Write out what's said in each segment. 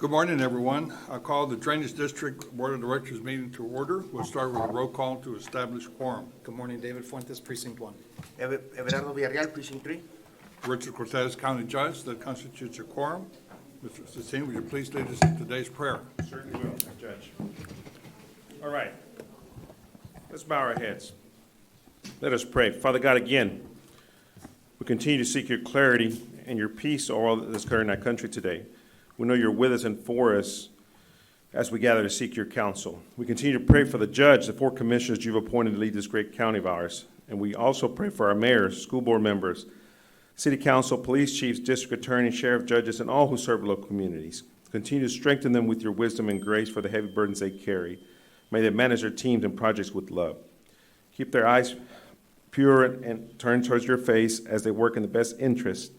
Good morning, everyone. I call the Drainage District Board of Directors meeting to order. We'll start with a roll call to establish quorum. Good morning, David Fuentes, Precinct 1. Everardo Villarreal, Precinct 3. Richard Cortez, County Judge, that constitutes a quorum. Mr. Cecine, would you please lead us in today's prayer? Certainly will, Judge. All right. Let's bow our heads. Let us pray. Father God, again, we continue to seek your clarity and your peace over all that's occurring in our country today. We know you're with us and for us as we gather to seek your counsel. We continue to pray for the judge, the 4 commissioners you've appointed to lead this great county of ours. And we also pray for our mayors, school board members, city council, police chiefs, district attorneys, sheriff, judges, and all who serve local communities. Continue to strengthen them with your wisdom and grace for the heavy burdens they carry. May they manage their teams and projects with love. Keep their eyes pure and turned towards your face as they work in the best interest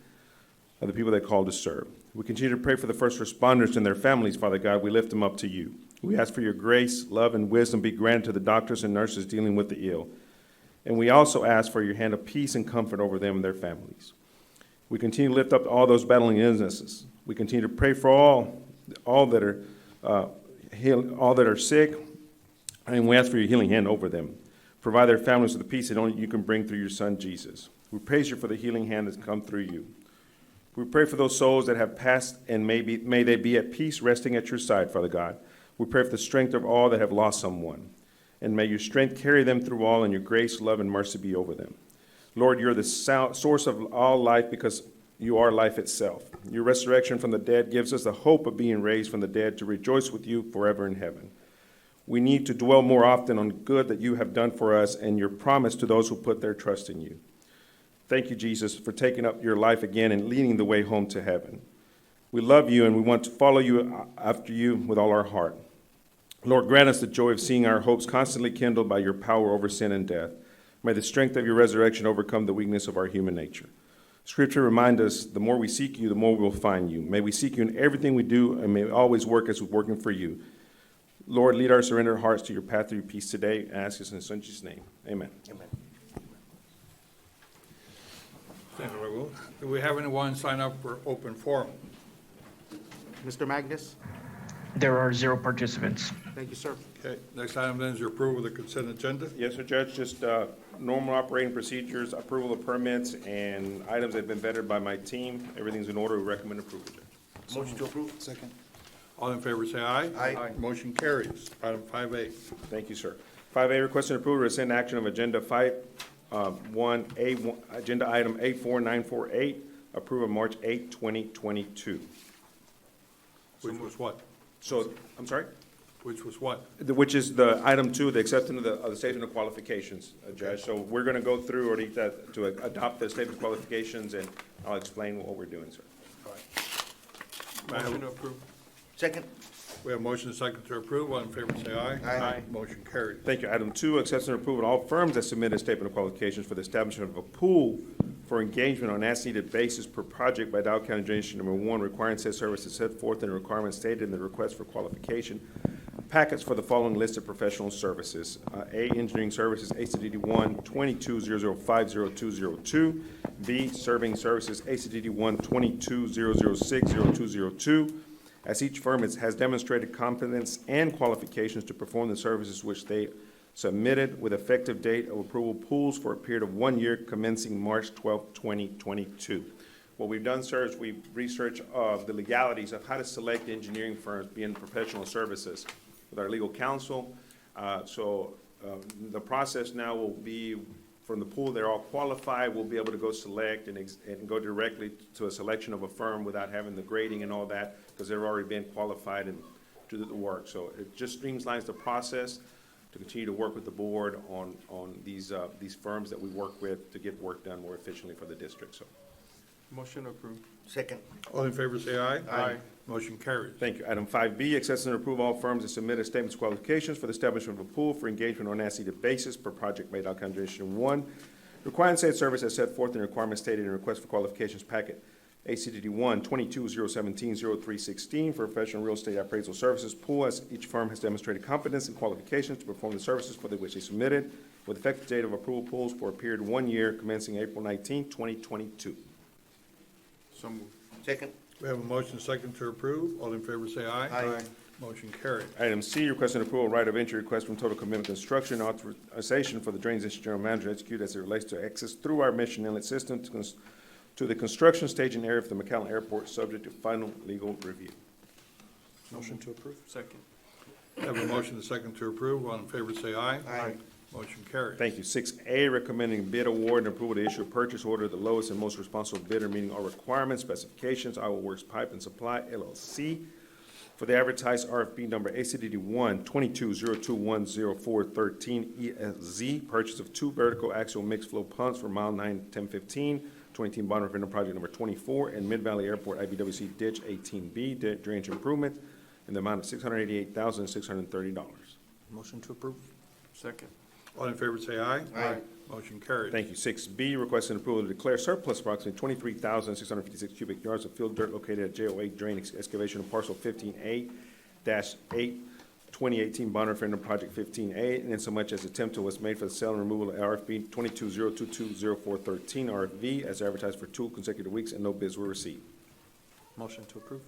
of the people they call to serve. We continue to pray for the first responders and their families, Father God. We lift them up to you. We ask for your grace, love, and wisdom be granted to the doctors and nurses dealing with the ill. And we also ask for your hand of peace and comfort over them and their families. We continue to lift up all those battling illnesses. We continue to pray for all that are sick, and we ask for your healing hand over them. Provide their families with the peace that only you can bring through your Son, Jesus. We praise you for the healing hand that's come through you. We pray for those souls that have passed, and may they be at peace resting at your side, Father God. We pray for the strength of all that have lost someone. And may your strength carry them through all, and your grace, love, and mercy be over them. Lord, you're the source of all life because you are life itself. Your resurrection from the dead gives us the hope of being raised from the dead to rejoice with you forever in heaven. We need to dwell more often on good that you have done for us and your promise to those who put their trust in you. Thank you, Jesus, for taking up your life again and leading the way home to heaven. We love you and we want to follow you after you with all our heart. Lord, grant us the joy of seeing our hopes constantly kindled by your power over sin and death. May the strength of your resurrection overcome the weakness of our human nature. Scripture reminds us, the more we seek you, the more we will find you. May we seek you in everything we do, and may we always work as we're working for you. Lord, lead our surrendered hearts to your path of your peace today, and ask us in Son Jesus' name. Amen. Amen. Senator Raul, do we have anyone sign up for open forum? Mr. Magnus? There are 0 participants. Thank you, sir. Okay, next item then is your approval of the consent agenda. Yes, sir, Judge. Just normal operating procedures, approval of permits, and items that have been vetted by my team. Everything's in order. We recommend approval, Judge. Motion to approve. Second. All in favor say aye. Aye. Motion carries. Item 5A. Thank you, sir. 5A, requesting approval to rescind action of agenda 1A, agenda item A4948, approve of March 8, 2022. Which was what? So, I'm sorry? Which was what? Which is the item 2, the acceptance of the statement of qualifications, Judge. So we're going to go through, Ortiz, to adopt the statement of qualifications, and I'll explain what we're doing, sir. All right. Motion to approve. Second. We have motion and second to approve. All in favor say aye. Aye. Motion carries. Thank you. Item 2, acceptance and approval of all firms that submit a statement of qualifications for the establishment of a pool for engagement on as-needed basis per project by Dow County Drainage Number 1, requiring said services set forth in the requirements stated in the request for qualification packets for the following list of professional services. A, engineering services, ACDD 1, 2200500202. B, serving services, ACDD 1, 2200600202. As each firm has demonstrated competence and qualifications to perform the services which they submitted with effective date of approval pools for a period of 1 year commencing March 12, 2022. What we've done, sir, is we've researched the legalities of how to select engineering firms being professional services with our legal counsel. The process now will be from the pool, they're all qualified, we'll be able to go select and go directly to a selection of a firm without having the grading and all that, because they've already been qualified and do the work. So it just streamlines the process to continue to work with the board on these firms that we work with to get work done more efficiently for the district. So, Motion approved. Second. All in favor say aye. Aye. Motion carries. thank you. Item 5B, acceptance and approve all firms that submitted statements of qualifications for the establishment of a pool for engagement on an as-needed basis per project made out Drainage 1, requiring said service as set forth in the requirements stated in the request for qualifications packet ACDD 1, 2200170316 for professional real estate appraisal services pool, as each firm has demonstrated competence and qualifications to perform the services for which they submitted, with effective date of approval pools for a period of 1 year commencing April 19, 2022. So moved. Second. We have a motion second to approve. All in favor say aye. Aye. Motion carried. Item C, requesting approval of right of entry request from Total Commitment Construction, authorization for the Drainage District General Manager to execute as it relates to access through our Mission Inlet System to the construction staging area for the McAllen Airport, subject to final legal review. Motion to approve. Second. Have a motion second to approve. All in favor say aye. Aye. Motion carried. Thank you. 6A, recommending bid award and approval to issue a purchase order, the lowest and most responsible bidder meeting all requirements, specifications, Iowa Works Pipe and Supply LLC, for the advertised RFP number ACDD 1-22-02-10413 ESZ, purchase of 2 vertical axial mixed flow pumps for mile 9, 1015, 2018 bond referendum project number 24, and Mid-Valley Airport IBWC ditch 18B, drainage improvement, in the amount of $688,630. Motion to approve. Second. All in favor say aye. Aye. Motion carried. Thank you. 6B, requesting approval to declare surplus approximately 23,656 cubic yards of field dirt located at J08 drain excavation of parcel 15A-8, 2018 bond referendum project 15A, and insomuch as attempt was made for the sale and removal of RFP 22-022-0413 RFV as advertised for 2 consecutive weeks and no bids were received. Motion to approve.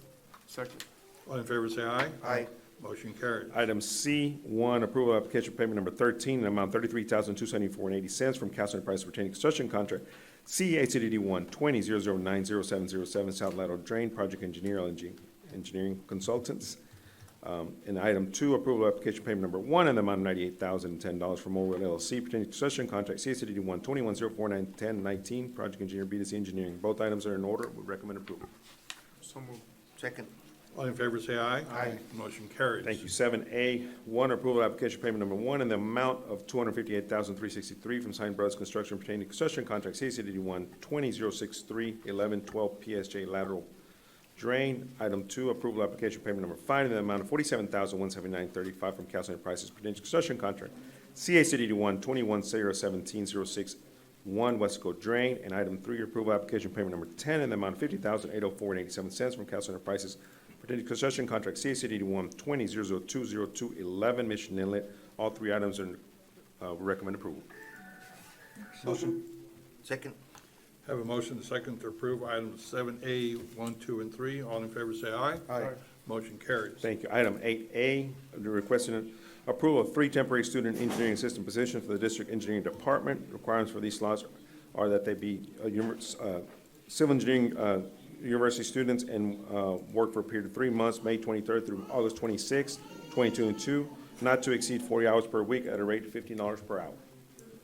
Second. All in favor say aye. Aye. Motion carried. Item C1, approval of application for payment number 13, in the amount $33,274.80 from Council Enterprise pertaining to construction contract CACDD 1-20-009-0707 South Lateral Drain Project Engineer LNG Engineering Consultants. And item 2, approval of application payment number 1 in the amount of $98,010 from Mobile LLC pertaining to construction contract CACDD 1-21-049-1019 Project Engineer B2C Engineering. Both items are in order. We recommend approval. So moved. Second. All in favor say aye. Aye. Motion carries. Thank you. 7A1, approval of application payment number 1 in the amount of $258,363 from Sign Brothers Construction pertaining to construction contract CACDD 1-20-063-1112 PSJ lateral drain. Item 2, approval of application payment number 5 in the amount of $47,179.35 from Council Enterprises pertaining to construction contract CACDD 1-21-017-06-1 West Coast Drain. And item 3, approval of application payment number 10 in the amount of $50,804.87 from Council Enterprises pertaining to construction contract CACDD 1-20-002-02-11 Mission Inlet. All 3 items are, we recommend approval. Motion. Second. Have a motion second to approve items 7A, 1, 2, and 3. All in favor say aye. Aye. Motion carries. Thank you. Item 8A, the requesting approval of 3 temporary student engineering assistant positions for the district engineering department. Requirements for these slots are that they be civil engineering university students and work for a period of 3 months, May 23rd through August 26th, 2022, not to exceed 40 hours per week at a rate of $15 per hour.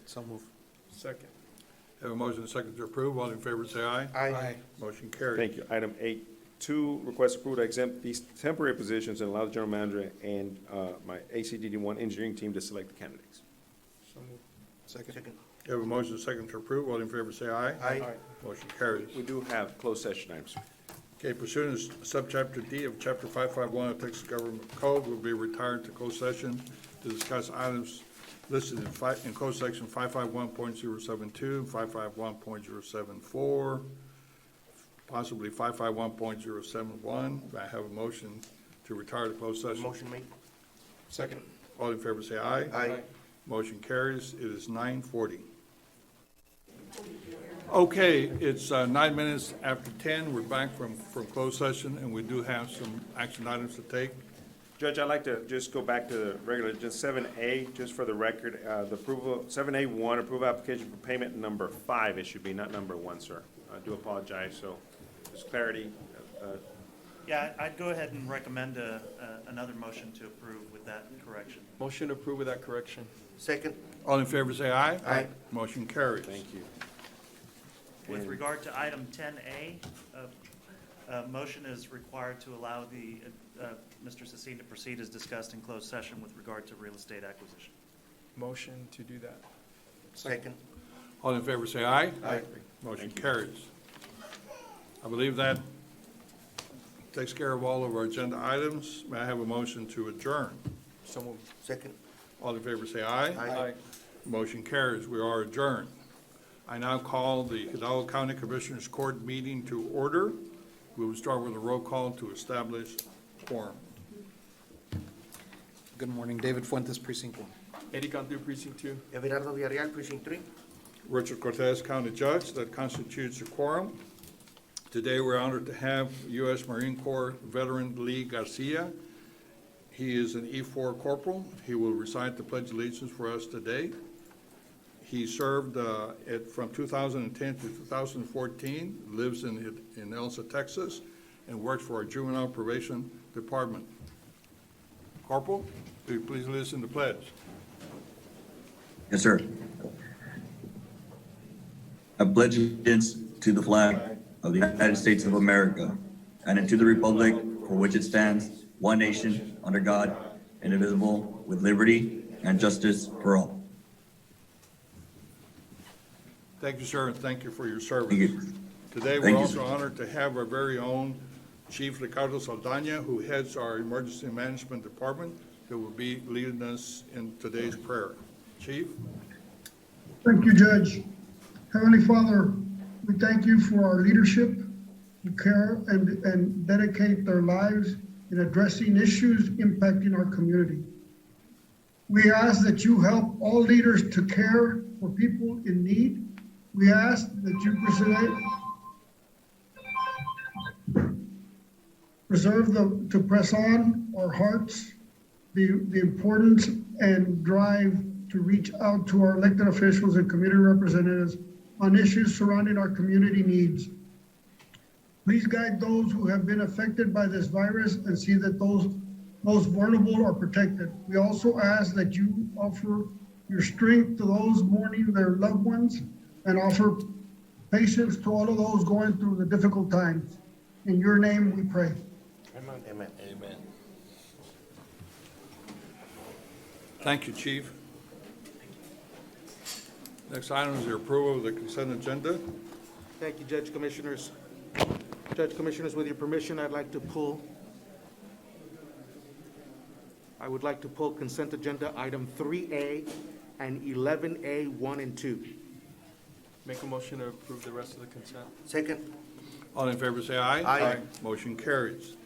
So move. Second. Have a motion second to approve. All in favor say aye. Aye. Motion carries. Thank you. Item 8.2, request approval to exempt these temporary positions and allow the general manager and my ACDD1 engineering team to select the candidates. So moved. Second. Second. Have a motion second to approve. All in favor say aye. Aye. Motion carries. We do have closed session items. Okay, pursuant to subchapter D of chapter 551 of Texas Government Code, will be retired to closed session to discuss items listed in code section 551.072, 551.074, possibly 551.071. I have a motion to retire to closed session. Motion made. Second. All in favor say aye. Aye. Motion carries. It is 9:40. Okay, it's 9 minutes after 10. We're back from closed session, and we do have some action items to take. Judge, I'd like to just go back to the regular, just 7A, just for the record, the approval, 7A1, approval application for payment number 5, it should be, not number 1, sir. I do apologize, so there's clarity. Yeah, I'd go ahead and recommend another motion to approve with that correction. Motion to approve with that correction. Second. All in favor, say aye. Aye. Motion carries. Thank you. With regard to item 10A, motion is required to allow the, Mr. Cecine to proceed as discussed in closed session with regard to real estate acquisition. Motion to do that. Second. All in favor, say aye. Aye. Motion carries. I believe that takes care of all of our agenda items. May I have a motion to adjourn? So moved. Second. All in favor, say aye. Aye. Motion carries. We are adjourned. I now call the Hidalgo County Commissioners Court meeting to order. We will start with a roll call to establish quorum. Good morning, David Fuentes, Precinct 1. Eddie Cantu, Precinct 2. Everardo Villarreal, Precinct 3. Richard Cortez, County Judge, that constitutes a quorum. Today, we're honored to have U.S. Marine Corps veteran Lee Garcia. He is an E4 corporal. He will recite the Pledge of Allegiance for us today. He served from 2010 to 2014, lives in Elsa, Texas, and works for our Juvenile Probation Department. Corporal, will you please listen to the pledge? Yes, sir. I pledge allegiance to the flag of the United States of America and to the republic for which it stands, one nation, under God, indivisible, with liberty and justice for all. Thank you, sir, and thank you for your service. Thank you. Today, we're Thank you, also sir. honored to have our very own Chief Ricardo Saldana, who heads our Emergency Management Department, who will be leading us in today's prayer. Chief? Thank you, Judge. Heavenly Father, we thank you for our leadership who care and dedicate their lives in addressing issues impacting our community. We ask that you help all leaders to care for people in need. We ask that you to press on our hearts, the importance and drive to reach out to our elected officials and community representatives on issues surrounding our community needs. Please guide those who have been affected by this virus and see that those most vulnerable are protected. We also ask that you offer your strength to those mourning their loved ones and offer patience to all of those going through the difficult times. In your name we pray. Amen. Amen. Thank you, Chief. Next item is the approval of the consent agenda. Thank you, Judge Commissioners. Judge Commissioners, with your permission, I would like to pull consent agenda item 3A and 11A, 1 and 2. Make a motion to approve the rest of the consent. Second. All in favor, say aye. Aye. Motion carries.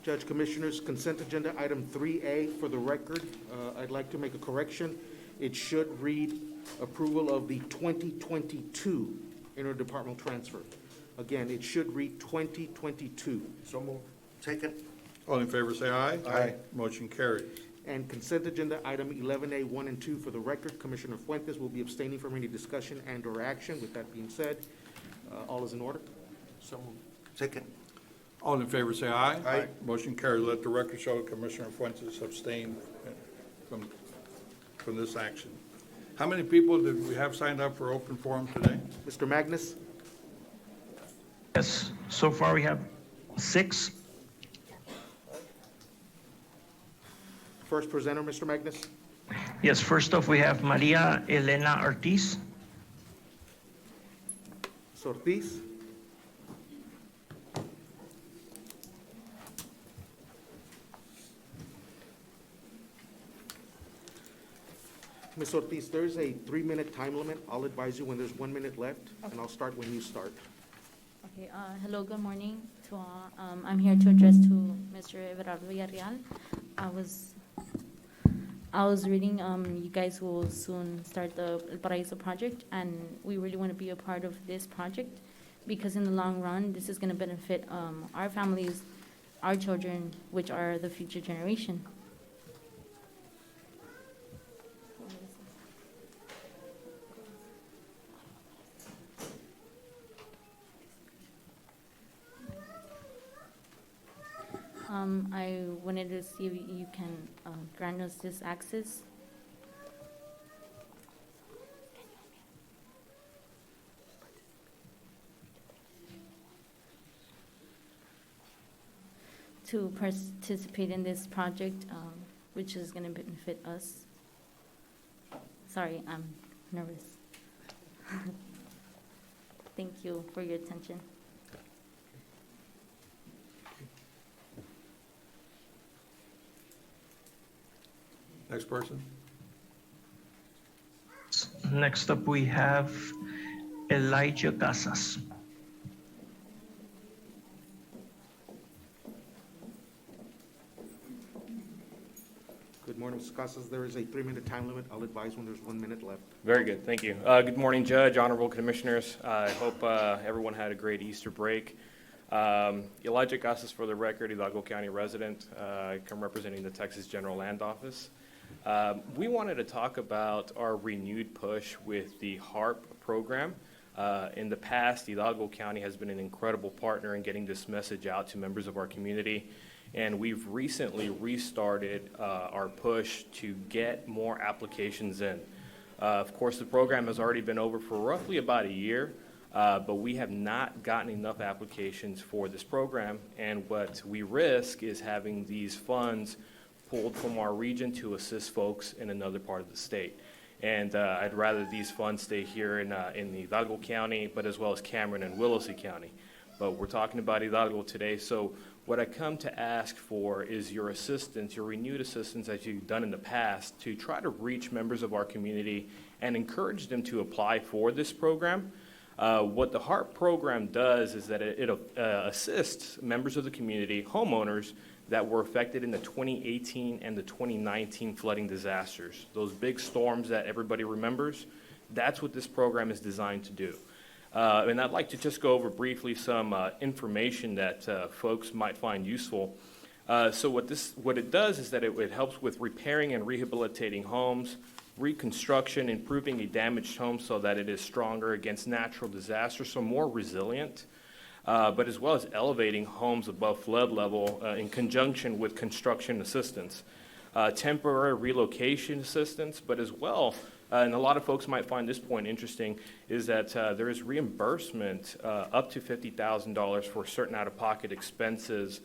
Judge Commissioners, consent agenda item 3A, for the record, I'd like to make a correction. It should read approval of the 2022 interdepartmental transfer. Again, it should read 2022. So moved. Second. All in favor, say aye. Aye. Motion carries. And consent agenda item 11A, 1 and 2, for the record, Commissioner Fuentes will be abstaining from any discussion and/or action. With that being said, all is in order. So moved. Second. All in favor, say aye. Aye. Motion carries. Let the record show Commissioner Fuentes abstained from this action. How many people did we have signed up for open forum today? Mr. Magnus? Yes, so far we have 6. First presenter, Mr. Magnus? Yes, first off, we have Maria Elena Ortiz. Ortiz? Ms. Ortiz, there's a 3-minute time limit. I'll advise you when there's 1 minute left, and I'll start when you start. Okay, hello, good morning to all. I'm here to address to Mr. Everardo Villarreal. I was reading, you guys will soon start the El Paraíso project, and we really want to be a part of this project because in the long run, this is going to benefit our families, our children, which are the future generation. I wanted to see if you can grant us this access. To participate in this project, which is going to benefit us. Sorry, I'm nervous. Thank you for your attention. Next person. Next up, we have Elijah Casas. Good morning, Ms. Casas. There is a 3-minute time limit. I'll advise when there's 1 minute left. Very good, thank you. Good morning, Judge, Honorable Commissioners. I hope everyone had a great Easter break. Elijah Casas for the record, Hidalgo County resident. I come representing the Texas General Land Office. We wanted to talk about our renewed push with the HARP program. In the past, Hidalgo County has been an incredible partner in getting this message out to members of our community. And we've recently restarted our push to get more applications in. Of course, the program has already been over for roughly about a year, but we have not gotten enough applications for this program. And what we risk is having these funds pulled from our region to assist folks in another part of the state. And I'd rather these funds stay here in Hidalgo County, but as well as Cameron and Willacy County. But we're talking about Hidalgo today, so what I come to ask for is your assistance, your renewed assistance as you've done in the past, to try to reach members of our community and encourage them to apply for this program. What the HARP program does is that it assists members of the community, homeowners, that were affected in the 2018 and the 2019 flooding disasters. Those big storms that everybody remembers, that's what this program is designed to do. And I'd like to just go over briefly some information that folks might find useful. So what it does is that it helps with repairing and rehabilitating homes, reconstruction, improving a damaged home so that it is stronger against natural disasters, so more resilient, but as well as elevating homes above flood level in conjunction with construction assistance. Temporary relocation assistance, but as well, and a lot of folks might find this point interesting, is that there is reimbursement up to $50,000 for certain out-of-pocket expenses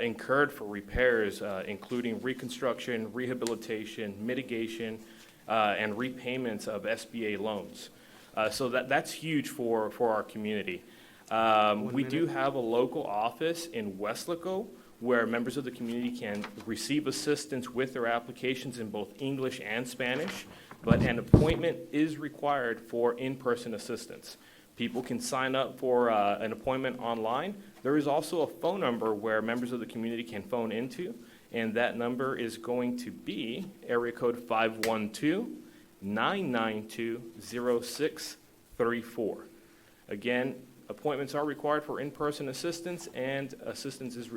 incurred for repairs, including reconstruction, rehabilitation, mitigation, and repayments of SBA loans. So that's huge for our community. We do have a local office in Weslaco where members of the community can receive assistance with their applications in both English and Spanish, but an appointment is required for in-person assistance. People can sign up for an appointment online. There is also a phone number where members of the community can phone into, and that number is going to be area code 512-992-0634. Again, appointments are required for in-person assistance, and assistance is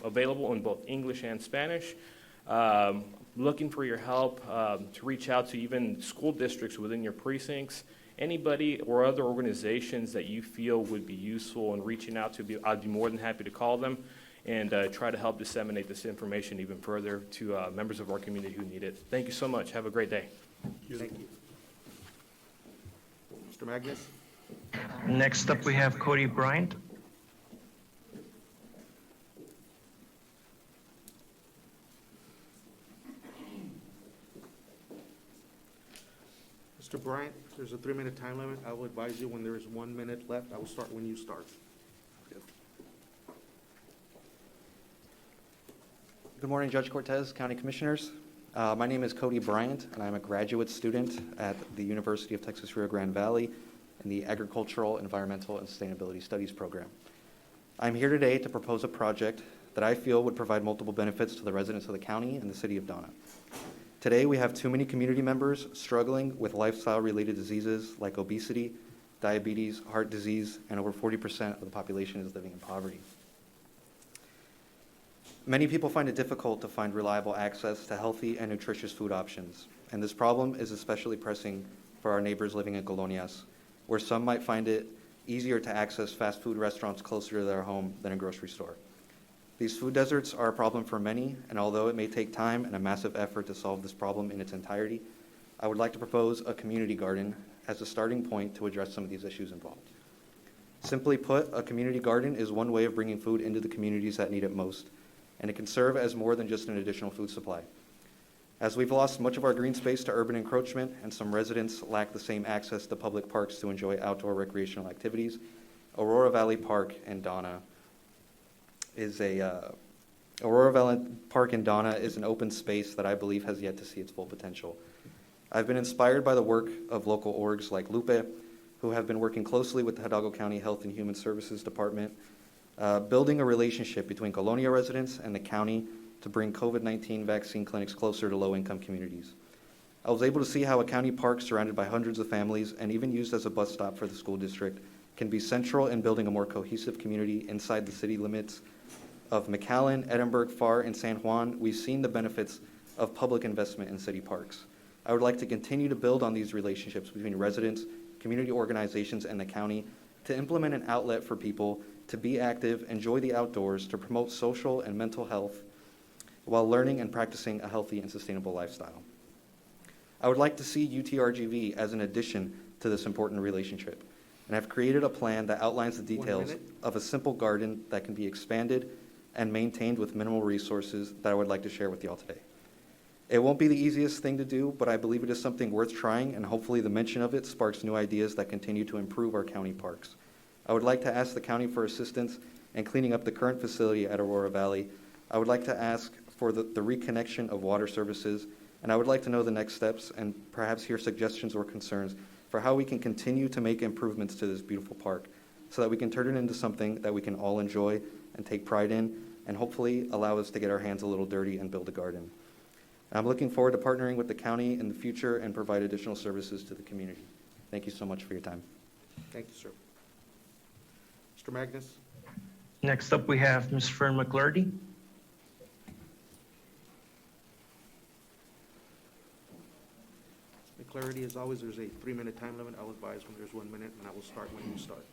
available in both English and Spanish. Looking for your help to reach out to even school districts within your precincts, anybody or other organizations that you feel would be useful in reaching out to. I'd be more than happy to call them and try to help disseminate this information even further to members of our community who need it. Thank you so much. Have a great day. Thank you. Mr. Magnus? Next up, we have Cody Bryant. Mr. Bryant, there's a 3-minute time limit. I will advise you when there is 1 minute left. I will start when you start. Good morning, Judge Cortez, County Commissioners. My name is Cody Bryant, and I'm a graduate student at the University of Texas Rio Grande Valley in the Agricultural, Environmental, and Sustainability Studies program. I'm here today to propose a project that I feel would provide multiple benefits to the residents of the county and the city of Donna. Today, we have too many community members struggling with lifestyle-related diseases like obesity, diabetes, heart disease, and over 40% of the population is living in poverty. Many people find it difficult to find reliable access to healthy and nutritious food options, and this problem is especially pressing for our neighbors living in colonias, where some might find it easier to access fast food restaurants closer to their home than a grocery store. These food deserts are a problem for many, and although it may take time and a massive effort to solve this problem in its entirety, I would like to propose a community garden as a starting point to address some of these issues involved. Simply put, a community garden is one way of bringing food into the communities that need it most, and it can serve as more than just an additional food supply. As we've lost much of our green space to urban encroachment and some residents lack the same access to public parks to enjoy outdoor recreational activities, Aurora Valley Park in Donna is an open space that I believe has yet to see its full potential. I've been inspired by the work of local orgs like Lupe, who have been working closely with the Hidalgo County Health and Human Services Department, building a relationship between Colonia residents and the county to bring COVID-19 vaccine clinics closer to low-income communities. I was able to see how a county park surrounded by hundreds of families and even used as a bus stop for the school district can be central in building a more cohesive community inside the city limits of McAllen, Edinburgh, Pharr, and San Juan. We've seen the benefits of public investment in city parks. I would like to continue to build on these relationships between residents, community organizations, and the county to implement an outlet for people to be active, enjoy the outdoors, to promote social and mental health while learning and practicing a healthy and sustainable lifestyle. I would like to see UTRGV as an addition to this important relationship, and I've created a plan that outlines the details of a simple garden that can be expanded and maintained with minimal resources that I would like to share with y'all today. It won't be the easiest thing to do, but I believe it is something worth trying, and hopefully the mention of it sparks new ideas that continue to improve our county parks. I would like to ask the county for assistance in cleaning up the current facility at Aurora Valley. I would like to ask for the reconnection of water services, and I would like to know the next steps and perhaps hear suggestions or concerns for how we can continue to make improvements to this beautiful park so that we can turn it into something that we can all enjoy and take pride in, and hopefully allow us to get our hands a little dirty and build a garden. I'm looking forward to partnering with the county in the future and provide additional services to the community. Thank you so much for your time. Thank you, sir. Mr. Magnus? Next up, we have Ms. Fern McClurdy. Clarity, as always, there's a 3-minute time limit. I'll advise when there's 1 minute, and I will start when you start.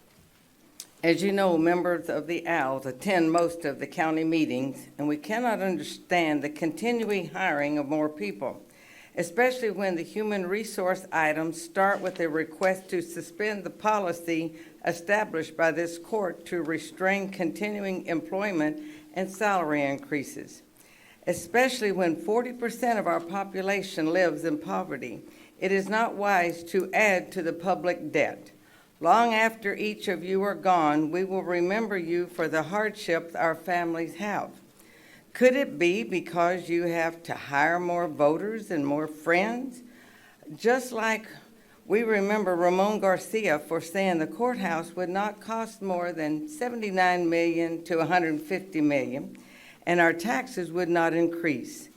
As you know, members of the Owls attend most of the county meetings, and we cannot understand the continuing hiring of more people, especially when the human resource items start with a request to suspend the policy established by this court to restrain continuing employment and salary increases, especially when 40% of our population lives in poverty. It is not wise to add to the public debt. Long after each of you are gone, we will remember you for the hardships our families have. Could it be because you have to hire more voters and more friends? Just like we remember Ramon Garcia for saying the courthouse would not cost more than $79 million to $150 million, and our taxes would not increase.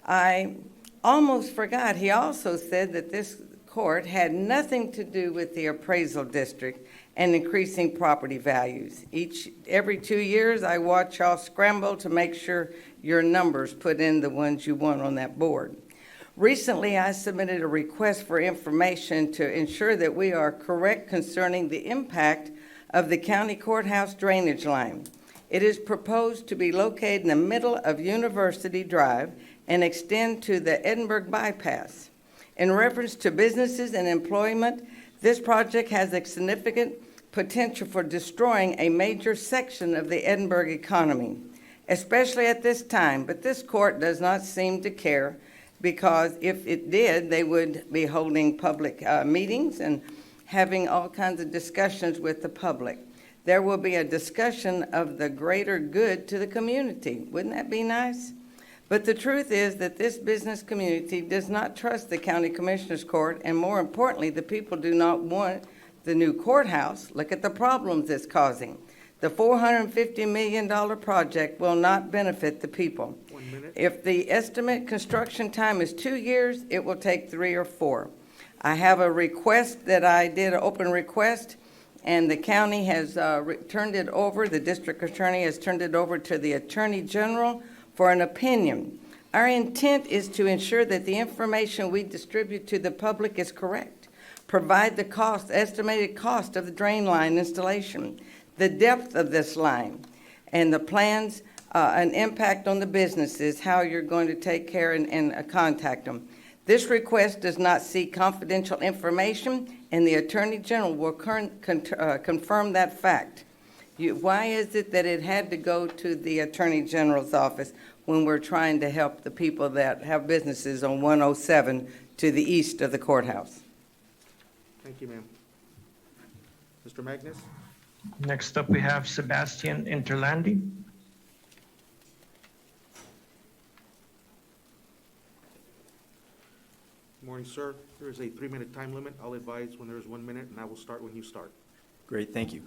I almost forgot, he also said that this court had nothing to do with the appraisal district and increasing property values. Every 2 years, I watch y'all scramble to make sure your numbers put in the ones you want on that board. Recently, I submitted a request for information to ensure that we are correct concerning the impact of the county courthouse drainage line. It is proposed to be located in the middle of University Drive and extend to the Edinburgh bypass. In reference to businesses and employment, this project has a significant potential for destroying a major section of the Edinburgh economy, especially at this time, but this court does not seem to care, because if it did, they would be holding public meetings and having all kinds of discussions with the public. There will be a discussion of the greater good to the community. Wouldn't that be nice? But the truth is that this business community does not trust the county commissioners court, and more importantly, the people do not want the new courthouse. Look at the problems it's causing. The $450 million project will not benefit the people. 1 minute. If the estimate construction time is 2 years, it will take 3 or 4. I have a request that I did, an open request, and the county has turned it over, the district attorney has turned it over to the Attorney General for an opinion. Our intent is to ensure that the information we distribute to the public is correct. Provide the estimated cost of the drain line installation, the depth of this line, and the plans, an impact on the businesses, how you're going to take care and contact them. This request does not seek confidential information, and the Attorney General will confirm that fact. Why is it that it had to go to the Attorney General's office when we're trying to help the people that have businesses on 107 to the east of the courthouse? Thank you, ma'am. Mr. Magnus? Next up, we have Sebastian Interlandi. Good morning, sir. There is a 3-minute time limit. I'll advise when there is 1 minute, and I will start when you start. Great, thank you.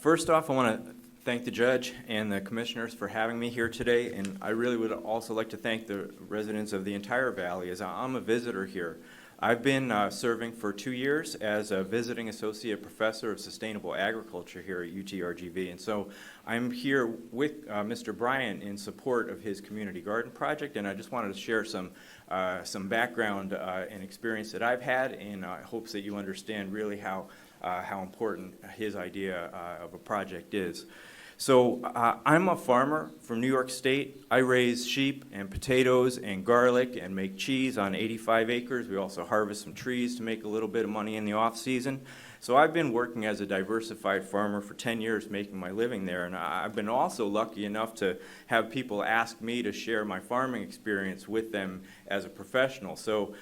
First off, I want to thank the judge and the commissioners for having me here today, and I really would also like to thank the residents of the entire valley, as I'm a visitor here. I've been serving for 2 years as a visiting associate professor of sustainable agriculture here at UTRGV, and so I'm here with Mr. Bryant in support of his community garden project, and I just wanted to share some background and experience that I've had in hopes that you understand really how important his idea of a project is. So I'm a farmer from New York State. I raise sheep and potatoes and garlic and make cheese on 85 acres. We also harvest some trees to make a little bit of money in the off-season. So I've been working as a diversified farmer for 10 years, making my living there, and I've been also lucky enough to have people ask me to share my farming experience with them as a professional. So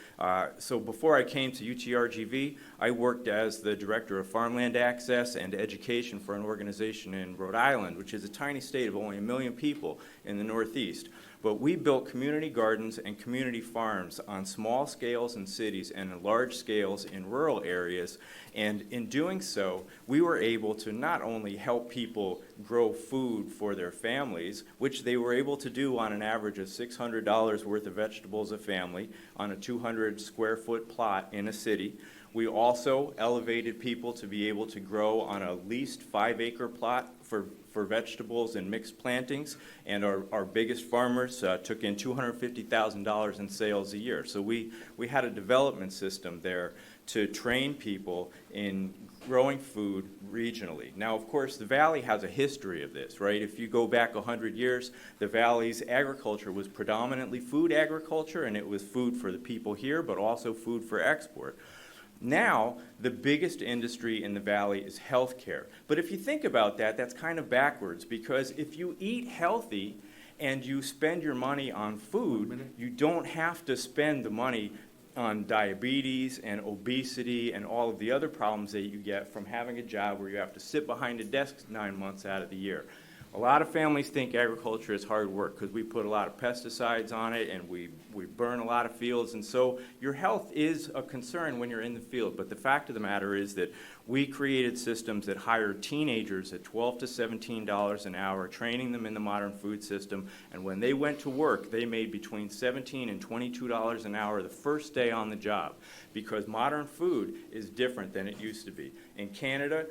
before I came to UTRGV, I worked as the Director of Farmland Access and Education for an organization in Rhode Island, which is a tiny state of only 1 million people in the Northeast. But we built community gardens and community farms on small scales in cities and in large scales in rural areas. And in doing so, we were able to not only help people grow food for their families, which they were able to do on an average of $600 worth of vegetables a family on a 200 square foot plot in a city. We also elevated people to be able to grow on a leased 5-acre plot for vegetables and mixed plantings, and our biggest farmers took in $250,000 in sales a year. So we had a development system there to train people in growing food regionally. Now, of course, the Valley has a history of this, right? If you go back 100 years, the Valley's agriculture was predominantly food agriculture, and it was food for the people here, but also food for export. Now, the biggest industry in the Valley is healthcare. But if you think about that, that's kind of backwards, because if you eat healthy and you spend your money on food, you don't have to spend the money on diabetes and obesity and all of the other problems that you get from having a job where you have to sit behind a desk 9 months out of the year. A lot of families think agriculture is hard work because we put a lot of pesticides on it and we burn a lot of fields, and so your health is a concern when you're in the field. But the fact of the matter is that we created systems that hired teenagers at $12 to $17 an hour, training them in the modern food system, and when they went to work, they made between $17 and $22 an hour the first day on the job, because modern food is different than it used to be. In Canada,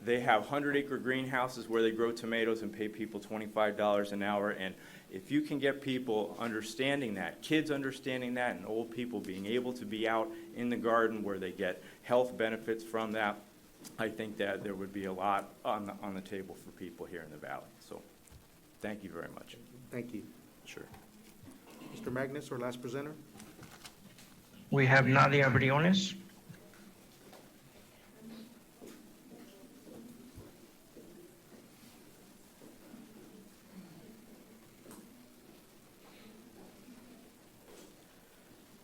they have 100-acre greenhouses where they grow tomatoes and pay people $25 an hour. And if you can get people understanding that, kids understanding that, and old people being able to be out in the garden where they get health benefits from that, I think that there would be a lot on the table for people here in the Valley. So thank you very much. Thank you. Sure. Mr. Magnus, our last presenter. We have Nadia Briones.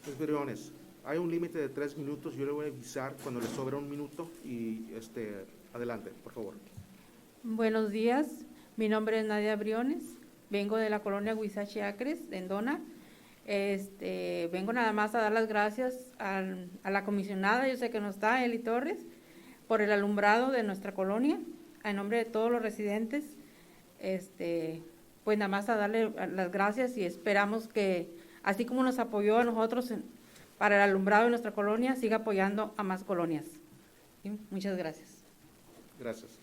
Ms. Briones, hay un límite de 3 minutos. Yo le voy a avisar cuando le sobra 1 minuto y adelante, por favor. Buenos días, mi nombre es Nadia Briones, vengo de la colonia Huizache Acres, en Dona. Vengo nada más a dar las gracias a la comisionada, yo sé que no está, Eli Torres, por el alumbrado de nuestra colonia, en nombre de todos los residentes. Pues nada más a darle las gracias y esperamos que, así como nos apoyó a nosotros para el alumbrado de nuestra colonia, siga apoyando a más colonias. ¿Sí? Muchas gracias. Gracias.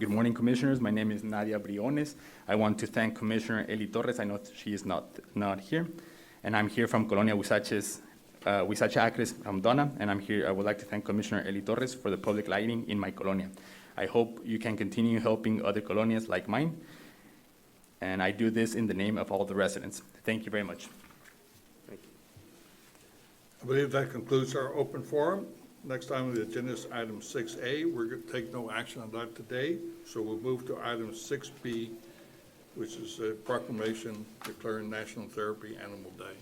Good morning, Commissioners. My name is Nadia Briones. I want to thank Commissioner Eli Torres. I know she is not here. And I'm here from Colonia Huizache Acres from Dona. And I would like to thank Commissioner Eli Torres for the public lighting in my colonia. I hope you can continue helping other colonias like mine. And I do this in the name of all the residents. Thank you very much. Thank you. I believe that concludes our open forum. Next item on the agenda is item 6A. We're going to take no action on that today, so we'll move to item 6B, which is a proclamation declaring National Therapy Animal Day.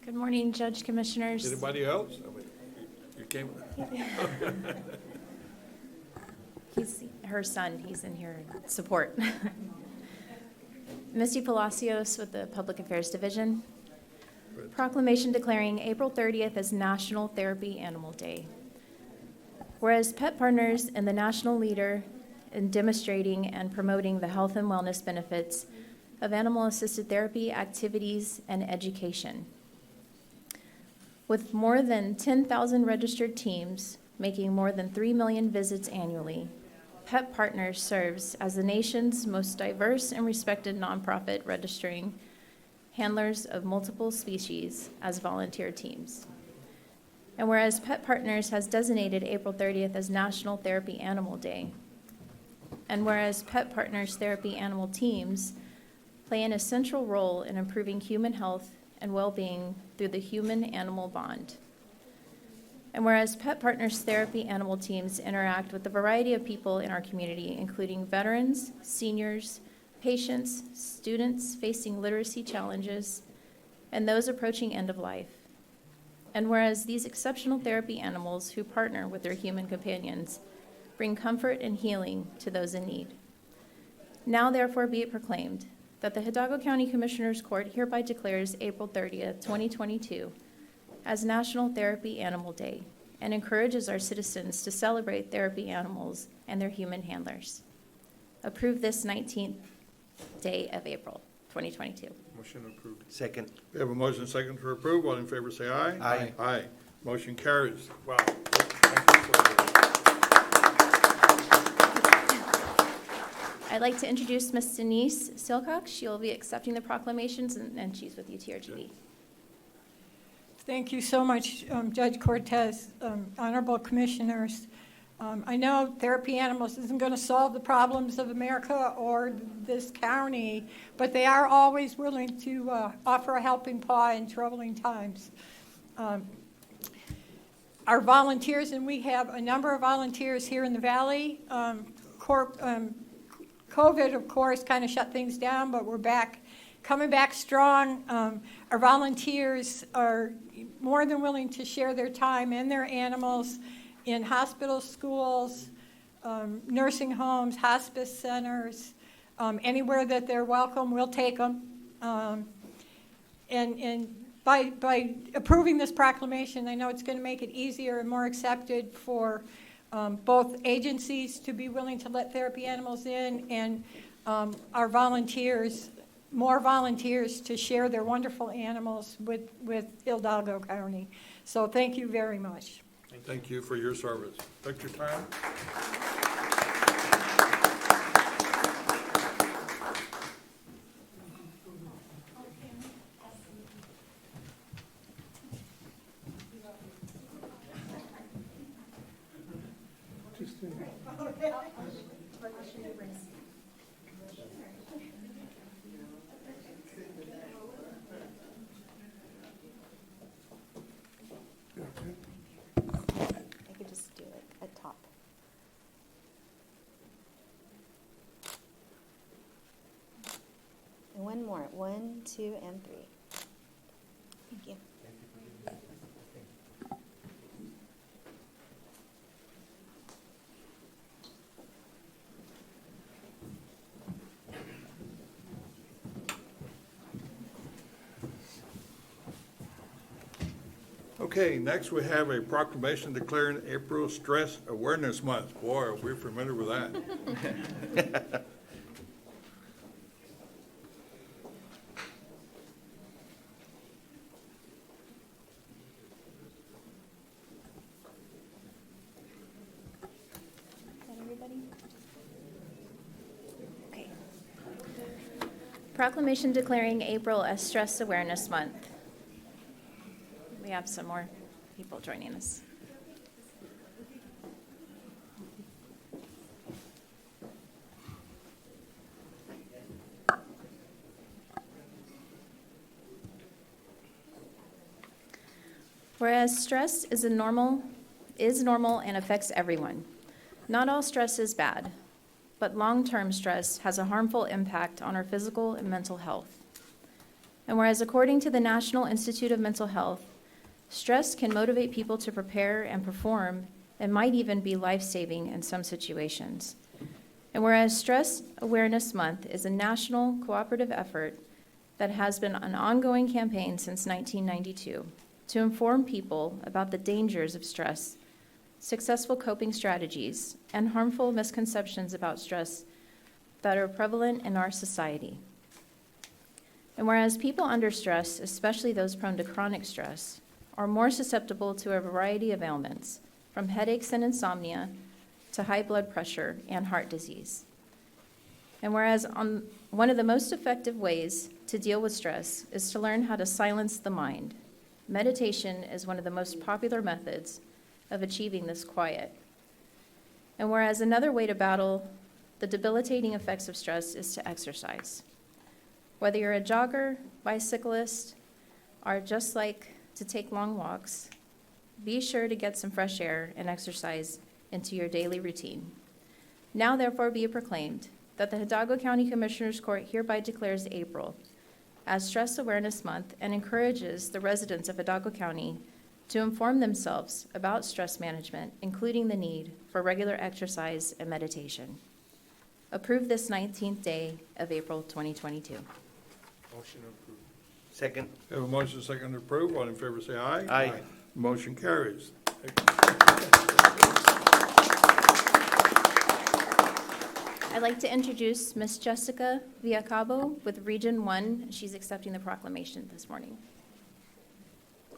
Good morning, Judge, Commissioners. Anybody else? I mean, you came. He's her son. He's in here in support. Misty Palacios with the Public Affairs Division. Proclamation declaring April 30th as National Therapy Animal Day. Whereas Pet Partners and the national leader in demonstrating and promoting the health and wellness benefits of animal-assisted therapy activities and education. With more than 10,000 registered teams making more than 3 million visits annually, Pet Partners serves as the nation's most diverse and respected nonprofit registering handlers of multiple species as volunteer teams. And whereas Pet Partners has designated April 30th as National Therapy Animal Day, and whereas Pet Partners therapy animal teams play an essential role in improving human health and well-being through the human-animal bond. And whereas Pet Partners therapy animal teams interact with a variety of people in our community, including veterans, seniors, patients, students facing literacy challenges, and those approaching end of life. And whereas these exceptional therapy animals who partner with their human companions bring comfort and healing to those in need. Now therefore be it proclaimed that the Hidalgo County Commissioners Court hereby declares April 30th, 2022 as National Therapy Animal Day and encourages our citizens to celebrate therapy animals and their human handlers. Approve this 19th day of April, 2022. Motion approved. Second. We have a motion second to approve. All in favor say aye. Aye. Aye. Motion carries. Wow. Thank you for I'd like to introduce Ms. Denise Silcock. She'll be accepting the proclamations, and she's with UTRGV. Thank you so much, Judge Cortez, honorable commissioners. I know therapy animals isn't going to solve the problems of America or this county, but they are always willing to offer a helping paw in troubling times. Our volunteers, and we have a number of volunteers here in the Valley. COVID, of course, kind of shut things down, but we're back, coming back strong. Our volunteers are more than willing to share their time and their animals in hospitals, schools, nursing homes, hospice centers, anywhere that they're welcome, we'll take them. And by approving this proclamation, I know it's going to make it easier and more accepted for both agencies to be willing to let therapy animals in and our volunteers, more volunteers to share their wonderful animals with Hidalgo County. So thank you very much. Thank you for your service. Take your time. I could just do it at top. And one more. 1, 2, and 3. Thank you. Okay, next we have a proclamation declaring April Stress Awareness Month. Boy, are we familiar with that. Is that everybody? Okay. Proclamation declaring April as Stress Awareness Month. We have some more people joining us. Whereas stress is normal and affects everyone. Not all stress is bad, but long-term stress has a harmful impact on our physical and mental health. And whereas according to the National Institute of Mental Health, stress can motivate people to prepare and perform and might even be life-saving in some situations. And whereas Stress Awareness Month is a national cooperative effort that has been an ongoing campaign since 1992 to inform people about the dangers of stress, successful coping strategies, and harmful misconceptions about stress that are prevalent in our society. And whereas people under stress, especially those prone to chronic stress, are more susceptible to a variety of ailments, from headaches and insomnia to high blood pressure and heart disease. And whereas one of the most effective ways to deal with stress is to learn how to silence the mind, meditation is one of the most popular methods of achieving this quiet. And whereas another way to battle the debilitating effects of stress is to exercise. Whether you're a jogger, bicyclist, or just like to take long walks, be sure to get some fresh air and exercise into your daily routine. Now therefore be it proclaimed that the Hidalgo County Commissioners Court hereby declares April as Stress Awareness Month and encourages the residents of Hidalgo County to inform themselves about stress management, including the need for regular exercise and meditation. Approve this 19th day of April 2022. Motion approved. Second. We have a motion and a second to approve. All in favor say aye. Aye. Motion carries. I'd like to introduce Ms. Jessica Villacabo with Region 1. She's accepting the proclamation this morning.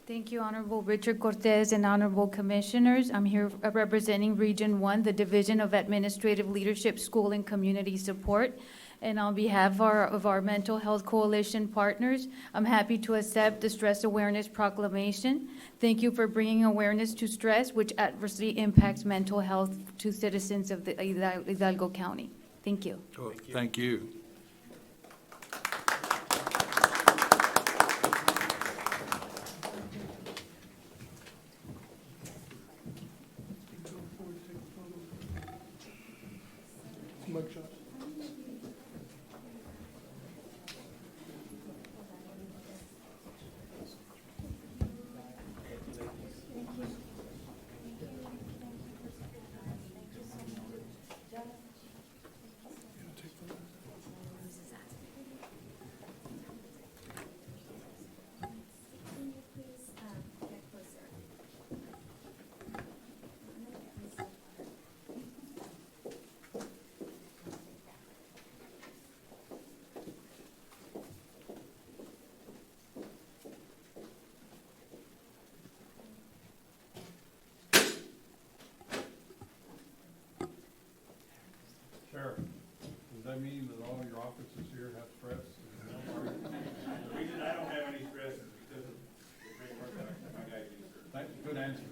Thank you, Honorable Richard Cortez and Honorable Commissioners. I'm here representing Region 1, the Division of Administrative Leadership, School and Community Support. And on behalf of our Mental Health Coalition partners, I'm happy to accept the Stress Awareness Proclamation. Thank you for bringing awareness to stress, which adversely impacts mental health to citizens of the Hidalgo County. Thank you. Thank you. Sheriff, does that mean that all your officers here have stress? The reason I don't have any stress is because of the great work that my guys do, sir. Thank you. Good answer.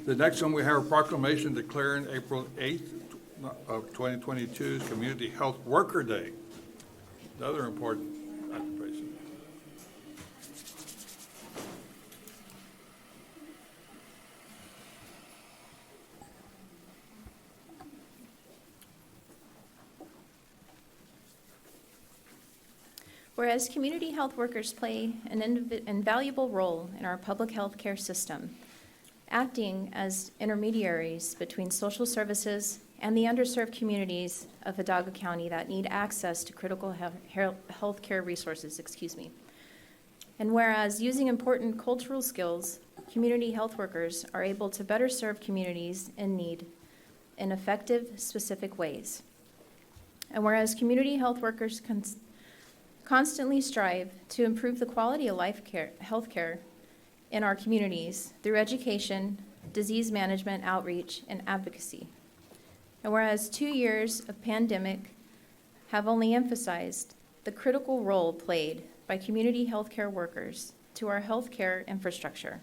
The next one, we have a proclamation declaring April 8th of 2022 as Community Health Worker Day. Another important occupation. Whereas community health workers play an invaluable role in our public health care system, acting as intermediaries between social services and the underserved communities of Hidalgo County that need access to critical health care resources, And whereas using important cultural skills, community health workers are able to better serve communities in need in effective, specific ways. And whereas community health workers constantly strive to improve the quality of health care in our communities through education, disease management, outreach, and advocacy. And whereas 2 years of pandemic have only emphasized the critical role played by community healthcare workers to our healthcare infrastructure.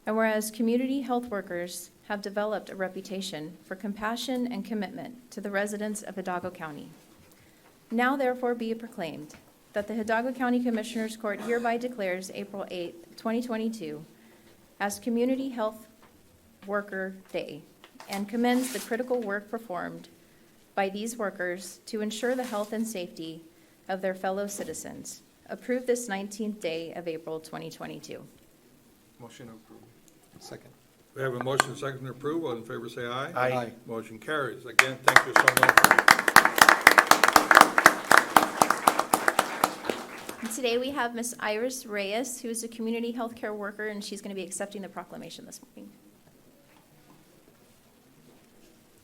And whereas community health workers have developed a reputation for compassion and commitment to the residents of Hidalgo County, now therefore be it proclaimed that the Hidalgo County Commissioners Court hereby declares April 8, 2022 as Community Health Worker Day and commends the critical work performed by these workers to ensure the health and safety of their fellow citizens. Approve this 19th day of April 2022. Motion approved. Second. We have a motion and second to approve. All in favor, say aye. Aye. Motion carries. Again, thank you so much. And today we have Ms. Iris Reyes, who is a community healthcare worker, and she's going to be accepting the proclamation this morning.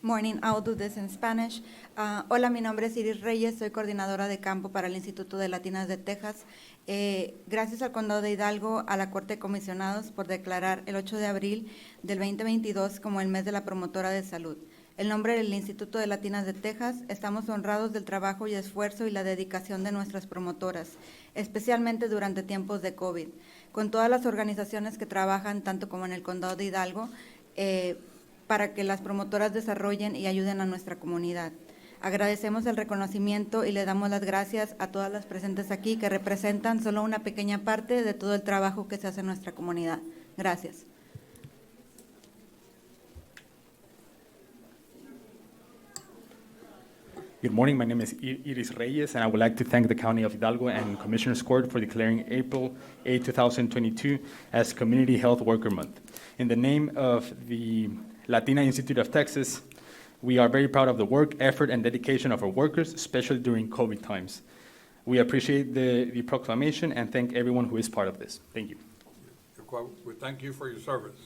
Morning, I'll do this in Spanish. Hola, mi nombre es Iris Reyes, soy coordinadora de campo para el Instituto de Latinas de Texas. Gracias al Condado de Hidalgo, a la Corte de Comisionados por declarar el 8 de abril del 2022 como el mes de la promotora de salud. En nombre del Instituto de Latinas de Texas, estamos honrados del trabajo y esfuerzo y la dedicación de nuestras promotoras, especialmente durante tiempos de COVID, con todas las organizaciones que trabajan tanto como en el Condado de Hidalgo, para que las promotoras desarrollen y ayuden a nuestra comunidad. Agradecemos el reconocimiento y le damos las gracias a todas las presentes aquí que representan solo una pequeña parte de todo el trabajo que se hace en nuestra comunidad. Gracias. Good morning. My name is Iris Reyes, and I would like to thank the County of Hidalgo and Commissioners Court for declaring April 8, 2022 as Community Health Worker Month. In the name of the Latina Institute of Texas, we are very proud of the work, effort, and dedication of our workers, especially during COVID times. We appreciate the proclamation and thank everyone who is part of this. Thank you. We thank you for your service.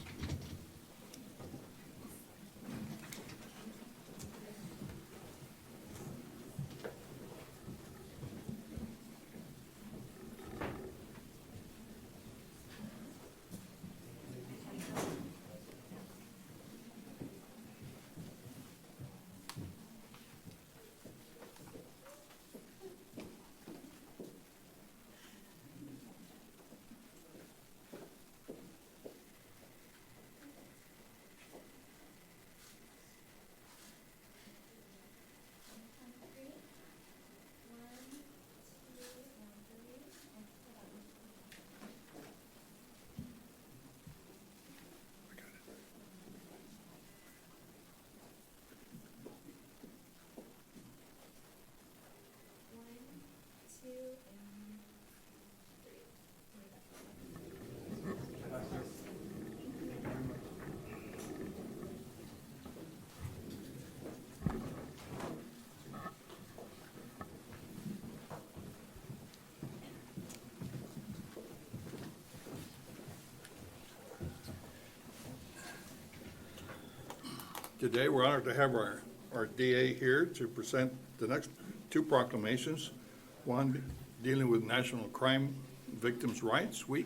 Today, we're honored to have our DA here to present the next two proclamations. One dealing with National Crime Victims' Rights Week.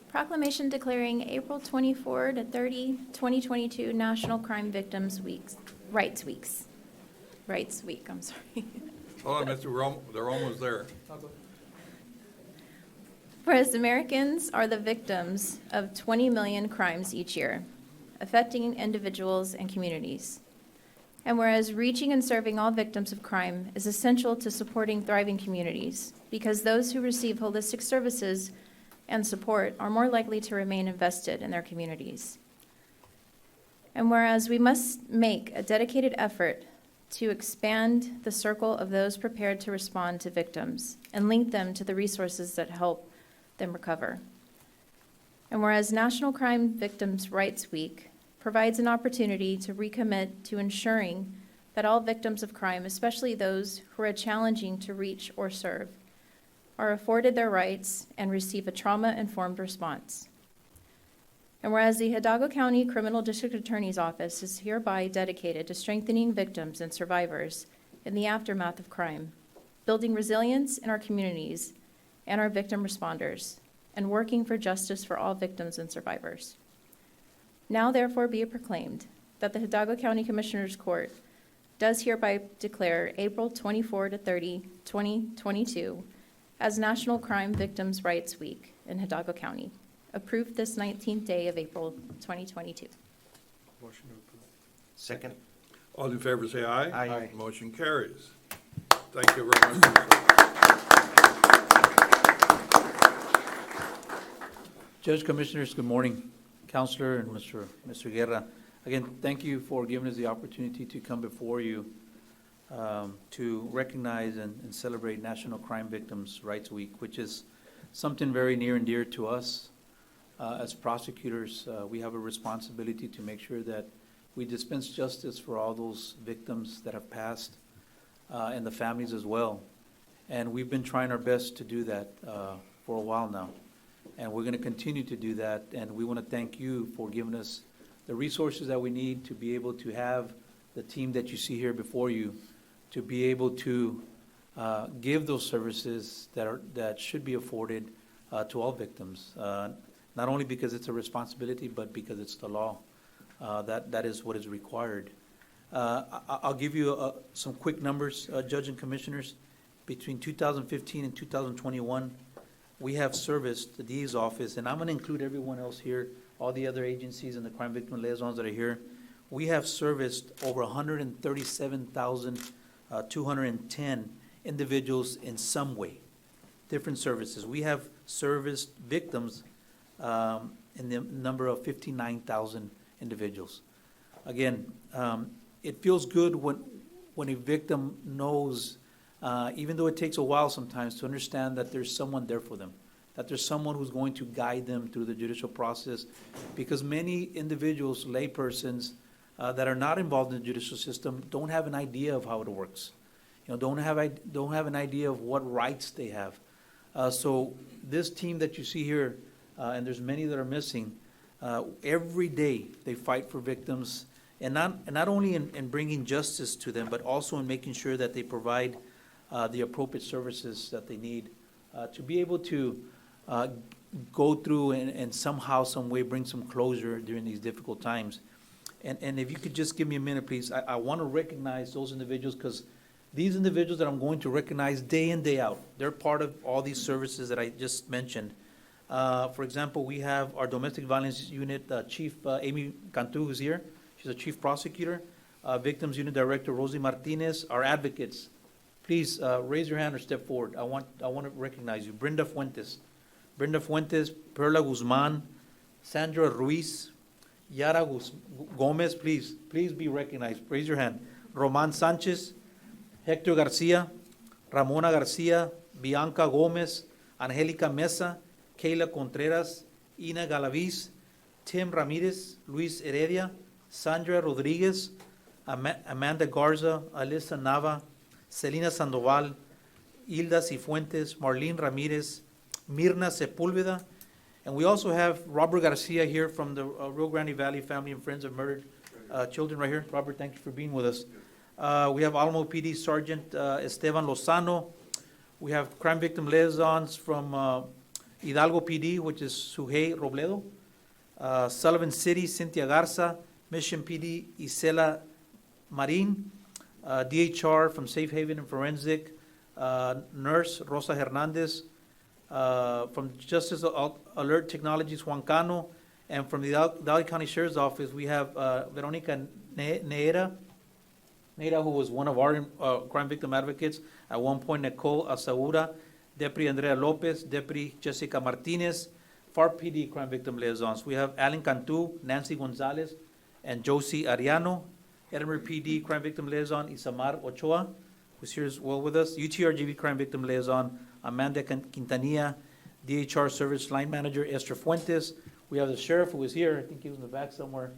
Proclamation declaring April 24 to 30, 2022 National Crime Victims' Rights Week, I'm sorry. Hold on, they're almost there. Whereas Americans are the victims of 20 million crimes each year, affecting individuals and communities. And whereas reaching and serving all victims of crime is essential to supporting thriving communities, because those who receive holistic services and support are more likely to remain invested in their communities. And whereas we must make a dedicated effort to expand the circle of those prepared to respond to victims and link them to the resources that help them recover. And whereas National Crime Victims' Rights Week provides an opportunity to recommit to ensuring that all victims of crime, especially those who are challenging to reach or serve, are afforded their rights and receive a trauma-informed response. And whereas the Hidalgo County Criminal District Attorney's Office is hereby dedicated to strengthening victims and survivors in the aftermath of crime, building resilience in our communities and our victim responders, and working for justice for all victims and survivors. Now therefore be it proclaimed that the Hidalgo County Commissioners Court does hereby declare April 24 to 30, 2022 as National Crime Victims' Rights Week in Hidalgo County, approved this 19th day of April 2022. Motion to approve. Second. All in favor, say aye. Aye. Motion carries. Thank you very much. Judge, Commissioners, good morning. Counselor and Mr. Guerra. Again, thank you for giving us the opportunity to come before you to recognize and celebrate National Crime Victims' Rights Week, which is something very near and dear to us. As prosecutors, we have a responsibility to make sure that we dispense justice for all those victims that have passed and the families as well. And we've been trying our best to do that for a while now. And we're going to continue to do that. And we want to thank you for giving us the resources that we need to be able to have the team that you see here before you, to be able to give those services that should be afforded to all victims, not only because it's a responsibility, but because it's the law. That is what is required. I'll give you some quick numbers, Judge and Commissioners. Between 2015 and 2021, we have serviced the DA's office, and I'm going to include everyone else here, all the other agencies and the crime victim liaisons that are here. We have serviced over 137,210 individuals in some way, different services. We have serviced victims in the number of 59,000 individuals. Again, it feels good when a victim knows, even though it takes a while sometimes, to understand that there's someone there for them, that there's someone who's going to guide them through the judicial process, because many individuals, laypersons that are not involved in the judicial system, don't have an idea of how it works. Don't have an idea of what rights they have. So this team that you see here, and there's many that are missing, every day they fight for victims, and not only in bringing justice to them, but also in making sure that they provide the appropriate services that they need to be able to go through and somehow, some way bring some closure during these difficult times. And if you could just give me a minute, please, I want to recognize those individuals, because these individuals that I'm going to recognize day in, day out, they're part of all these services that I just mentioned. For example, we have our Domestic Violence Unit Chief Amy Cantu, who's here. She's a Chief Prosecutor. Victims Unit Director Rosie Martinez. Our advocates, please raise your hand or step forward. I want to recognize you. Brenda Fuentes, Perla Guzman, Sandra Ruiz, Yara Gomez, please be recognized. Raise your hand. Roman Sanchez, Hector Garcia, Ramona Garcia, Bianca Gomez, Angelica Mesa, Kayla Contreras, Ina Galaviz, Tim Ramirez, Luis Heredia, Sandra Rodriguez, Amanda Garza, Alyssa Nava, Celina Sandoval, Hilda Cifuentes, Marlene Ramirez, Mirna Sepúlveda, and we also have Robert Garcia here from the Rio Grande Valley Family and Friends of Murdered Children right here. Robert, thank you for being with us. We have Alamo PD Sergeant Esteban Lozano. We have crime victim liaisons from Hidalgo PD, which is Suhey Robledo. Sullivan City, Cynthia Garza. Mission PD, Isela Marin. DHR from Safe Haven and Forensic. Nurse Rosa Hernandez. From Justice Alert Technologies, Juan Cano. And from the Valley County Sheriff's Office, we have Veronica Neira, who was one of our crime victim advocates. At one point, Nicole Asaura, Deputy Andrea Lopez, Deputy Jessica Martinez, FAR PD crime victim liaisons. We have Alan Cantu, Nancy Gonzalez, and Josie Ariano. Edinburgh PD crime victim liaison, Isamar Ochoa, who's here as well with us. UTRGV crime victim liaison, Amanda Quintanilla. DHR service line manager, Esther Fuentes. We have the sheriff who is here. I think he was in the back somewhere.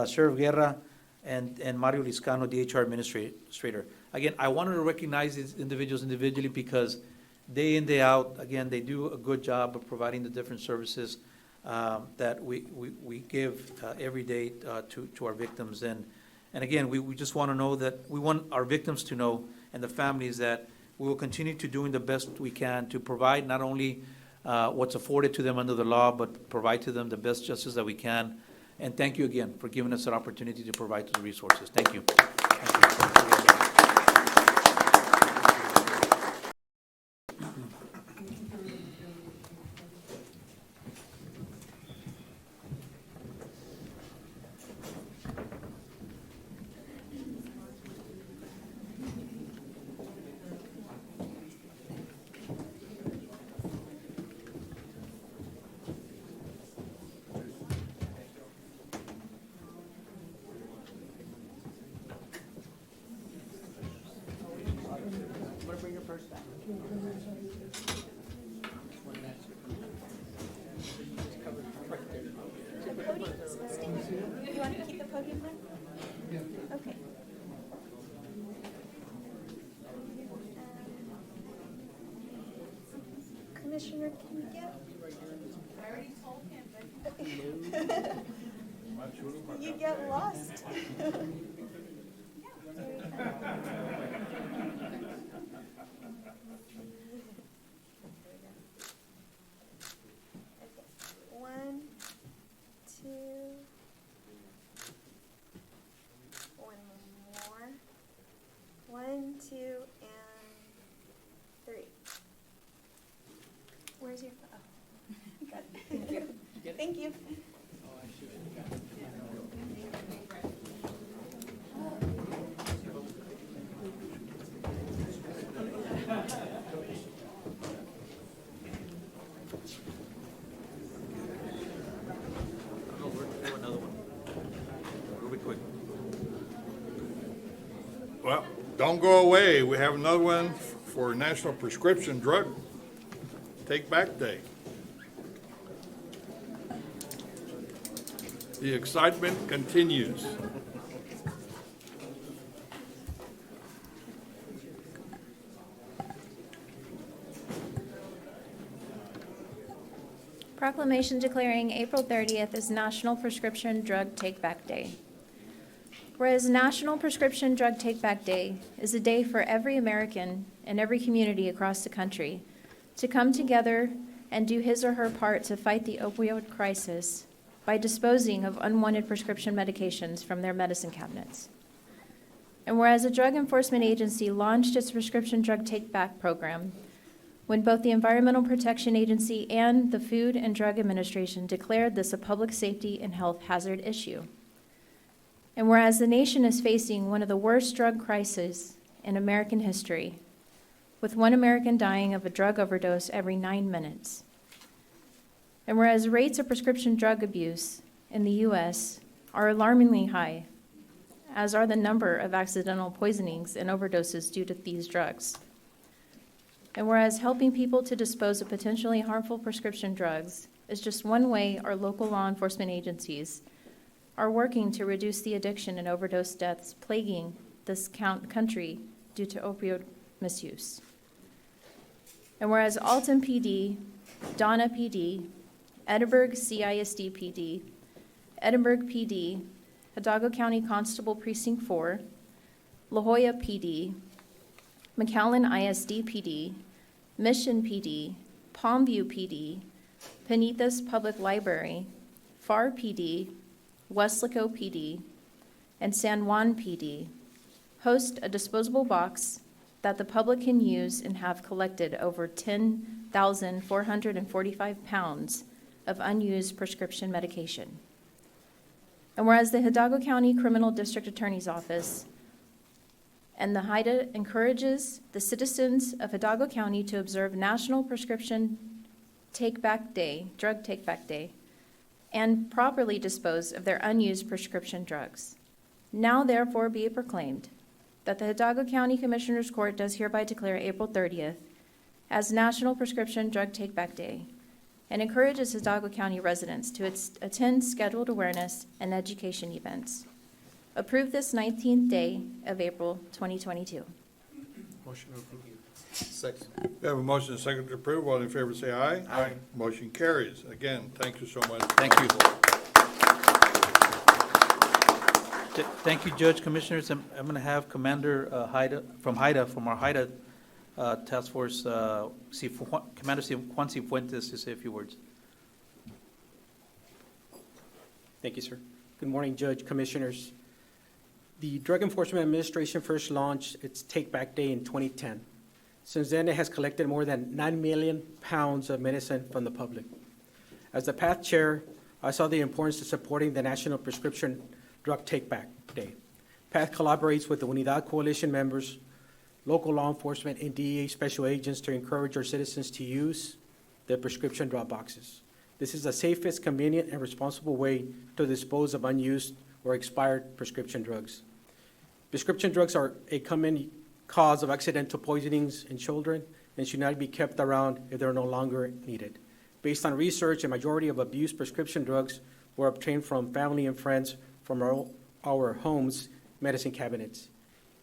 Sheriff Guerra. And Mario Liscano, DHR administrator. Again, I wanted to recognize these individuals individually because day in, day out, again, they do a good job of providing the different services that we give every day to our victims. And again, we just want to know that we want our victims to know and the families that we will continue to doing the best we can to provide not only what's afforded to them under the law, but provide to them the best justice that we can. And thank you again for giving us an opportunity to provide those resources. Thank you. You want to keep the podium there? Yeah. Okay. Commissioner, can you get? I already told him, but. You get lost. One, two. One more. 1, 2, and 3. Where's your? Oh, got it. Thank you. Thank you. Well, don't go away. We have another one for National Prescription Drug Take Back Day. The excitement continues. Proclamation declaring April 30th as National Prescription Drug Take Back Day. Whereas National Prescription Drug Take Back Day is a day for every American and every community across the country to come together and do his or her part to fight the opioid crisis by disposing of unwanted prescription medications from their medicine cabinets. And whereas a drug enforcement agency launched its prescription drug take-back program when both the Environmental Protection Agency and the Food and Drug Administration declared this a public safety and health hazard issue. And whereas the nation is facing one of the worst drug crises in American history, with one American dying of a drug overdose every 9 minutes. And whereas rates of prescription drug abuse in the U.S. are alarmingly high, as are the number of accidental poisonings and overdoses due to these drugs. And whereas helping people to dispose of potentially harmful prescription drugs is just one way our local law enforcement agencies are working to reduce the addiction and overdose deaths plaguing this country due to opioid misuse. And whereas Alton PD, Donna PD, Edinburgh CISD PD, Edinburgh PD, Hidalgo County Constable Precinct 4, La Jolla PD, McAllen ISD PD, Mission PD, Palmview PD, Penitas Public Library, FAR PD, Weslaco PD, and San Juan PD host a disposable box that the public can use and have collected over 10,445 pounds of unused prescription medication. And whereas the Hidalgo County Criminal District Attorney's Office and the HIDA encourages the citizens of Hidalgo County to observe National Prescription Take-Back Day, Drug Take-Back Day, and properly dispose of their unused prescription drugs. Now therefore be it proclaimed that the Hidalgo County Commissioners Court does hereby declare April 30th as National Prescription Drug Take-Back Day and encourages Hidalgo County residents to attend scheduled awareness and education events. Approve this 19th day of April 2022. Motion approved. Second. We have a motion and a second to approve. All in favor say aye. Aye. Motion carries. Again, thank you so much. Thank you. Thank you, Judge, Commissioners. I'm going to have Commander Haida, from our HIDA Task Force, Commander Juan Cifuentes to say a few words. Thank you, sir. Good morning, Judge, Commissioners. The Drug Enforcement Administration first launched its Take Back Day in 2010. Since then, it has collected more than 9 million pounds of medicine from the public. As the PATH chair, I saw the importance of supporting the National Prescription Drug Take Back Day. PATH collaborates with the Unidad Coalition members, local law enforcement, and DEA special agents to encourage our citizens to use their prescription drop boxes. This is the safest, convenient, and responsible way to dispose of unused or expired prescription drugs. Prescription drugs are a common cause of accidental poisonings in children and should not be kept around if they're no longer needed. Based on research, a majority of abused prescription drugs were obtained from family and friends from our homes' medicine cabinets.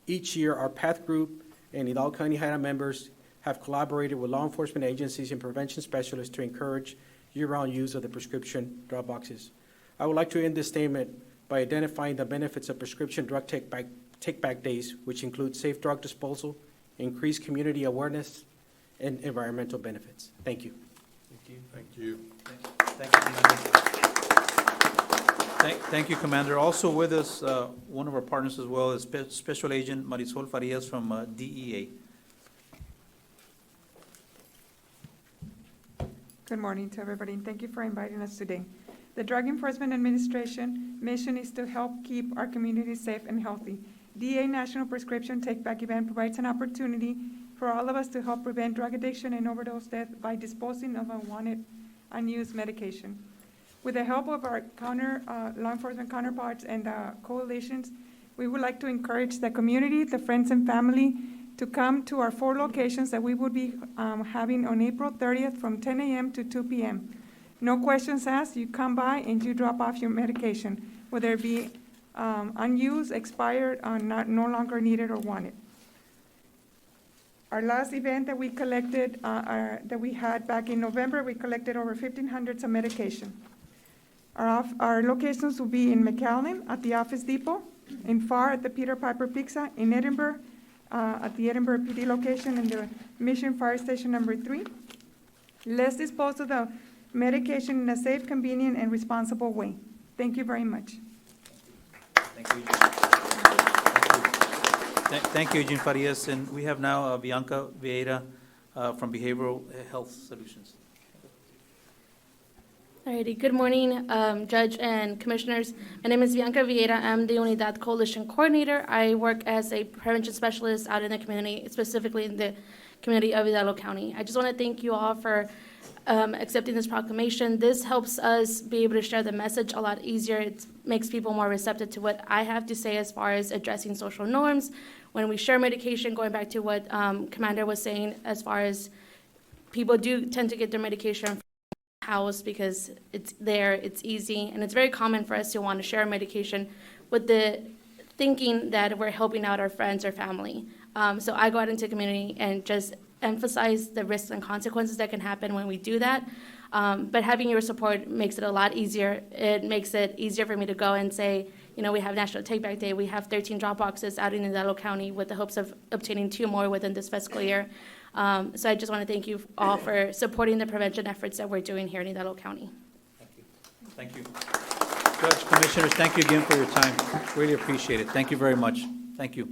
Each year, our PATH group and Hidalgo County HIDA members have collaborated with law enforcement agencies and prevention specialists to encourage year-round use of the prescription drug boxes. I would like to end this statement by identifying the benefits of prescription drug take-back days, which include safe drug disposal, increased community awareness, and environmental benefits. Thank you. Thank you. Thank you, Commander. Thank you, Commander. Also with us, one of our partners as well is Special Agent Marisol Farias from DEA. Good morning to everybody, and thank you for inviting us today. The Drug Enforcement Administration mission is to help keep our communities safe and healthy. DEA National Prescription Take Back event provides an opportunity for all of us to help prevent drug addiction and overdose death by disposing of unwanted, unused medication. With the help of our law enforcement counterparts and coalitions, we would like to encourage the community, the friends and family, to come to our 4 locations that we will be having on April 30th from 10 a.m. to 2 p.m. No questions asked. You come by and you drop off your medication, whether it be unused, expired, or no longer needed or wanted. Our last event that we collected, that we had back in November, we collected over 1,500 of medication. Our locations will be in McAllen at the Office Depot, in Farr at the Peter Piper Pizza, in Edinburgh at the Edinburgh PD location, and the Mission Fire Station number 3. Let's dispose of the medication in a safe, convenient, and responsible way. Thank you very much. Thank you, Thank you, Eugene Farias. And we have now Bianca Vieira from Behavioral Health Solutions. Alrighty, good morning, Judge and Commissioners. My name is Bianca Vieira. I'm the Unidad Coalition Coordinator. I work as a prevention specialist out in the community, specifically in the community of Hidalgo County. I just want to thank you all for accepting this proclamation. This helps us be able to share the message a lot easier. It makes people more receptive to what I have to say as far as addressing social norms. When we share medication, going back to what Commander was saying, as far as people do tend to get their medication from the house because it's there, it's easy, and it's very common for us to want to share medication with the thinking that we're helping out our friends or family. So I go out into the community and just emphasize the risks and consequences that can happen when we do that. But having your support makes it a lot easier. It makes it easier for me to go and say, you know, we have National Take Back Day. We have 13 drop boxes out in Hidalgo County with the hopes of obtaining 2 more within this fiscal year. So I just want to thank you all for supporting the prevention efforts that we're doing here in Hidalgo County. Thank you. Judge, Commissioners, thank you again for your time. Really appreciate it. Thank you very much. Thank you.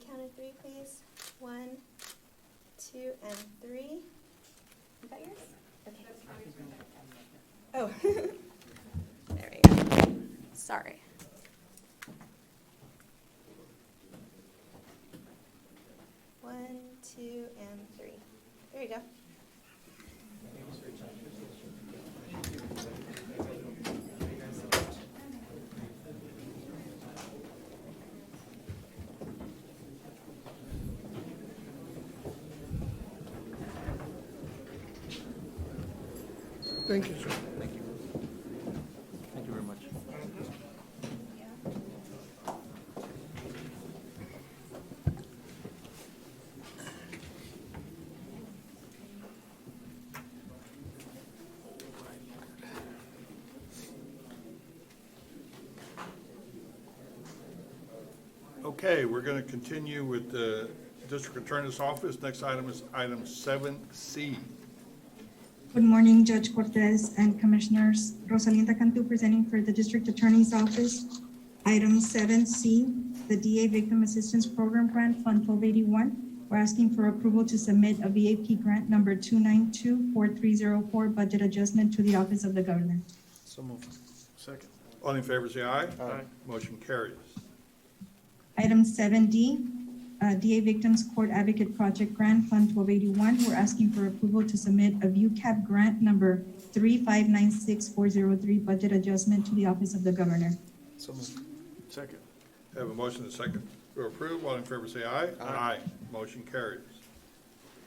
count of three, please. 1, 2, and 3. You got yours? Okay. Oh. There we go. Sorry. One, 2, and 3. There you go. Thank you, sir. Thank you. Thank you very much. Okay, we're going to continue with the District Attorney's Office. Next item is item 7C. Good morning, Judge Cortez and Commissioners. Rosalinda Cantu presenting for the District Attorney's Office. Item 7C, the DA Victim Assistance Program Grant Fund 1281. We're asking for approval to submit a VAP grant number 2924304 budget adjustment to the Office of the Governor. So moved. Second. All in favor, say aye. Aye. Motion carries. Item 7D, DA Victims Court Advocate Project Grant Fund 1281. We're asking for approval to submit a VUCAP grant number 3596403 budget adjustment to the Office of the Governor. So moved. Second. Have a motion and a second to approve. All in favor, say aye. Aye. Motion carries.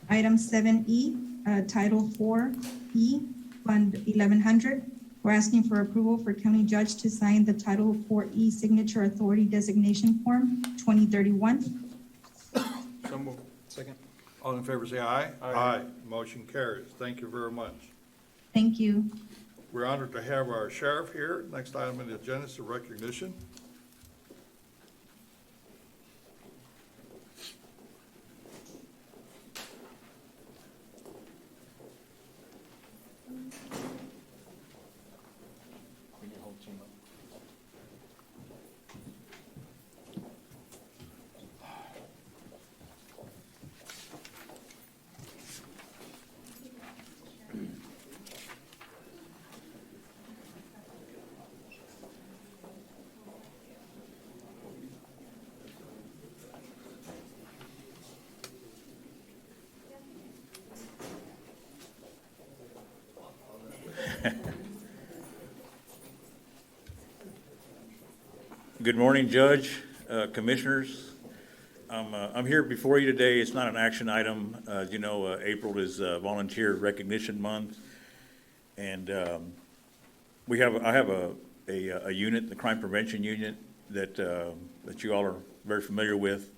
Item 7E, Title 4E, Fund 1100. We're asking for approval for county judge to sign the Title 4E Signature Authority Designation Form 2031. So moved. Second. All in favor, say aye. Aye. Motion carries. Thank you very much. Thank you. We're honored to have our sheriff here. Next item on the agenda is the recognition. Good morning, Judge, Commissioners. I'm here before you today. It's not an action item. As you know, April is Volunteer Recognition Month, and I have a unit, the Crime Prevention Unit, that you all are very familiar with.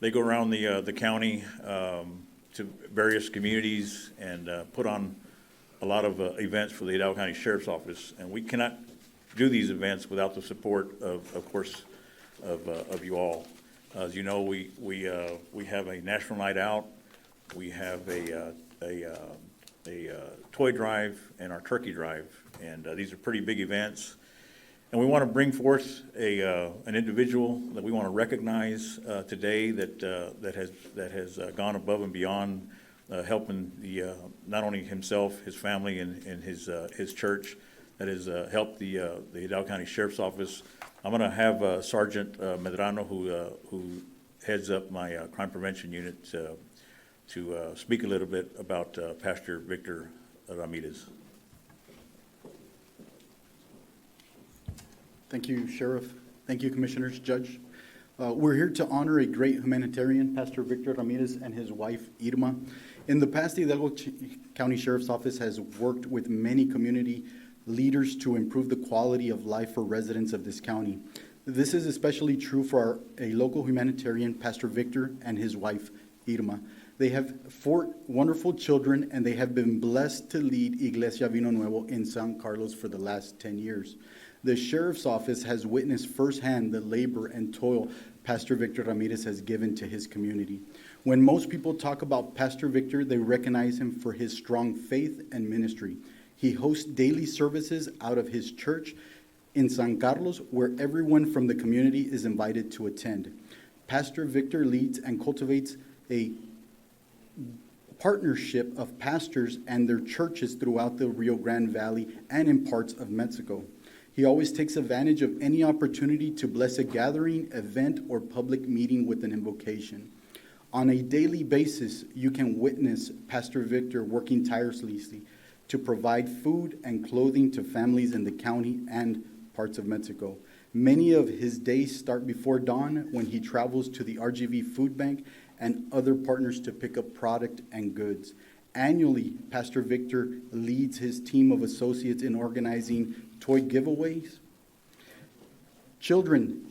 They go around the county to various communities and put on a lot of events for the Hidalgo County Sheriff's Office, and we cannot do these events without the support of course, of you all. As you know, we have a National Night Out, we have a toy drive, and our turkey drive, and these are pretty big events. And we want to bring forth an individual that we want to recognize today that has gone above and beyond, helping not only himself, his family, and his church, that has helped the Hidalgo County Sheriff's Office. I'm going to have Sergeant Medrano, who heads up my crime prevention unit, to speak a little bit about Pastor Victor Ramirez. Thank you, Sheriff. Thank you, Commissioners, Judge. We're here to honor a great humanitarian, Pastor Victor Ramirez, and his wife, Irma. In the past, the Hidalgo County Sheriff's Office has worked with many community leaders to improve the quality of life for residents of this county. This is especially true for a local humanitarian, Pastor Victor, and his wife, Irma. They have 4 wonderful children, and they have been blessed to lead Iglesia Vino Nuevo in San Carlos for the last 10 years. The Sheriff's Office has witnessed firsthand the labor and toil Pastor Victor Ramirez has given to his community. When most people talk about Pastor Victor, they recognize him for his strong faith and ministry. He hosts daily services out of his church in San Carlos, where everyone from the community is invited to attend. Pastor Victor leads and cultivates a partnership of pastors and their churches throughout the Rio Grande Valley and in parts of Mexico. He always takes advantage of any opportunity to bless a gathering, event, or public meeting with an invocation. On a daily basis, you can witness Pastor Victor working tirelessly to provide food and clothing to families in the county and parts of Mexico. Many of his days start before dawn when he travels to the RGV Food Bank and other partners to pick up product and goods. Annually, Pastor Victor leads his team of associates in organizing toy giveaways, children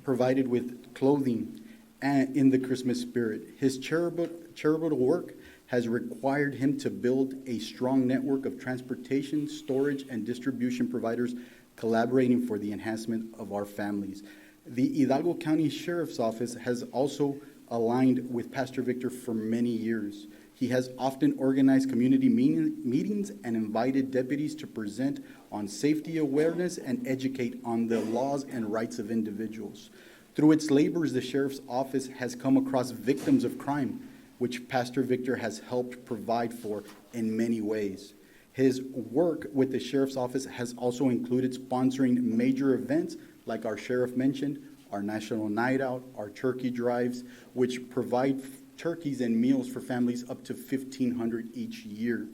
provided with clothing, and in the Christmas spirit. His charitable work has required him to build a strong network of transportation, storage, and distribution providers collaborating for the enhancement of our families. The Hidalgo County Sheriff's Office has also aligned with Pastor Victor for many years. He has often organized community meetings and invited deputies to present on safety awareness and educate on the laws and rights of individuals. Through its labors, the Sheriff's Office has come across victims of crime, which Pastor Victor has helped provide for in many ways. His work with the Sheriff's Office has also included sponsoring major events like our sheriff mentioned, our National Night Out, our turkey drives, which provide turkeys and meals for families up to 1,500 each year.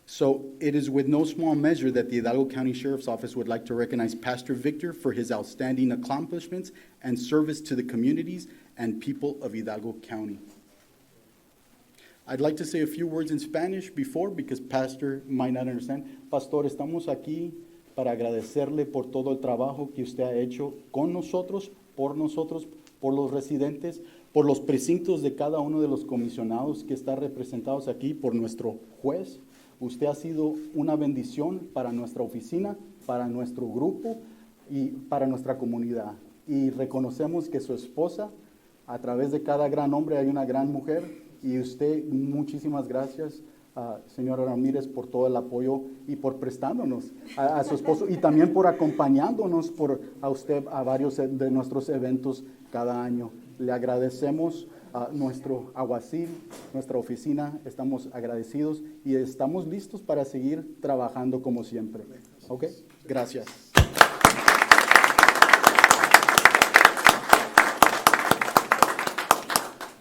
So it is with no small measure that the Hidalgo County Sheriff's Office would like to recognize Pastor Victor for his outstanding accomplishments and service to the communities and people of Hidalgo County. I'd like to say a few words in Spanish before, because Pastor might not understand. Pastor, estamos aquí para agradecerle por todo el trabajo que usted ha hecho con nosotros, por los residentes, por los precintos de cada uno de los comisionados que están representados aquí, por nuestro juez. Usted ha sido una bendición para nuestra oficina, para nuestro grupo y para nuestra comunidad. Y reconocemos que su esposa, a través de cada gran hombre hay una gran mujer. Y usted, muchísimas gracias, señora Ramírez, por todo el apoyo y por prestándonos a su esposo y también por acompañándonos a usted a varios de nuestros eventos cada año. Le agradecemos a nuestro alguacil, nuestra oficina, estamos agradecidos y estamos listos para seguir trabajando como siempre. ¿Ok? Gracias.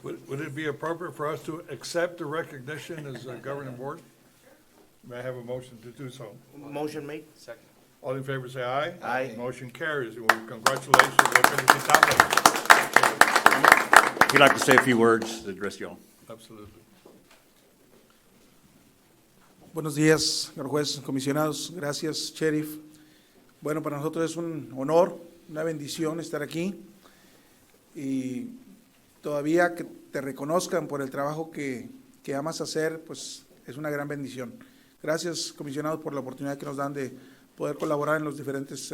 Would it be appropriate for us to accept the recognition as a governing board? May I have a motion to do so? Motion made. Second. All in favor say aye. Aye. Motion carries. Well, congratulations. We'd like to say a few words to address y'all. Absolutely. Buenos días, señor juez, comisionados. Gracias, sheriff. Bueno, para nosotros es un honor, una bendición estar aquí y todavía que te reconozcan por el trabajo que amas hacer, pues es una gran bendición. Gracias, comisionados, por la oportunidad que nos dan de poder colaborar en los diferentes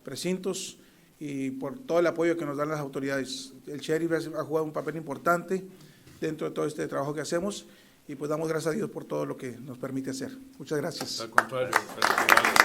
precintos y por todo el apoyo que nos dan las autoridades. El sheriff ha jugado un papel importante dentro de todo este trabajo que hacemos y pues damos gracias a Dios por todo lo que nos permite hacer. Muchas gracias. Al contrario, felicidades.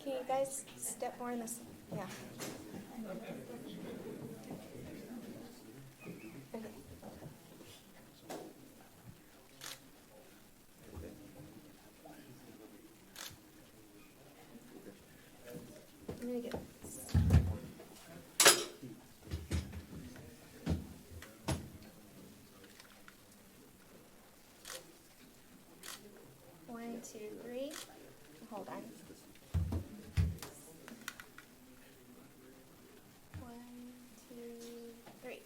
Can you guys step more in this? Yeah. Okay. I'm gonna get this. 1, 2, 3. Hold on. 1, 2, 3.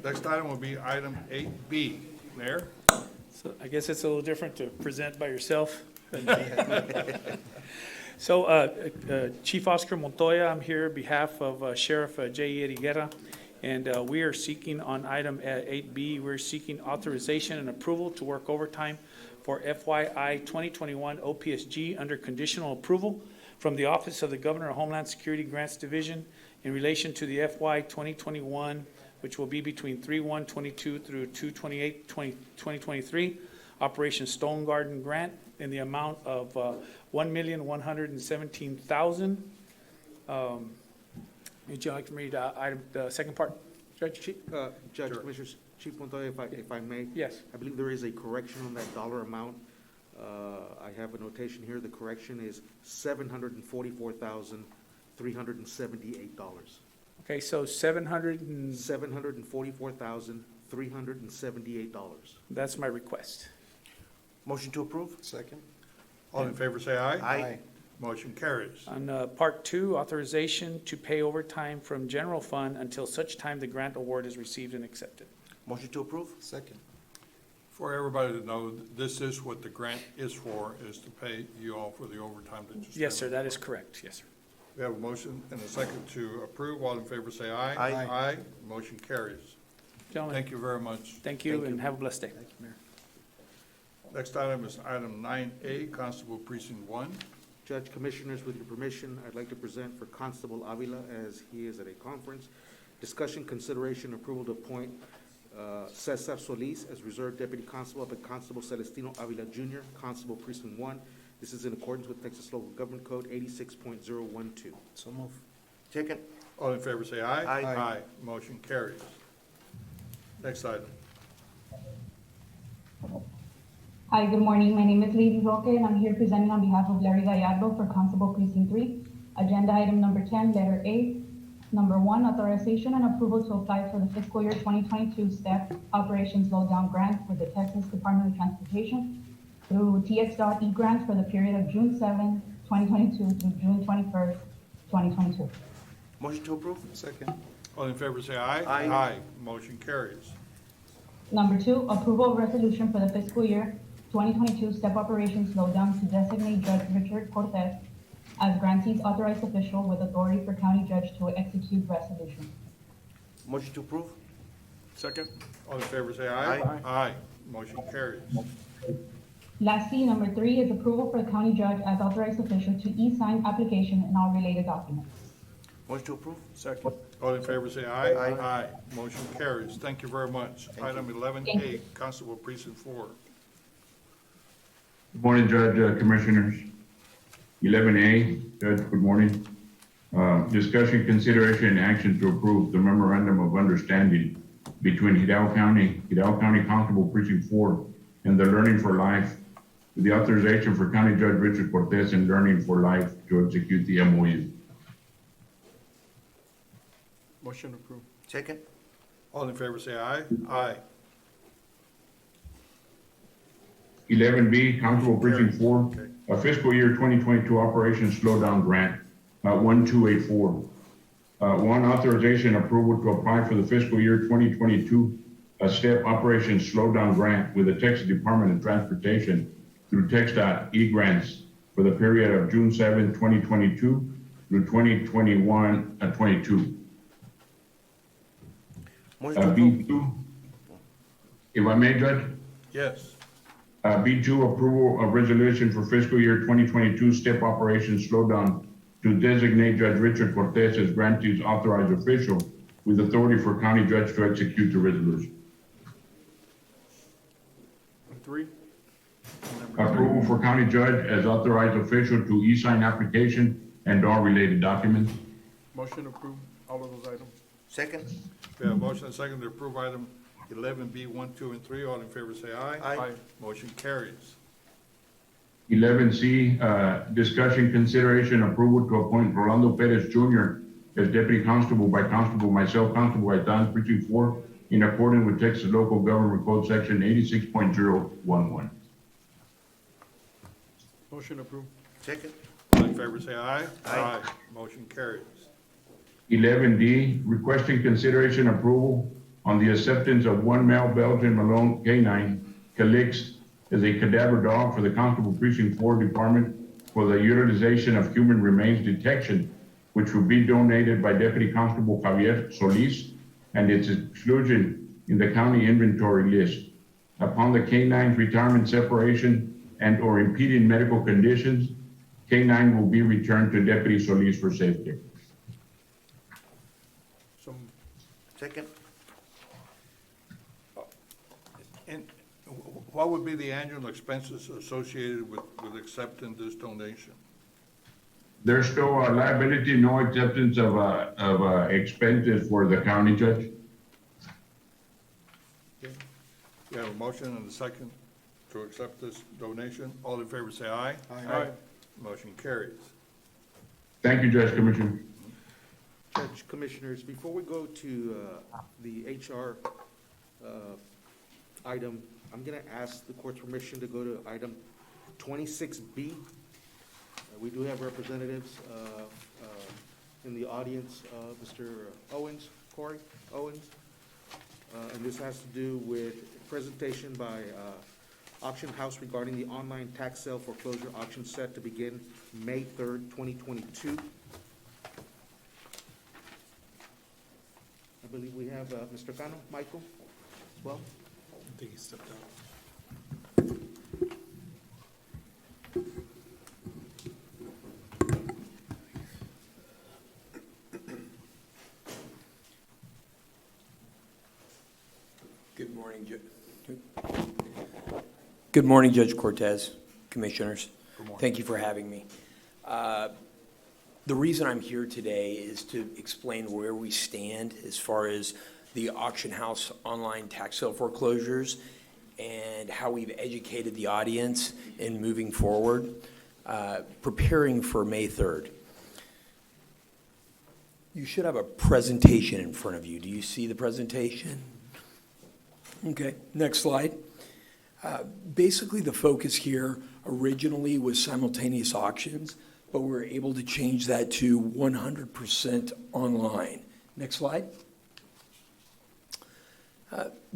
Next item will be item 8B. Mayor? So I guess it's a little different to present by yourself. So Chief Oscar Montoya, I'm here on behalf of Sheriff J. Eriguera, and we are seeking on item 8B, we're seeking authorization and approval to work overtime for FYI 2021 OPSG under conditional approval from the Office of the Governor of Homeland Security Grants Division in relation to the FY 2021, which will be between 3/1/22 through 2/28/2023, Operation Stone Garden Grant in the amount of $1,117,000. Would you like to read the second part, Judge? Judge, Sure. Commissioners, Chief Montoya, if I may. Yes. I believe there is a correction on that dollar amount. I have a notation here. The correction is $744,378. Okay, so 700 and, $744,378. that's my request. Motion to approve? Second. All in favor, say aye. Aye. Motion carries. On part 2, authorization to pay overtime from general fund until such time the grant award is received and accepted. Motion to approve? Second. For everybody to know, this is what the grant is for, is to pay you all for the overtime that you spend. Yes, sir, that is correct, yes, sir. We have a motion and a second to approve. All in favor, say aye. Aye. Aye. Motion carries. Gentlemen, Thank you very much. thank you and have a blessed day. Thank you, Mayor. Next item is item 9A, Constable Precinct 1. Judge, Commissioners, with your permission, I'd like to present for Constable Avila as he is at a conference. Discussion, consideration, approval to appoint Cesar Solis as Reserve Deputy Constable up at Constable Celestino Avila Jr., Constable Precinct 1. This is in accordance with Texas Local Government Code 86.012. So move. Second? All in favor, say aye. Aye. Aye. Motion carries. Next item. Hi, good morning. My name is Lady Roque, and I'm here presenting on behalf of Larry Gallardo for Constable Precinct 3. Agenda item number 10, letter A. Number 1, authorization and approval to apply for the fiscal year 2022 STEP Operation Slowdown Grant with the Texas Department of Transportation through TX.E grants for the period of June 7, 2022 through June 21st, 2022. Motion to approve? Second. All in favor, say aye. Aye. Aye. Motion carries. Number 2, approval of resolution for the fiscal year 2022 STEP Operation Slowdown to designate Judge Richard Cortez as grantee's authorized official with authority for county judge to execute resolution. Motion to approve? Second. All in favor, say aye. Aye. Aye. Motion carries. Lastly, number 3 is approval for the county judge as authorized official to e-sign application and all related documents. Motion to approve? Second. All in favor, say aye. Aye. Aye. Motion carries. Thank you very much. Item 11A, Constable Precinct 4. Good morning, Judge, Commissioners. 11A, Judge, good morning. Discussion, consideration, and action to approve the memorandum of understanding between Hidalgo County Constable Precinct 4 and the Learning for Life, with the authorization for County Judge Richard Cortez and Learning for Life to execute the MOU. Motion approved. Second? All in favor, say aye. Aye. 11B, Constable Precinct 4, a fiscal year 2022 Operation Slowdown Grant, 1284. One, authorization approval to apply for the fiscal year 2022 STEP Operation Slowdown Grant with the Texas Department of Transportation through Tex.E grants for the period of June 7, 2022 through 2021-22. Motion to approve? B2, if I may, Judge? Yes. B2, approval of resolution for fiscal year 2022 STEP Operation Slowdown to designate Judge Richard Cortez as grantee's authorized official with authority for county judge to execute the resolution. And 3. Approval for county judge as authorized official to e-sign application and all related documents. Motion approved, all of those items. Second? We have a motion and a second to approve item 11B, 1, 2, and 3. All in favor, say aye. Aye. Motion carries. 11C, discussion, consideration, approval to appoint Rolando Perez Jr. as deputy constable by constable myself, Constable Gaitan, Precinct 4, in accordance with Texas Local Government Code Section 86.011. Motion approved. Second? All in favor, say aye. Aye. Motion carries. 11D, requesting consideration approval on the acceptance of one male Belgian Malone canine, Calix, as a cadaver dog for the Constable Precinct 4 Department for the utilization of human remains detection, which will be donated by Deputy Constable Javier Solis, and its exclusion in the county inventory list. Upon the canine's retirement, separation, and/or impeding medical conditions, canine will be returned to Deputy Solis for safety. So, Second. and what would be the annual expenses associated with accepting this donation? There's still a liability, no acceptance of expenses for the county, Judge. We have a motion and a second to accept this donation. All in favor say aye. Aye. Motion carries. Thank you, Judge Commissioner. Judge, Commissioners, before we go to the HR item, I'm going to ask the court's permission to go to item 26B. We do have representatives in the audience, Mr. Owens, Corey Owens, and this has to do with presentation by Auction House regarding the online tax sale foreclosure auction set to begin May 3rd, 2022. I believe we have Mr. Cano, Michael, as well. I think he stepped out. Good morning, Judge Cortez, Commissioners. Good morning. Thank you for having me. The reason I'm here today is to explain where we stand as far as the auction house online tax sale foreclosures and how we've educated the audience in moving forward, preparing for May 3rd. You should have a presentation in front of you. Do you see the presentation? Okay, next slide. Basically, the focus here originally was simultaneous auctions, but we were able to change that to 100% online. Next slide.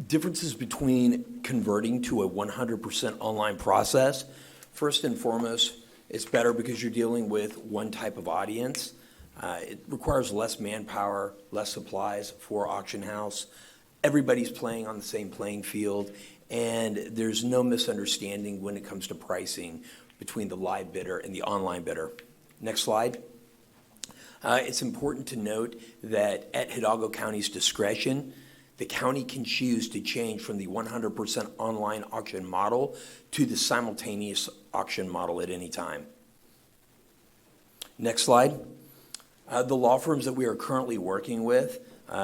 Differences between converting to a 100% online process. First and foremost, it's better because you're dealing with one type of audience. It requires less manpower, less supplies for auction house. Everybody's playing on the same playing field, and there's no misunderstanding when it comes to pricing between the live bidder and the online bidder. Next slide. It's important to note that at Hidalgo County's discretion, the county can choose to change from the 100% online auction model to the simultaneous auction model at any time. Next slide. The law firms that we are currently working with,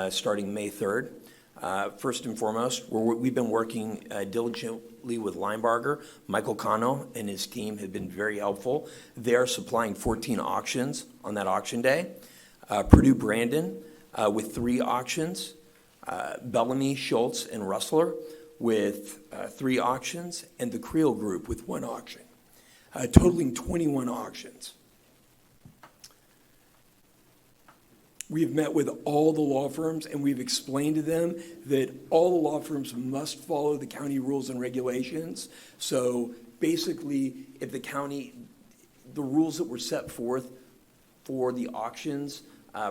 starting May 3rd, first and foremost, we've been working diligently with Linebarger. Michael Cano and his team have been very helpful. They are supplying 14 auctions on that auction day. Purdue Brandon with 3 auctions. Bellamy, Schultz, and Rustler with 3 auctions, and the Creel Group with 1 auction, totaling 21 auctions. We've met with all the law firms, and we've explained to them that all the law firms must follow the county rules and regulations. So basically, if the rules that were set forth for the auctions,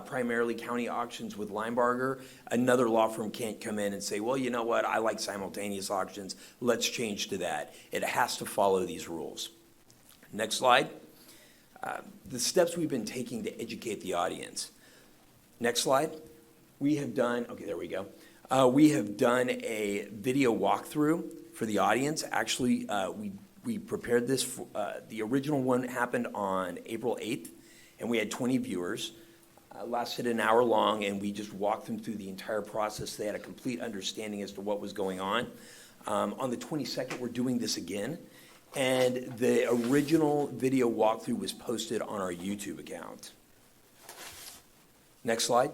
primarily county auctions with Linebarger, another law firm can't come in and say, well, you know what, I like simultaneous auctions, let's change to that. It has to follow these rules. Next slide. The steps we've been taking to educate the audience. Next slide. We have done, okay, there we go. We have done a video walkthrough for the audience. Actually, we prepared this, the original one happened on April 8th, and we had 20 viewers. Lasted an hour long, and we just walked them through the entire process. They had a complete understanding as to what was going on. On the 22nd, we're doing this again, and the original video walkthrough was posted on our YouTube account. Next slide.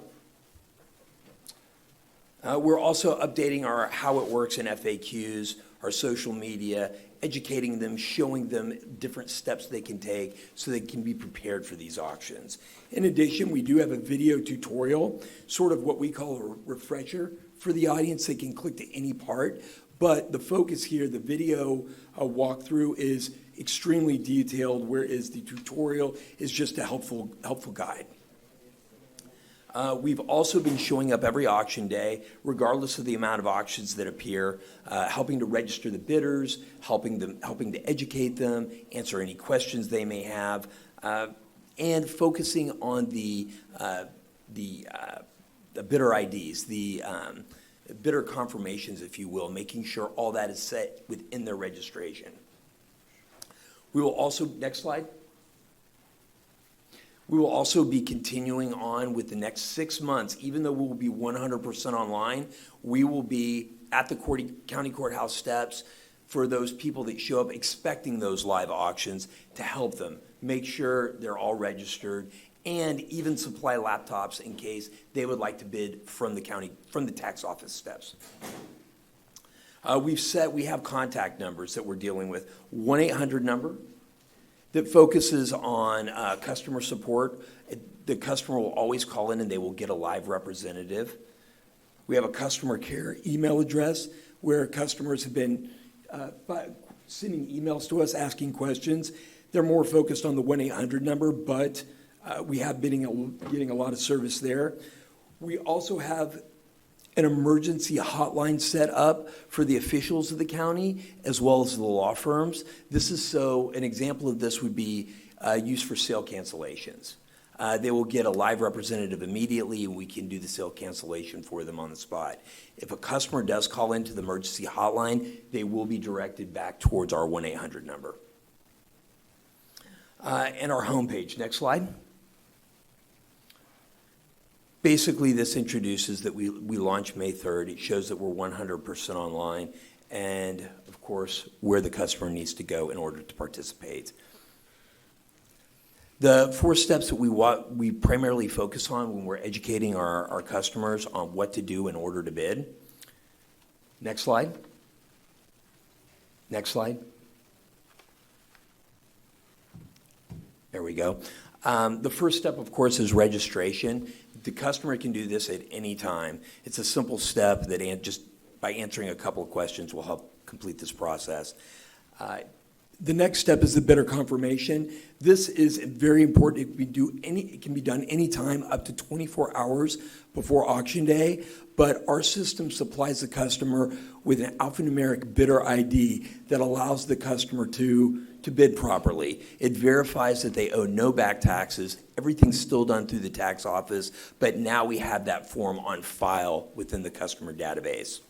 We're also updating our how it works in FAQs, our social media, educating them, showing them different steps they can take so they can be prepared for these auctions. In addition, we do have a video tutorial, sort of what we call a refresher for the audience, they can click to any part, but the focus here, the video walkthrough is extremely detailed, whereas the tutorial is just a helpful guide. We've also been showing up every auction day, regardless of the amount of auctions that appear, helping to register the bidders, helping to educate them, answer any questions they may have, and focusing on the bidder IDs, the bidder confirmations, if you will, making sure all that is set within their registration. We will also, next slide. We will also be continuing on with the next 6 months. Even though we will be 100% online, we will be at the county courthouse steps for those people that show up expecting those live auctions to help them, make sure they're all registered, and even supply laptops in case they would like to bid from the tax office steps. We have contact numbers that we're dealing with. 1-800 number that focuses on customer support. The customer will always call in and they will get a live representative. We have a customer care email address where customers have been sending emails to us asking questions. They're more focused on the 1-800 number, but we have been getting a lot of service there. We also have an emergency hotline set up for the officials of the county as well as the law firms. An example of this would be used for sale cancellations. They will get a live representative immediately, and we can do the sale cancellation for them on the spot. If a customer does call into the emergency hotline, they will be directed back towards our 1-800 number. And our homepage. Next slide. Basically, this introduces that we launched May 3rd. It shows that we're 100% online, and of course, where the customer needs to go in order to participate. The 4 steps that we primarily focus on when we're educating our customers on what to do in order to bid. Next slide. Next slide. There we go. The first step, of course, is registration. The customer can do this at any time. It's a simple step that just by answering a couple of questions will help complete this process. The next step is the bidder confirmation. This is very important. It can be done anytime up to 24 hours before auction day, but our system supplies the customer with an alphanumeric bidder ID that allows the customer to bid properly. It verifies that they owe no back taxes. Everything's still done through the tax office, but now we have that form on file within the customer database.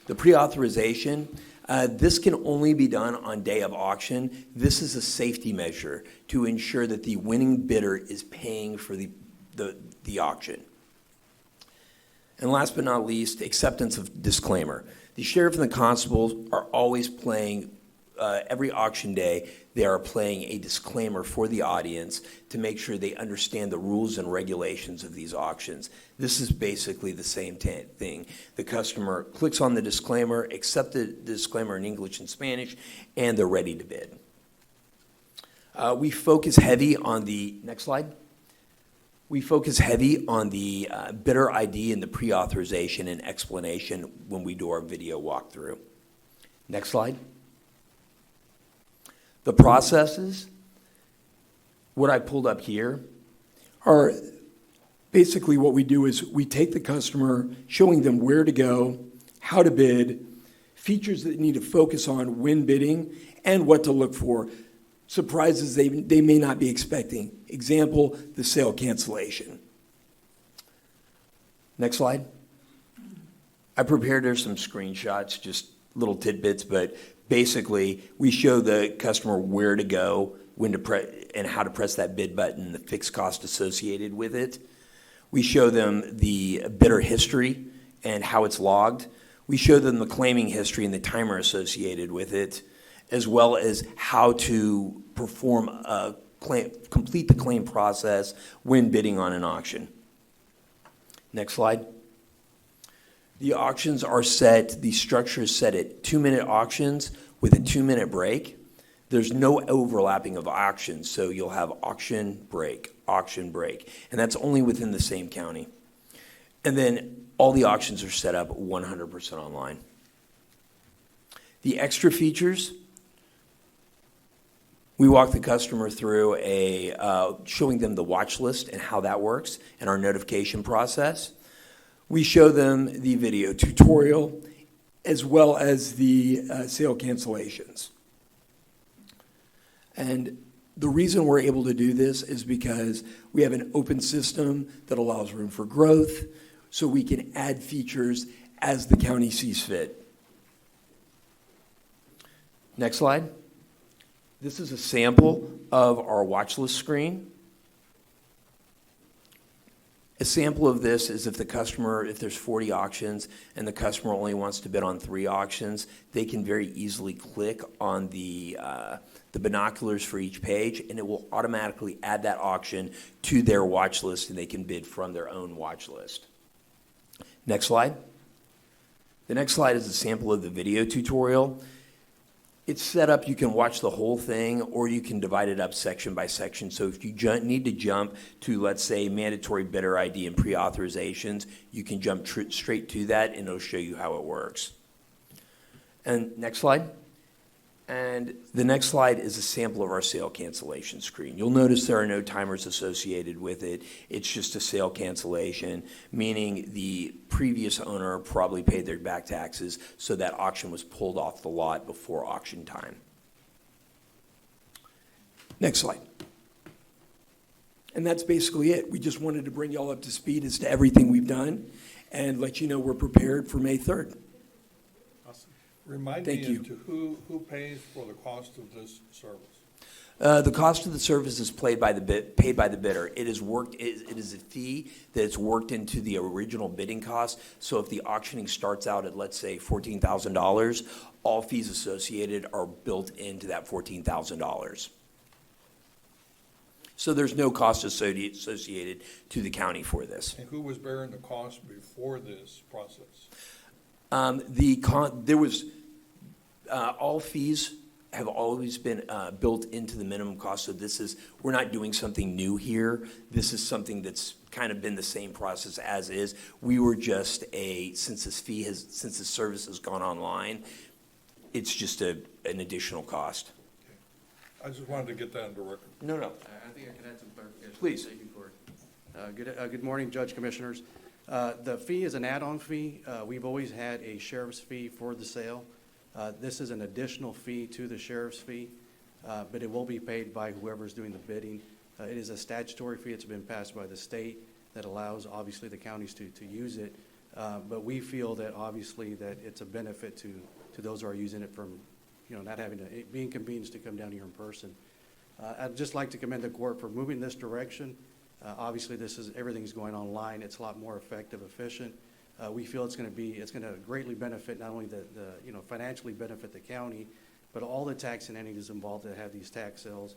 The pre-authorization, this can only be done on day of auction. This is a safety measure to ensure that the winning bidder is paying for the auction. And last but not least, acceptance of disclaimer. The sheriff and the constables are always playing every auction day, they are playing a disclaimer for the audience to make sure they understand the rules and regulations of these auctions. This is basically the same thing. The customer clicks on the disclaimer, accepts the disclaimer in English and Spanish, and they're ready to bid. We focus heavy on the, next slide. We focus heavy on the bidder ID and the pre-authorization and explanation when we do our video walkthrough. Next slide. The processes, what I pulled up here, are basically what we do is we take the customer, showing them where to go, how to bid, features that need to focus on when bidding, and what to look for. Surprises they may not be expecting. Example, the sale cancellation. Next slide. I prepared there some screenshots, just little tidbits, but basically we show the customer where to go, when to press, and how to press that bid button, the fixed cost associated with it. We show them the bidder history and how it's logged. We show them the claiming history and the timer associated with it, as well as how to perform a claim, complete the claim process when bidding on an auction. Next slide. The auctions are set, the structure is set at 2-minute auctions with a 2-minute break. There's no overlapping of auctions, so you'll have auction, break, and that's only within the same county. And then all the auctions are set up 100% online. The extra features, we walk the customer through showing them the watch list and how that works and our notification process. We show them the video tutorial as well as the sale cancellations. And the reason we're able to do this is because we have an open system that allows room for growth, so we can add features as the county sees fit. Next slide. This is a sample of our watch list screen. A sample of this is if there's 40 auctions and the customer only wants to bid on 3 auctions, they can very easily click on the binoculars for each page, and it will automatically add that auction to their watch list, and they can bid from their own watch list. Next slide. The next slide is a sample of the video tutorial. It's set up, you can watch the whole thing, or you can divide it up section by section. So if you need to jump to, let's say, mandatory bidder ID and pre-authorizations, you can jump straight to that, and it'll show you how it works. And next slide. And the next slide is a sample of our sale cancellation screen. You'll notice there are no timers associated with it. It's just a sale cancellation, meaning the previous owner probably paid their back taxes, so that auction was pulled off the lot before auction time. Next slide. And that's basically it. We just wanted to bring y'all up to speed as to everything we've done and let you know we're prepared for May 3rd. Remind Thank me you. as to who pays for the cost of this service? The cost of the service is paid by the bidder. It is a fee that is worked into the original bidding cost. So if the auctioning starts out at, let's say, $14,000, all fees associated are built into that $14,000. So there's no cost associated to the county for this. And who was bearing the cost before this process? All fees have always been built into the minimum cost, so we're not doing something new here. This is something that's kind of been the same process as is. We were just since this service has gone online, it's just an additional cost. I just wanted to get that into record. No. I think I can add some clarification. Please. Thank you, Corey. Good morning, Judge, Commissioners. The fee is an add-on fee. We've always had a sheriff's fee for the sale. This is an additional fee to the sheriff's fee, but it will be paid by whoever's doing the bidding. It is a statutory fee. It's been passed by the state that allows, obviously, the counties to use it. But we feel that, obviously, that it's a benefit to those who are using it from, not having to be inconvenienced to come down here in person. I'd just like to commend the court for moving this direction. Obviously, everything's going online. It's a lot more effective, efficient. We feel it's going to greatly benefit not only financially benefit the county, but all the taxing entities involved that have these tax sales.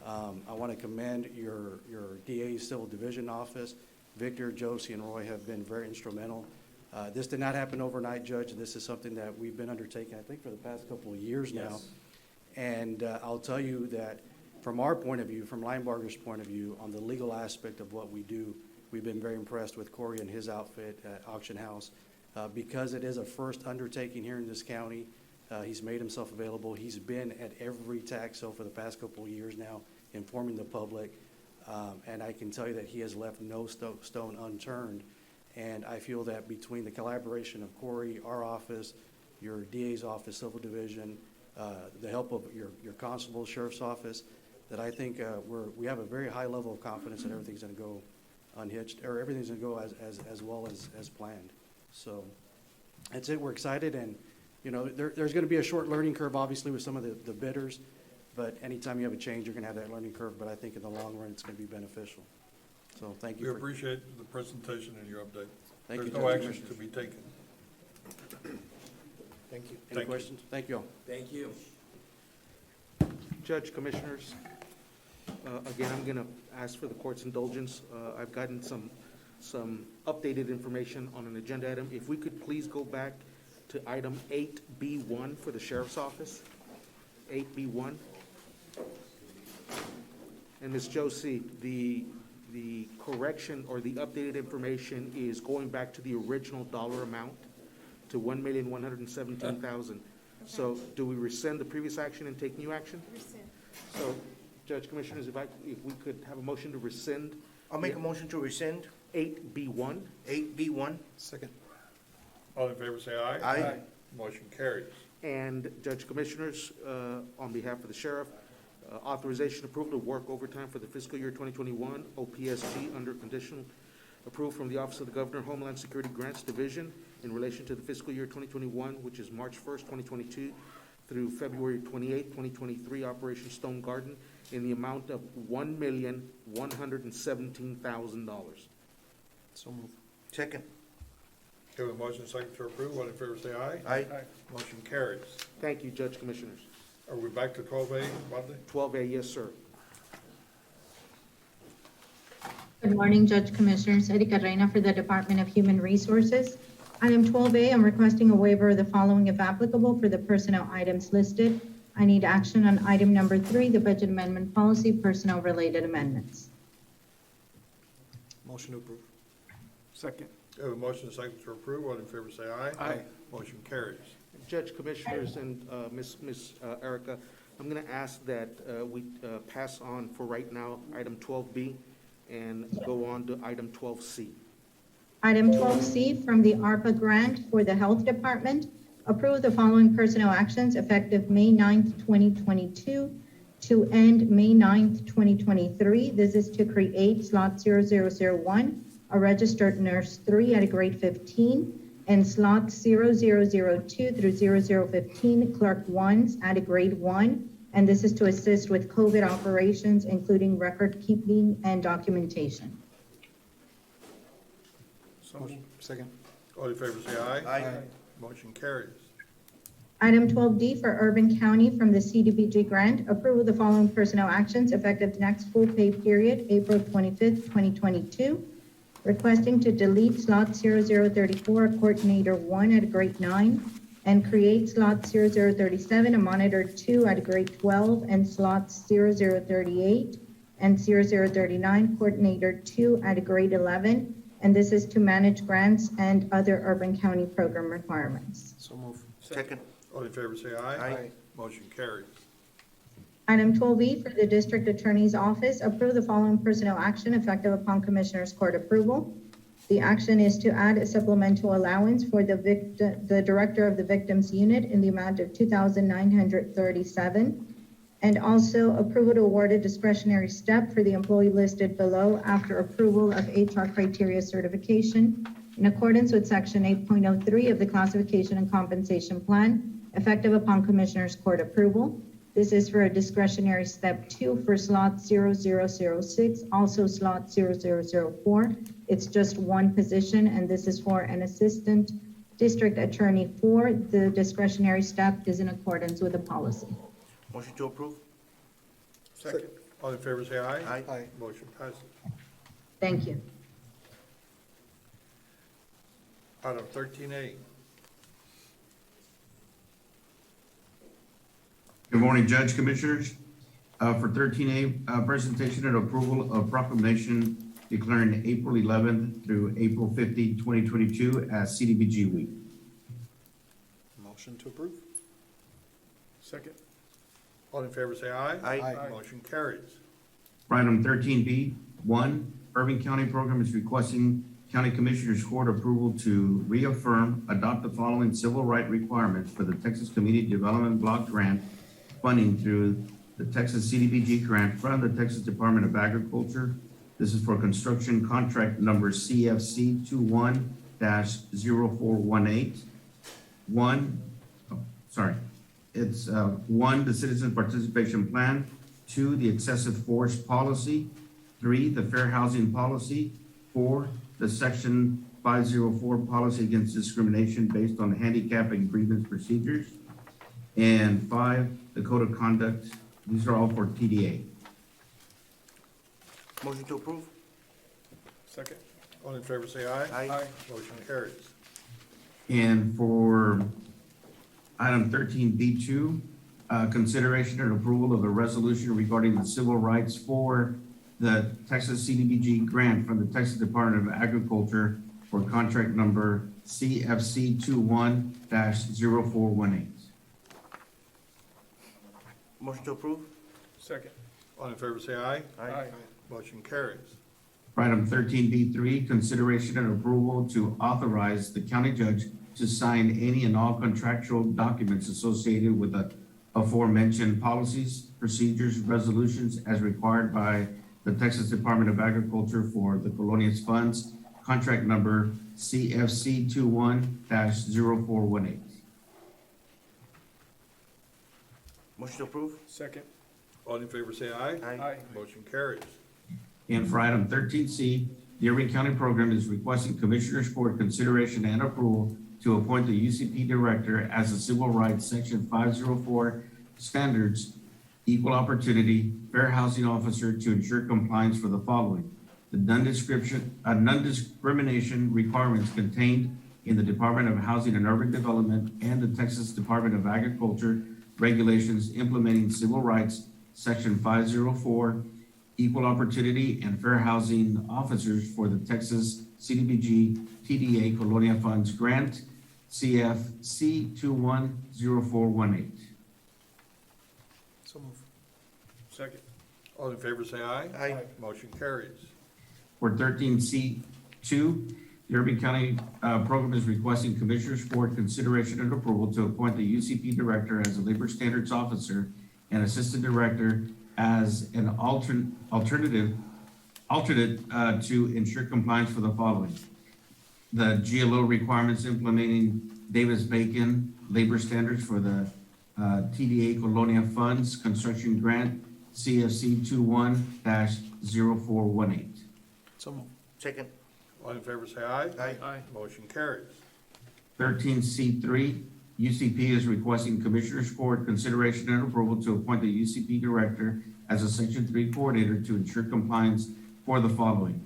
I want to commend your DA's Civil Division Office. Victor, Josie, and Roy have been very instrumental. This did not happen overnight, Judge. This is something that we've been undertaking, I think, for the past couple of years now. And I'll tell you that from our point of view, from Linebarger's point of view, on the legal aspect of what we do, we've been very impressed with Corey and his outfit at Auction House. Because it is a first undertaking here in this county, he's made himself available. He's been at every tax sale for the past couple of years now, informing the public. And I can tell you that he has left no stone unturned. And I feel that between the collaboration of Corey, our office, your DA's office, Civil Division, the help of your constable, sheriff's office, that I think we have a very high level of confidence that everything's going to go unhitched, or everything's going to go as well as planned. So that's it. We're excited, and there's going to be a short learning curve, obviously, with some of the bidders. But anytime you have a change, you're going to have that learning curve. But I think in the long run, it's going to be beneficial. So thank you. We appreciate the presentation and your update. Thank you, There's no Judge, action to Commissioners. be taken. Thank you. Any questions? Thank you all. Thank you. Judge, Commissioners, again, I'm going to ask for the court's indulgence. I've gotten some updated information on an agenda item. If we could please go back to item 8B1 for the Sheriff's Office. 8B1. And Ms. Josie, the the correction or the updated information is going back to the original dollar amount to 1,117,000. So do we rescind the previous action and take new action? Rescind. So, Judge Commissioners, if we could have a motion to rescind I'll make a motion to rescind 8B1. 8B1. Second. All in favor, say aye. Aye. Motion carries. And Judge Commissioners, on behalf of the sheriff, authorization approval to work overtime for the fiscal year 2021, OPSG under conditional approval from the Office of the Governor, Homeland Security Grants Division in relation to the fiscal year 2021, which is March 1st, 2022 through February 28th, 2023, Operation Stone Garden, in the amount of $1,117,000. So moved. Second. Have a motion second to approve. All in favor, say aye. Aye. Motion carries. Thank you, Judge Commissioners. Are we back to 12A, Wadley? 12A, yes, sir. Good morning, Judge Commissioners. Erika Reina for the Department of Human Resources. Item 12A, I'm requesting a waiver of the following if applicable for the personnel items listed. I need action on item number 3, the budget amendment policy, personnel-related amendments. Motion to approve. Second. Have a motion second to approve. All in favor, say aye. Aye. Motion carries. Judge Commissioners and Ms. Erica, I'm going to ask that we pass on for right now item 12B and go on to item 12C. Item 12C from the ARPA grant for the Health Department. Approve the following personnel actions effective May 9th, 2022 to end May 9th, 2023. This is to create slot 0001, a registered nurse 3 at a grade 15, and slot 0002 through 0015, clerk 1s at a grade 1. And this is to assist with COVID operations, including record keeping and documentation. So moved. Second. All in favor, say aye. Aye. Motion carries. Item 12D for Urban County from the CDBG grant, approve of the following personnel actions effective next full pay period, April 25th, 2022. Requesting to delete slot 0034, coordinator 1 at grade 9, and create slot 0037, a monitor 2 at grade 12, and slots 0038 and 0039, coordinator 2 at grade 11. And this is to manage grants and other Urban County program requirements. So moved. Second. All in favor, say aye. Aye. Motion carries. Item 12E for the District Attorney's Office, approve the following personnel action effective upon Commissioner's Court approval. The action is to add a supplemental allowance for the Director of the Victims Unit in the amount of $2,937. And also approval to award a discretionary step for the employee listed below after approval of HR criteria certification in accordance with Section 8.03 of the Classification and Compensation Plan, effective upon Commissioner's Court approval. This is for a discretionary step 2 for slot 0006, also slot 0004. It's just one position, and this is for an assistant district attorney 4. The discretionary step is in accordance with the policy. Motion to approve. Second. All in favor, say aye. Aye. Aye. Motion passes. Thank you. Item 13A. Good morning, Judge, Commissioners. For 13A, presentation and approval of proclamation declaring April 11th through April 15, 2022 as CDBG week. Motion to approve. Second. All in favor, say aye. Aye. Motion carries. For item 13B, 1, Urban County Program is requesting County Commissioners Court approval to reaffirm, adopt the following civil right requirements for the Texas Community Development Block Grant funding through the Texas CDBG grant from the Texas Department of Agriculture. This is for construction contract number CFC 21-0418. It's 1, the Citizen Participation Plan, 2, the Excessive Force Policy, 3, the Fair Housing Policy, 4, the Section 504 Policy Against Discrimination Based on Handicap and Grievance Procedures, and 5, the Code of Conduct. These are all for TDA. Motion to approve. Second. All in favor, say aye. Aye. Motion carries. And for item 13B2, consideration and approval of a resolution regarding the civil rights for the Texas CDBG grant from the Texas Department of Agriculture for contract number CFC 21-0418. Motion to approve? Second. All in favor, say aye. Aye. Motion carries. For item 13B3, consideration and approval to authorize the county judge to sign any and all contractual documents associated with the aforementioned policies, procedures, resolutions as required by the Texas Department of Agriculture for the Colonias Funds, contract number CFC 21-0418. Motion to approve? Second. All in favor, say aye. Aye. Motion carries. And for item 13C, the Irving County Program is requesting Commissioners Court consideration and approval to appoint the UCP Director as a Civil Rights Section 504 Standards Equal Opportunity Fair Housing Officer to ensure compliance for the following: the non-discrimination requirements contained in the Department of Housing and Urban Development and the Texas Department of Agriculture regulations implementing civil rights, Section 504, equal opportunity and fair housing officers for the Texas CDBG TDA Colonia Funds Grant, CFC 210418. So move. Second. All in favor, say aye. Aye. Motion carries. For 13C2, the Irving County Program is requesting Commissioners Court consideration and approval to appoint the UCP Director as a Labor Standards Officer and Assistant Director as an alternate to ensure compliance for the following: the GLO requirements implementing Davis-Bacon labor standards for the TDA Colonia Funds Construction Grant, CFC 21-0418. So move. Second? All in favor, say aye. Aye. Motion carries. 13C3, UCP is requesting Commissioners Court consideration and approval to appoint the UCP Director as a Section 3 Coordinator to ensure compliance for the following: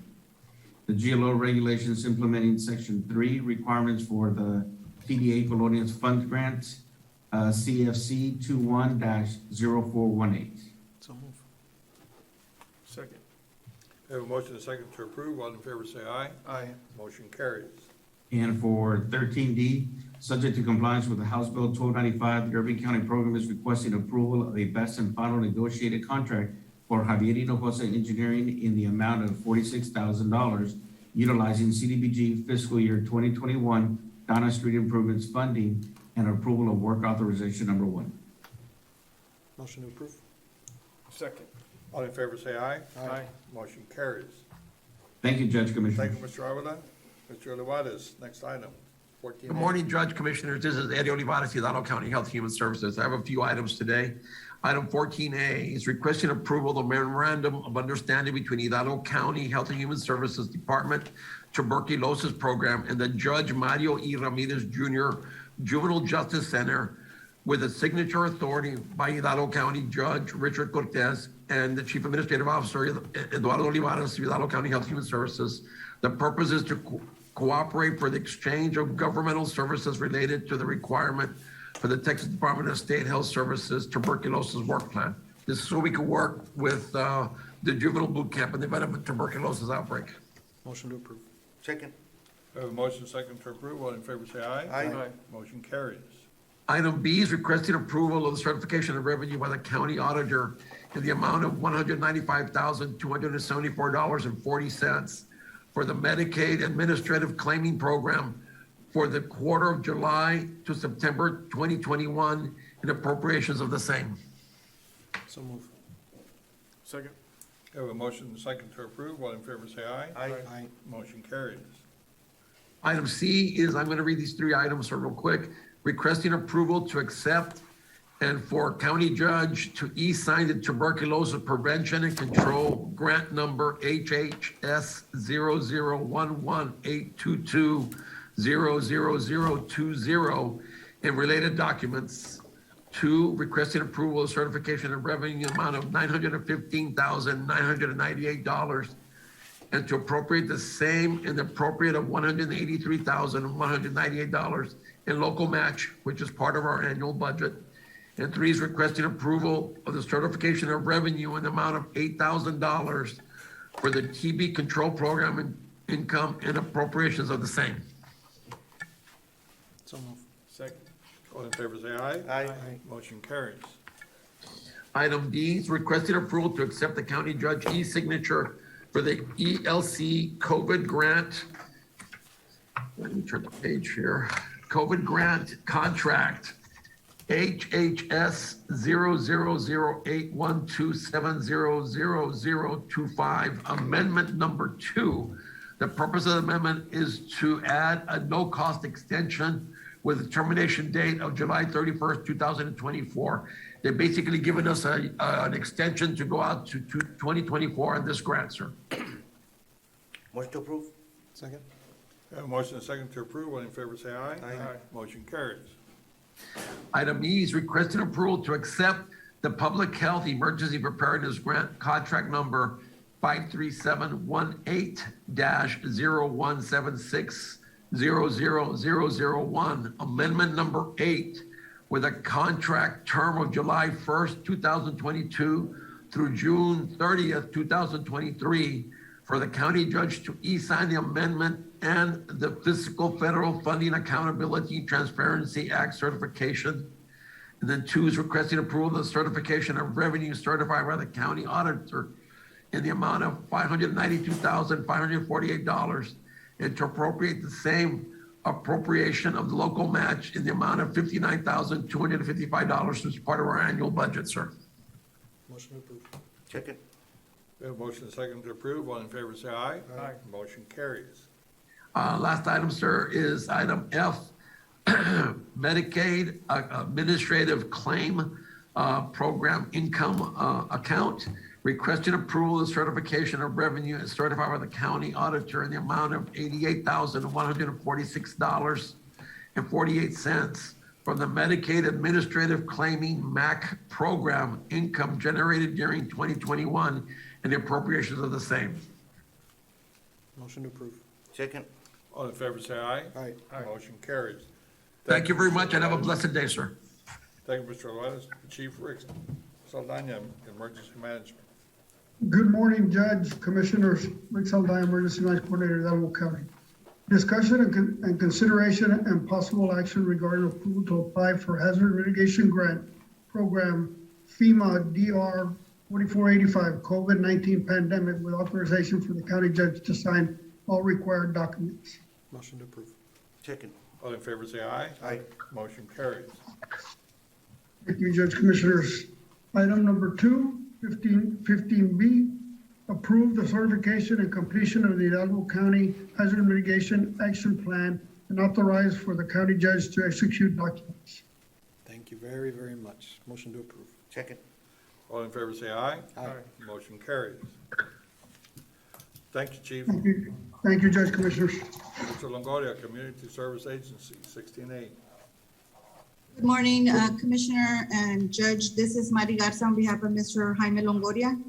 the GLO regulations implementing Section 3 requirements for the TDA Colonias Fund Grant, CFC 21-0418. So move. Second. We have a motion and a second to approve. All in favor, say aye. Aye. Motion carries. And for 13D, subject to compliance with the House Bill 1295, the Irving County Program is requesting approval of a best and final negotiated contract for Javier Hinojosa Engineering in the amount of $46,000, utilizing CDBG fiscal year 2021 Donna Street Improvements funding and approval of work authorization number 1. Motion to approve. Second. All in favor, say aye. Aye. Motion carries. Thank you, Judge Commissioner. Thank you, Mr. Avila. Mr. Olivares, next item. 14A. Good morning, Judge, Commissioners. This is Eddie Olivares, Hidalgo County Health and Human Services. I have a few items today. Item 14A is requesting approval of the memorandum of understanding between Hidalgo County Health and Human Services Department Tuberculosis Program and the Judge Mario E. Ramirez Jr. Juvenile Justice Center, with a signature authority by Hidalgo County Judge Richard Cortez and the Chief Administrative Officer Eduardo Olivares, Hidalgo County Health and Human Services. The purpose is to cooperate for the exchange of governmental services related to the requirement for the Texas Department of State Health Services tuberculosis work plan. This is so we can work with the juvenile boot camp in the event of a tuberculosis outbreak. Motion to approve. Second? We have a motion and a second to approve. All in favor, say aye. Aye. Motion carries. Item B is requesting approval of the certification of revenue by the county auditor in the amount of $195,274.40 for the Medicaid Administrative Claiming Program for the quarter of July to September 2021 and appropriations of the same. So move. Second. We have a motion and a second to approve. All in favor, say aye. Aye. Motion carries. Item C is, I'm going to read these three items real quick. Requesting approval to accept and for county judge to e-sign the tuberculosis prevention and control grant number HHS 0011822000020 and related documents. 2, requesting approval of certification of revenue amount of $915,998 and to appropriate the same in the appropriate of $183,198 in local match, which is part of our annual budget. And 3 is requesting approval of the certification of revenue in the amount of $8,000 for the TB control program and income and appropriations of the same. So move. Second. All in favor, say aye. Aye. Motion carries. Item D is requested approval to accept the county judge e-signature for the ELC COVID grant. Let me turn the page here. COVID grant contract HHS 000812700025, amendment number 2. The purpose of the amendment is to add a no-cost extension with a termination date of July 31st, 2024. They're basically giving us an extension to go out to 2024 on this grant, sir. Motion to approve? Second. We have a motion and a second to approve. All in favor, say aye. Aye. Motion carries. Item E is requested approval to accept the Public Health Emergency Preparedness Grant Contract Number 53718-0176-00001, Amendment Number 8, with a contract term of July 1st, 2022 through June 30th, 2023, for the county judge to e-sign the amendment and the Fiscal Federal Funding Accountability Transparency Act certification. And then 2 is requesting approval of the certification of revenue certified by the county auditor in the amount of $592,548, and to appropriate the same appropriation of the local match in the amount of $59,255 as part of our annual budget, sir. Motion to approve. Second? We have a motion and a second to approve. All in favor, say aye. Aye. Motion carries. Last item, sir, is item F, Medicaid Administrative Claim Program Income Account, requesting approval of certification of revenue as certified by the county auditor in the amount of $88,146.48 from the Medicaid Administrative Claiming MAC Program income generated during 2021 and the appropriations of the same. Motion to approve. Second? All in favor, say aye. Aye. Motion carries. Thank you very much, and have a blessed day, sir. Thank you, Mr. Elias. Chief Rick Saldana, Emergency Management. Good morning, Judge, Commissioners. Rick Saldana, Emergency Management Coordinator, Hidalgo County. Discussion and consideration and possible action regarding approval to apply for Hazard Mitigation Grant Program FEMA DR 4485 COVID-19 pandemic with authorization for the county judge to sign all required documents. Motion to approve. Second? All in favor, say aye. Aye. Motion carries. Thank you, Judge, Commissioners. Item number 2, 15B, approve the certification and completion of the Hidalgo County Hazard Mitigation Action Plan and authorize for the county judge to execute documents. Thank you very, very much. Motion to approve. Second? All in favor, say aye. Aye. Motion carries. Thank you, Chief. Thank you, Judge, Commissioners. Mr. Longoria, Community Service Agency, 16A. Good morning, Commissioner and Judge. This is Mari Garza on behalf of Mr. Jaime Longoria.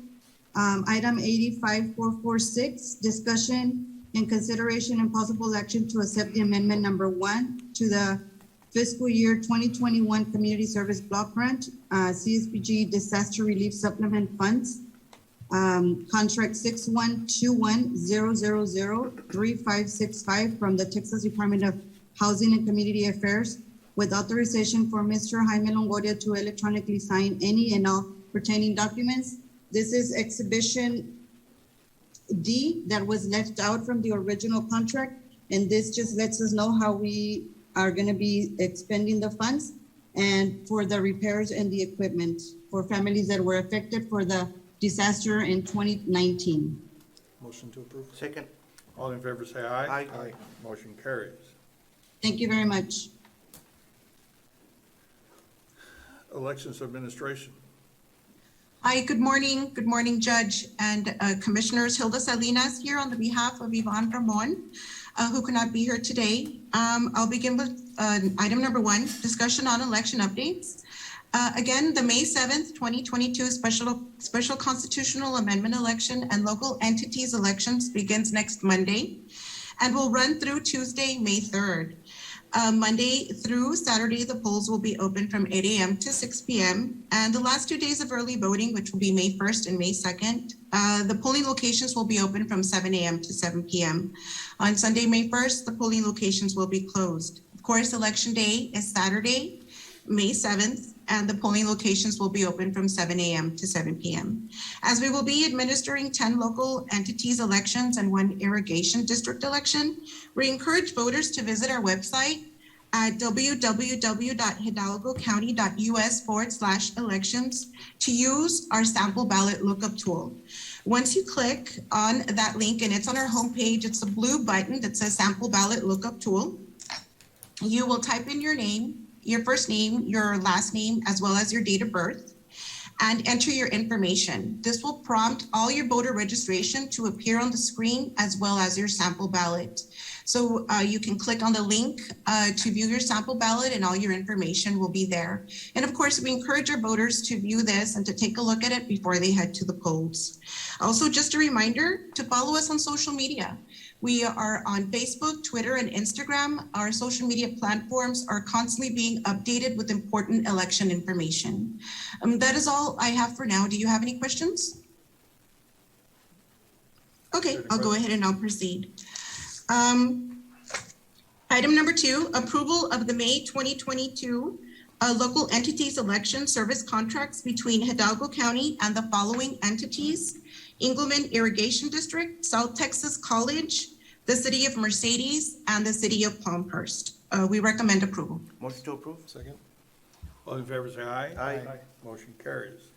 Item 85446, discussion and consideration and possible action to accept the amendment number 1 to the fiscal year 2021 Community Service Block Grant, CSBG Disaster Relief Supplement Funds, contract 6121003565 from the Texas Department of Housing and Community Affairs, with authorization for Mr. Jaime Longoria to electronically sign any and all pertaining documents. This is Exhibition D that was left out from the original contract, and this just lets us know how we are going to be expending the funds and for the repairs and the equipment for families that were affected for the disaster in 2019. Motion to approve. Second? All in favor, say aye. Aye. Motion carries. Thank you very much. Elections Administration. Hi, good morning. Good morning, Judge and Commissioners. Hilda Salinas here on the behalf of Yvonne Ramon, who could not be here today. I'll begin with item number 1, discussion on election updates. Again, the May 7th, 2022 special constitutional amendment election and local entities elections begins next Monday and will run through Tuesday, May 3rd. Monday through Saturday, the polls will be open from 8 a.m. to 6 p.m. And the last 2 days of early voting, which will be May 1st and May 2nd, the polling locations will be open from 7 a.m. to 7 p.m. On Sunday, May 1st, the polling locations will be closed. Of course, Election Day is Saturday, May 7th, and the polling locations will be open from 7 a.m. to 7 p.m. As we will be administering 10 local entities elections and 1 irrigation district election, we encourage voters to visit our website at www.hidalgocounty.us/elections to use our sample ballot lookup tool. Once you click on that link, and it's on our homepage, it's a blue button that says sample ballot lookup tool. You will type in your name, your first name, your last name, as well as your date of birth, and enter your information. This will prompt all your voter registration to appear on the screen, as well as your sample ballot. So you can click on the link to view your sample ballot, and all your information will be there. And of course, we encourage our voters to view this and to take a look at it before they head to the polls. Also, just a reminder to follow us on social media. We are on Facebook, Twitter, and Instagram. Our social media platforms are constantly being updated with important election information. That is all I have for now. Do you have any questions? Okay, I'll go ahead and I'll proceed. Item number 2, approval of the May 2022 local entities election service contracts between Hidalgo County and the following entities: Engelman Irrigation District, South Texas College, the City of Mercedes, and the City of Palmhurst. We recommend approval. Motion to approve. Second. All in favor, say aye. Aye. Motion carries.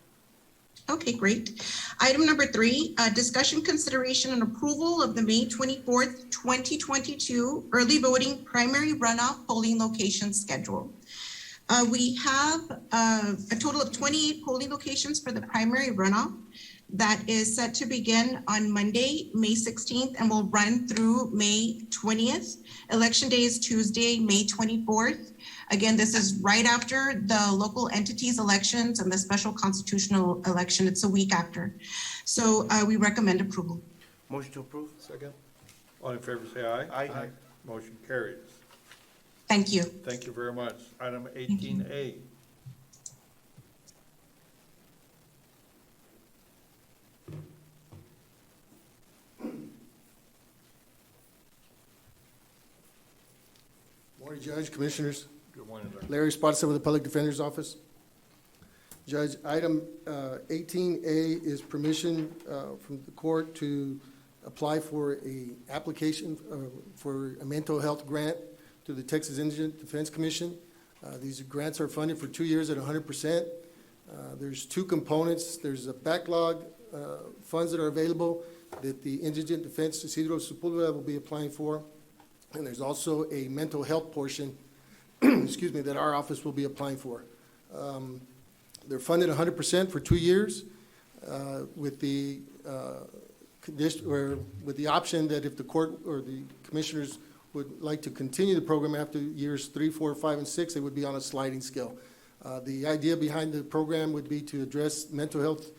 Okay, great. Item number 3, discussion, consideration, and approval of the May 24th, 2022 early voting primary runoff polling location schedule. We have a total of 28 polling locations for the primary runoff that is set to begin on Monday, May 16th, and will run through May 20th. Election Day is Tuesday, May 24th. Again, this is right after the local entities elections and the special constitutional election. It's a week after. So we recommend approval. Motion to approve. Second. All in favor, say aye. Aye. Motion carries. Thank you. Thank you very much. Item 18A. Morning, Judge, Commissioners. Good morning, sir. Larry Spottiswoode with the Public Defender's Office. Judge, item 18A is permission from the court to apply for a application for a mental health grant to the Texas Indigent Defense Commission. These grants are funded for 2 years at 100%. There's 2 components. There's a backlog funds that are available that the Indigent Defense Isidro Sepulveda will be applying for. And there's also a mental health portion, excuse me, that our office will be applying for. They're funded 100% for 2 years with the condition, or with the option that if the court or the commissioners would like to continue the program after years 3, 4, 5, and 6, it would be on a sliding scale. The idea behind the program would be to address mental health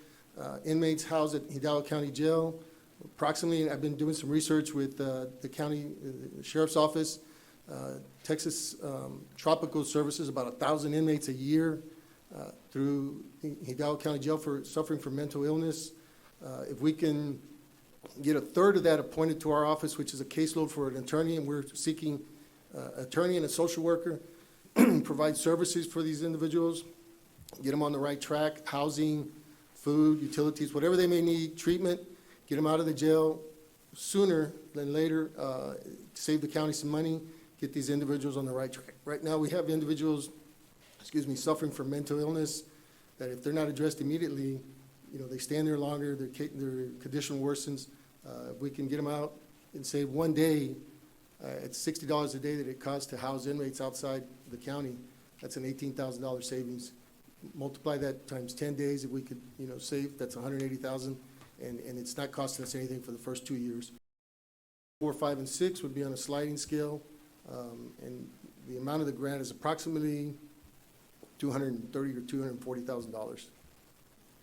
inmates housed at Hidalgo County Jail. Approximately, I've been doing some research with the county sheriff's office, Texas Tropical Services, about 1,000 inmates a year through Hidalgo County Jail for suffering from mental illness. If we can get a third of that appointed to our office, which is a caseload for an attorney, and we're seeking attorney and a social worker, provide services for these individuals, get them on the right track, housing, food, utilities, whatever they may need, treatment, get them out of the jail sooner than later, save the county some money, get these individuals on the right track. Right now, we have individuals, suffering from mental illness that if they're not addressed immediately, they stand there longer, their condition worsens. If we can get them out and save 1 day, it's $60 a day that it costs to house inmates outside the county. That's an $18,000 savings. Multiply that times 10 days, if we could, save, that's $180,000. And it's not costing us anything for the first 2 years. 4, 5, and 6 would be on a sliding scale, and the amount of the grant is approximately $230,000 to $240,000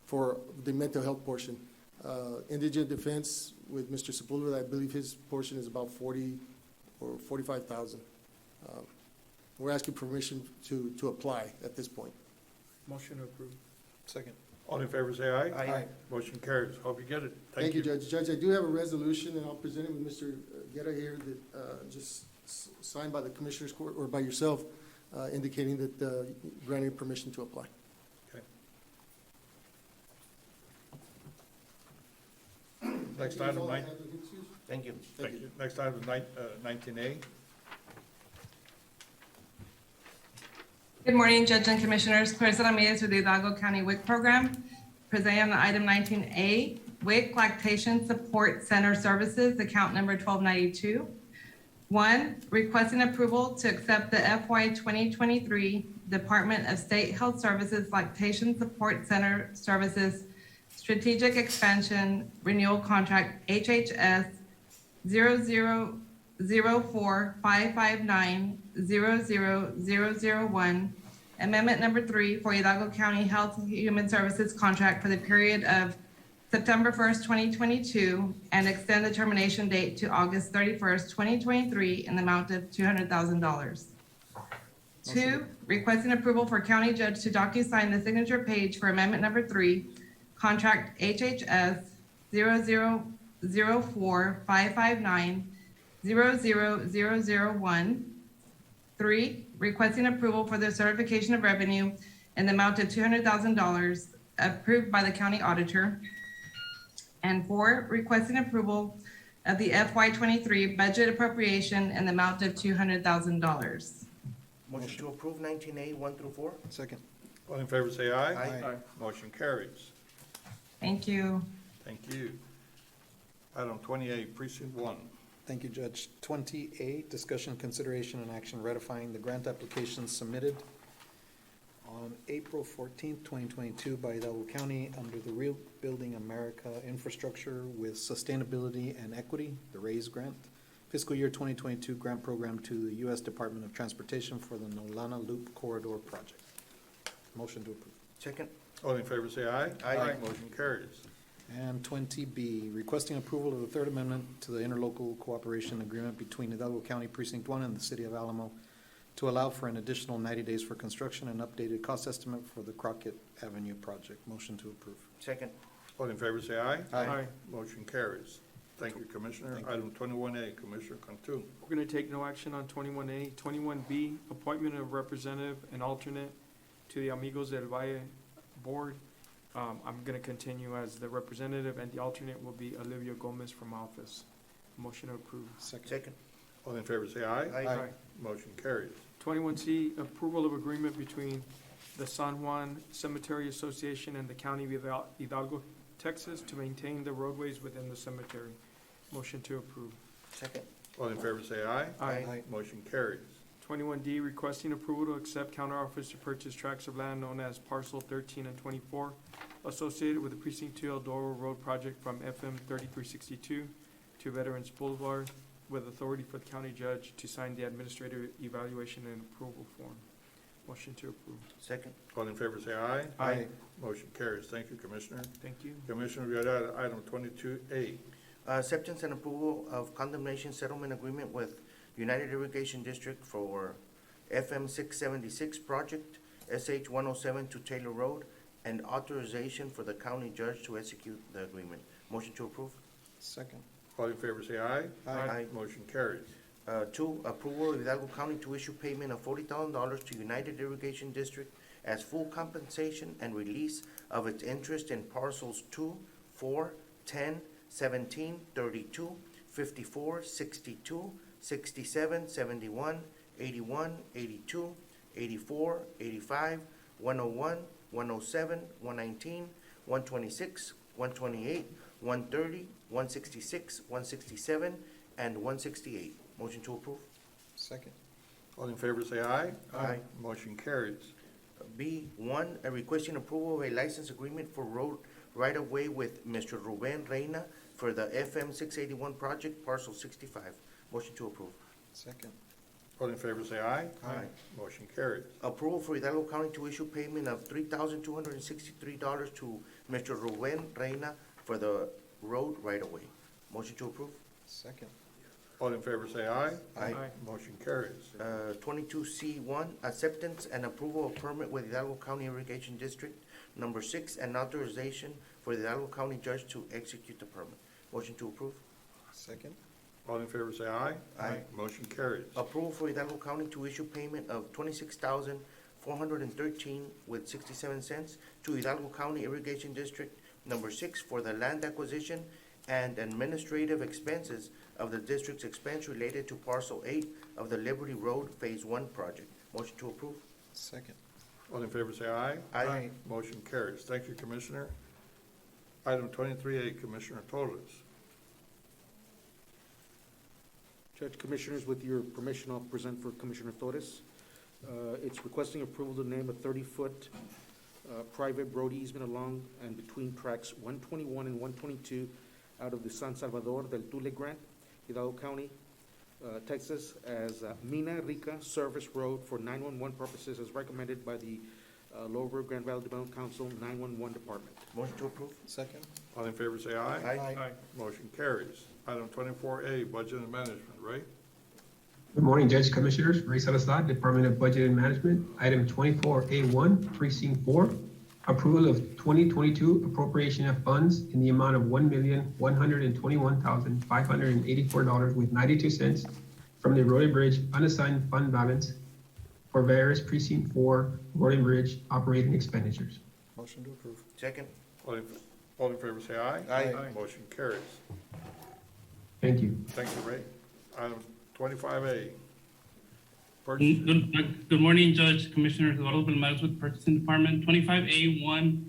for the mental health portion. Indigent defense with Mr. Sepulveda, I believe his portion is about $40,000 or $45,000. We're asking permission to apply at this point. Motion to approve. Second. All in favor, say aye. Aye. Motion carries. Hope you get it. Thank you, Judge. Judge, I do have a resolution, and I'll present it with Mr. Guerra here, that just signed by the Commissioners Court, or by yourself, indicating that granting permission to apply. Next item, Thank you. thank you. Next item is 19A. Good morning, Judge and Commissioners. Clarissa Ramirez with the Hidalgo County WIC Program. Presenting on item 19A, WIC Lactation Support Center Services, account number 1292. 1, requesting approval to accept the FY 2023 Department of State Health Services Lactation Support Center Services Strategic Expansion Renewal Contract HHS 00455900001, amendment number 3 for Hidalgo County Health and Human Services contract for the period of September 1st, 2022, and extend the termination date to August 31st, 2023 in the amount of $200,000. 2, requesting approval for county judge to docu-sign the signature page for amendment number 3, contract HHS 00455900001. 3, requesting approval for the certification of revenue in the amount of $200,000 approved by the county auditor. And 4, requesting approval of the FY 23 budget appropriation in the amount of $200,000. Motion to approve 19A, 1 through 4? Second. All in favor, say aye. Aye. Motion carries. Thank you. Thank you. Item 28, Precinct 1. Thank you, Judge. 20A, discussion, consideration, and action ratifying the grant application submitted on April 14th, 2022 by Hidalgo County under the Real Building America Infrastructure with Sustainability and Equity, the RAISE grant, fiscal year 2022 grant program to the U.S. Department of Transportation for the Nolana Loop Corridor Project. Motion to approve. Second? All in favor, say aye. Aye. Motion carries. And 20B, requesting approval of the Third Amendment to the Interlocal Cooperation Agreement between Hidalgo County Precinct 1 and the City of Alamo to allow for an additional 90 days for construction and updated cost estimate for the Crockett Avenue project. Motion to approve. Second? All in favor, say aye. Aye. Motion carries. Thank you, Commissioner. Thank you. Item 21A, Commissioner Cantu. We're going to take no action on 21A. 21B, appointment of representative and alternate to the Amigos del Valle Board. I'm going to continue as the representative, and the alternate will be Olivia Gomez from office. Motion to approve. Second. All in favor, say aye. Aye. Motion carries. 21C, approval of agreement between the San Juan Cemetery Association and the County of Hidalgo, Texas, to maintain the roadways within the cemetery. Motion to approve. Second? All in favor, say aye. Aye. Motion carries. 21D, requesting approval to accept counteroffers to purchase tracts of land known as parcel 13 and 24 associated with the Precinct 2 Eldoro Road project from FM 3362 to Veterans Boulevard, with authority for the county judge to sign the administrative evaluation and approval form. Motion to approve. Second? All in favor, say aye. Aye. Motion carries. Thank you, Commissioner. Thank you. Commissioner, we got item 22A. Acceptance and approval of condemnation settlement agreement with United Irrigation District for FM 676 project, SH 107 to Taylor Road, and authorization for the county judge to execute the agreement. Motion to approve? Second. All in favor, say aye. Aye. Motion carries. 2, approval of Hidalgo County to issue payment of $40,000 to United Irrigation District as full compensation and release of its interest in parcels 2, 4, 10, 17, 32, 54, 62, 67, 71, 81, 82, 84, 85, 101, 107, 119, 126, 128, 130, 166, 167, and 168. Motion to approve? Second. All in favor, say aye. Aye. Motion carries. B1, requesting approval of a license agreement for road right-of-way with Mr. Ruben Reina for the FM 681 project, parcel 65. Motion to approve. Second. All in favor, say aye. Aye. Motion carries. Approval for Hidalgo County to issue payment of $3,263 to Mr. Ruben Reina for the road right-of-way. Motion to approve? Second. All in favor say aye. Aye. Motion carries. 22C1, acceptance and approval of permit with Hidalgo County Irrigation District Number 6 and authorization for the Hidalgo County Judge to execute the permit. Motion to approve. Second. All in favor say aye. Aye. Motion carries. Approval for Hidalgo County to issue payment of $26,413.67 to Hidalgo County Irrigation District Number 6 for the land acquisition and administrative expenses of the district's expense related to Parcel 8 of the Liberty Road Phase 1 project. Motion to approve. Second. All in favor say aye. Aye. Motion carries. Thank you, Commissioner. Item 23A, Commissioner Torres. Judge, Commissioners, with your permission, I'll present for Commissioner Torres. It's requesting approval to name a 30-foot private road easement along and between tracks 121 and 122 out of the San Salvador del Tule Grant, Hidalgo County, Texas, as Mina Rica Service Road for 911 purposes as recommended by the Lower Grand Valley Development Council 911 Department. Motion to approve. Second. All in favor say aye. Aye. Motion carries. Item 24A, Budget and Management. Ray? Good morning, Judge, Commissioners. Ray Salazar, Department of Budget and Management. Item 24A1, Precinct 4, approval of 2022 appropriation of funds in the amount of $1,121,584.92 from the Road and Bridge unassigned fund balance for various Precinct 4 Road and Bridge operating expenditures. Motion to approve. Second. All in favor say aye. Aye. Motion carries. Thank you. Thank you, Ray. Item 25A. Purchase. Good morning, Judge, Commissioners, Eduardo Belmez with Purchasing Department. 25A1,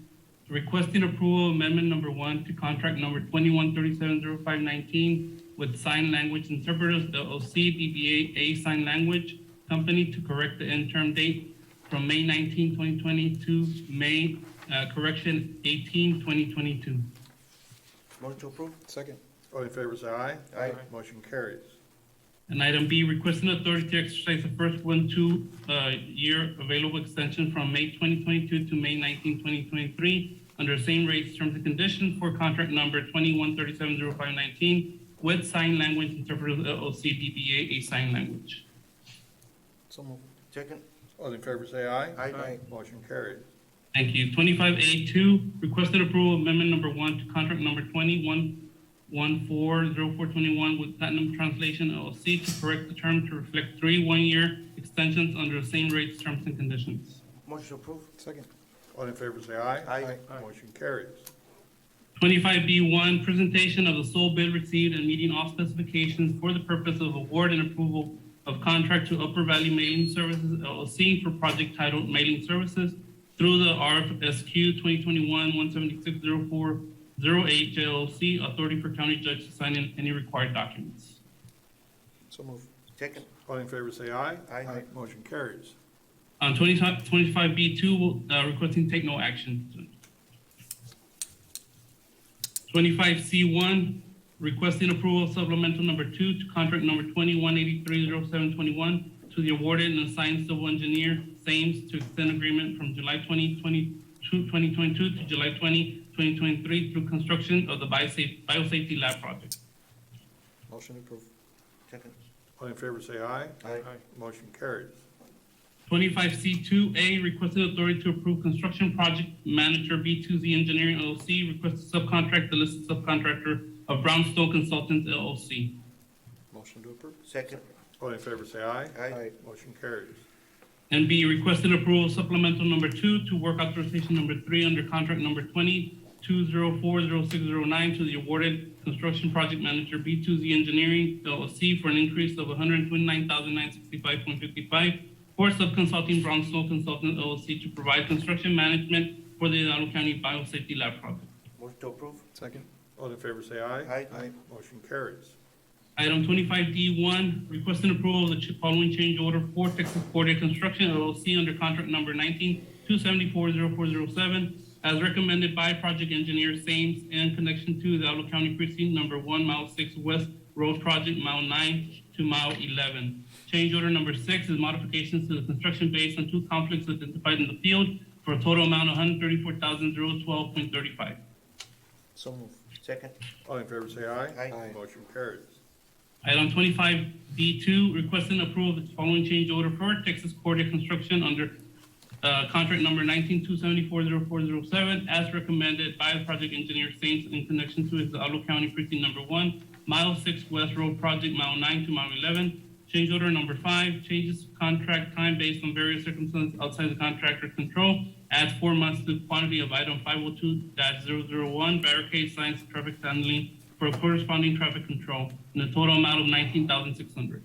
requesting approval amendment number 1 to contract number 21370519 with Sign Language Interpreters, LLC, DBA A Sign Language Company to correct the interim date from May 19, 2020 to May, 18, 2022. Motion to approve. Second. All in favor say aye. Aye. Motion carries. And item B, requesting authority to exercise the first 1-2-year available extension from May 2022 to May 19, 2023, under same rates, terms, and conditions for contract number 21370519 with Sign Language Interpreters, LLC, DBA A Sign Language. So moved. Second. All in favor say aye. Aye. Motion carries. Thank you. 25A2, requested approval of amendment number 1 to contract number 21140421 with Platinum Translation, LLC, to correct the term to reflect 3 one-year extensions under the same rates, terms, and conditions. Motion to approve. Second. All in favor say aye. Aye. Motion carries. 25B1, presentation of the sole bid received and meeting all specifications for the purpose of award and approval of contract to Upper Valley Mailing Services, LLC, for project titled Mailing Services through the RFSQ 2021-1760408 JLC, authority for county judge to sign in any required documents. So moved. Second. All in favor say aye. Aye. Motion carries. On 25B2, requesting take no action. 25C1, requesting approval of supplemental number 2 to contract number 21830721 to the awarded and assigned civil engineer, SAMES, to extend agreement from July 2022 to July 2023 through construction of the biosafety lab project. Motion approved. Second. All in favor say aye. Aye. Motion carries. 25C2A, requested authority to approve construction project manager B2Z Engineering LLC, requested subcontract the listed subcontractor of Brownstone Consultants LLC. Motion to approve. Second. All in favor say aye. Aye. Motion carries. And B, requested approval of supplemental number 2 to work authorization number 3 under contract number 22040609 to the awarded construction project manager B2Z Engineering LLC for an increase of $129,965.55 for subconsulting Brownstone Consultants LLC to provide construction management for the Hidalgo County Biosafety Lab project. Motion to approve. Second. All in favor say aye. Aye. Motion carries. Item 25D1, requesting approval of the following change order for Texas Border Construction LLC under contract number 19-274-0407 as recommended by project engineer SAMES in connection to the Hidalgo County Precinct number 1, Mile 6 West Road Project, Mile 9 to Mile 11. Change order number 6 is modifications to the construction based on 2 conflicts identified in the field for a total amount of $134,012.35. So moved. Second. All in favor say aye. Aye. Motion carries. Item 25B2, requesting approval of the following change order for Texas Cordia Construction under contract number 192740407, as recommended by the project engineer Saints in connection to his Hidalgo County Precinct Number 1, Mile 6 West Road Project, Mile 9 to Mile 11. Change order number 5, changes contract time based on various circumstances outside the contractor's control, adds 4 months to the quantity of item 502-001, barricade signs, traffic signaling for corresponding traffic control, in a total amount of $19,600.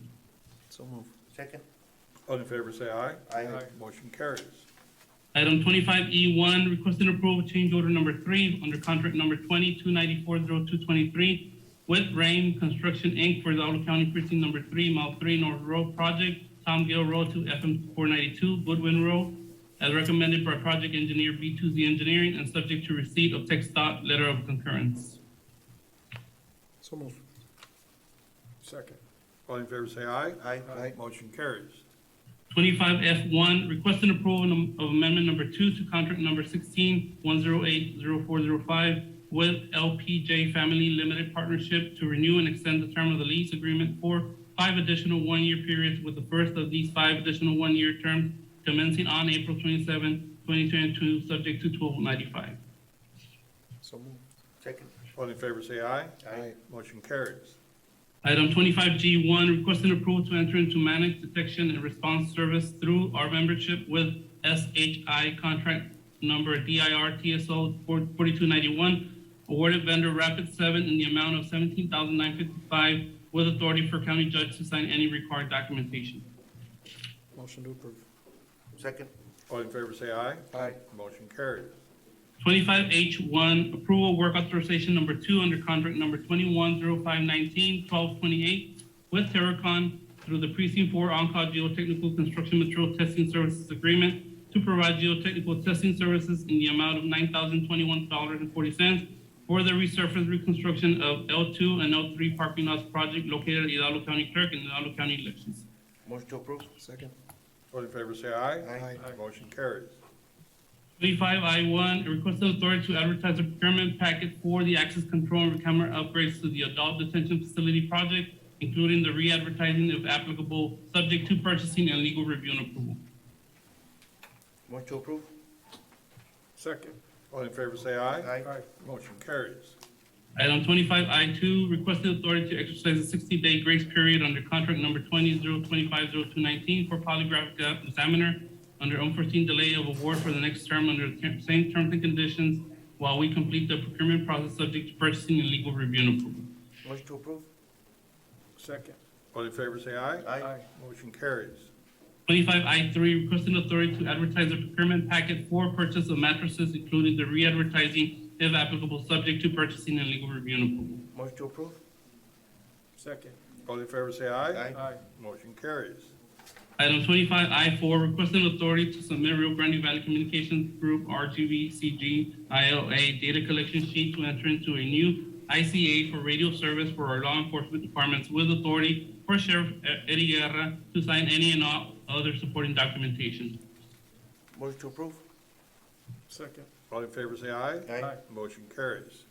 So move. Second. All in favor, say aye. Aye. Motion carries. Item 25E1, requesting approval of change order number 3 under contract number 22940223 with Rain Construction, Inc. for the Hidalgo County Precinct Number 3, Mile 3 North Road Project, Tom Gill Road to FM 492, Goodwin Road, as recommended by project engineer B2Z Engineering and subject to receipt of TxDOT letter of concurrence. So move. Second. All in favor, say aye. Aye. Aye. Motion carries. 25F1, requesting approval of amendment number 2 to contract number 16-108-0405 with LPJ Family Limited Partnership to renew and extend the term of the lease agreement for 5 additional one-year periods, with the first of these 5 additional one-year terms commencing on April 27, 2022, subject to 1295. So move. Second. All in favor, say aye. Aye. Motion carries. Item 25G1, requesting approval to enter into managed detection and response service through our membership with SHI contract number DIR TSO 4291, awarded vendor Rapid7 in the amount of $17,955, with authority for county judge to sign any required documentation. Motion to approve. Second. All in favor, say aye. Aye. Motion carries. 25H1, approval work authorization number 2 under contract number 210519-1228 with Terracon through the Precinct 4 On-Call Geotechnical Construction Material Testing Services Agreement to provide geotechnical testing services in the amount of $9,021.40 for the resurface reconstruction of L2 and L3 parking lots project located at Hidalgo County Clerk and Hidalgo County Elections. Motion to approve. Second. All in favor, say aye. Aye. Motion carries. 25I1, a request of authority to advertise a procurement packet for the access control and camera upgrades to the adult detention facility project, including the re-advertising if applicable, subject to purchasing and legal review and approval. Motion to approve. Second. All in favor, say aye. Aye. Motion carries. Item 25I2, requesting authority to exercise a 60-day grace period under contract number 20-025-0219 for polygraph examiner under unforeseen delay of award for the next term under the same terms and conditions while we complete the procurement process subject to purchasing and legal review and approval. Motion to approve. Second. All in favor, say aye. Aye. Motion carries. 25I3, requesting authority to advertise a procurement packet for purchase of mattresses, including the re-advertising, if applicable, subject to purchasing and legal review and approval. Motion to approve. Second. All in favor, say aye. Aye. Motion carries. Item 25I4, requesting authority to submit Rio Grande Valley Communications Group, RGVCG, ILA data collection sheet to enter into a new ICA for radio service for our law enforcement departments with authority for Sheriff Eddie Guerra to sign any and all other supporting documentation. Motion to approve. Second. All in favor, say aye. Aye. Motion carries.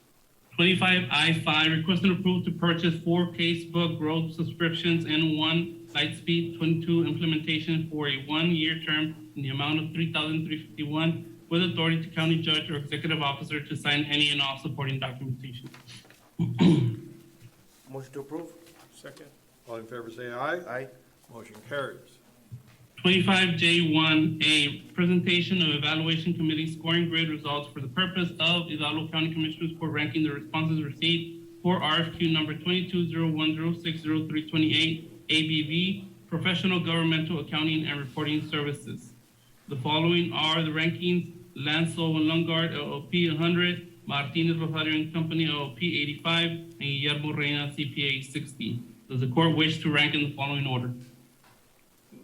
25I5, requesting approval to purchase 4 Casebook Growth subscriptions and 1 Lightspeed 22 implementation for a 1-year term in the amount of $3,351, with authority to county judge or executive officer to sign any and all supporting documentation. Motion to approve. Second. All in favor, say aye. Aye. Motion carries. 25J1A, presentation of evaluation committee scoring grade results for the purpose of Hidalgo County Commissioners Court ranking the responses received for RFQ number 2201060328 ABV, Professional Governmental Accounting and Reporting Services. The following are the rankings: Lansel and Lungard LLP 100, Martinez Rosario and Company LLP 85, and Guillermo Reina CPA 60. Does the court wish to rank in the following order?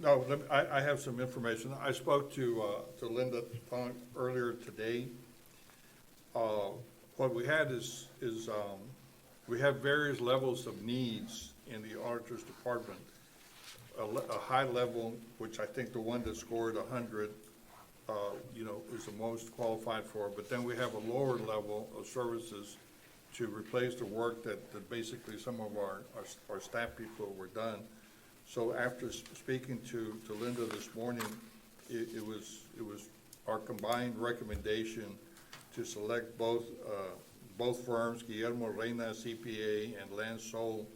No, I have some information. I spoke to Linda earlier today. What we had is we have various levels of needs in the auditor's department. A high level, which I think the one that scored 100, is the most qualified for. But then we have a lower level of services to replace the work that basically some of our staff people were done. So after speaking to Linda this morning, it was our combined recommendation to select both firms, Guillermo Reina CPA and Lance Sol,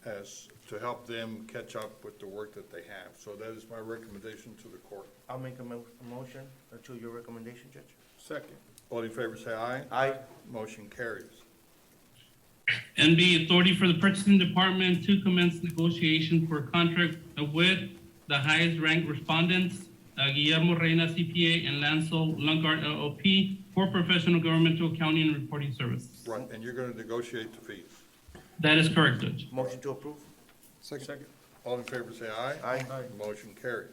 as to help them catch up with the work that they have. So that is my recommendation to the court. I'll make a motion to your recommendation, Judge. Second. All in favor say aye. Aye. Motion carries. And B, authority for the purchasing department to commence negotiation for a contract with the highest ranked respondents, Guillermo Reina CPA and Lansel Lungard LLP for professional governmental accounting and reporting services. Right, and you're gonna negotiate the fees. That is correct, Judge. Motion to approve. Second. All in favor say aye. Aye. Motion carries.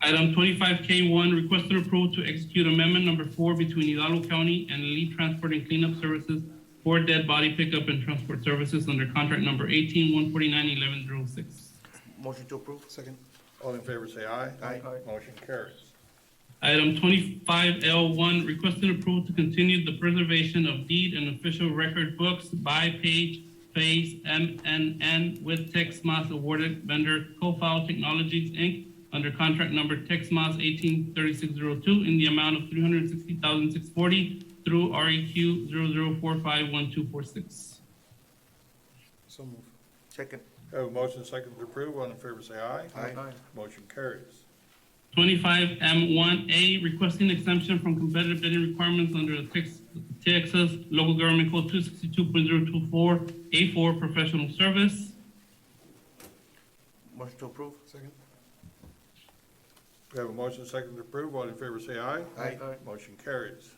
Item 25K1, requested approval to execute amendment number 4 between Hidalgo County and Elite Transport and Cleanup Services for dead body pickup and transport services under contract number 18-149-1106. Motion to approve. Second. All in favor say aye. Aye. Motion carries. Item 25L1, requested approval to continue the preservation of deed and official record books by page, phase, MNN with TexMAS awarded vendor Co-File Technologies, Inc. under contract number TexMAS 183602 in the amount of $360,640 through REQ 00451246. So move. Second. Have a motion second to approve. All in favor say aye. Aye. Motion carries. 25M1A, requesting exemption from competitive bidding requirements under the Texas Local Government Code 262.024A4 professional service. Motion to approve. Second. We have a motion second to approve. All in favor say aye. Aye. Motion carries.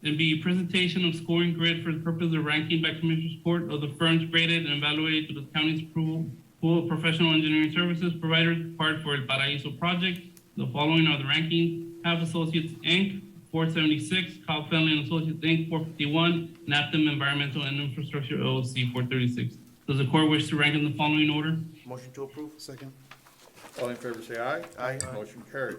And B, presentation of scoring grid for the purpose of ranking by Commissioners Court of the firms graded and evaluated to the county's approval pool of professional engineering services providers required for El Paraíso project. The following are the rankings: Half Associates, Inc., 476, Cobb Family and Associates, Inc., 451, Naptim Environmental and Infrastructure, LLC, 436. Does the court wish to rank in the following order? Motion to approve. Second. All in favor say aye. Aye. Motion carries.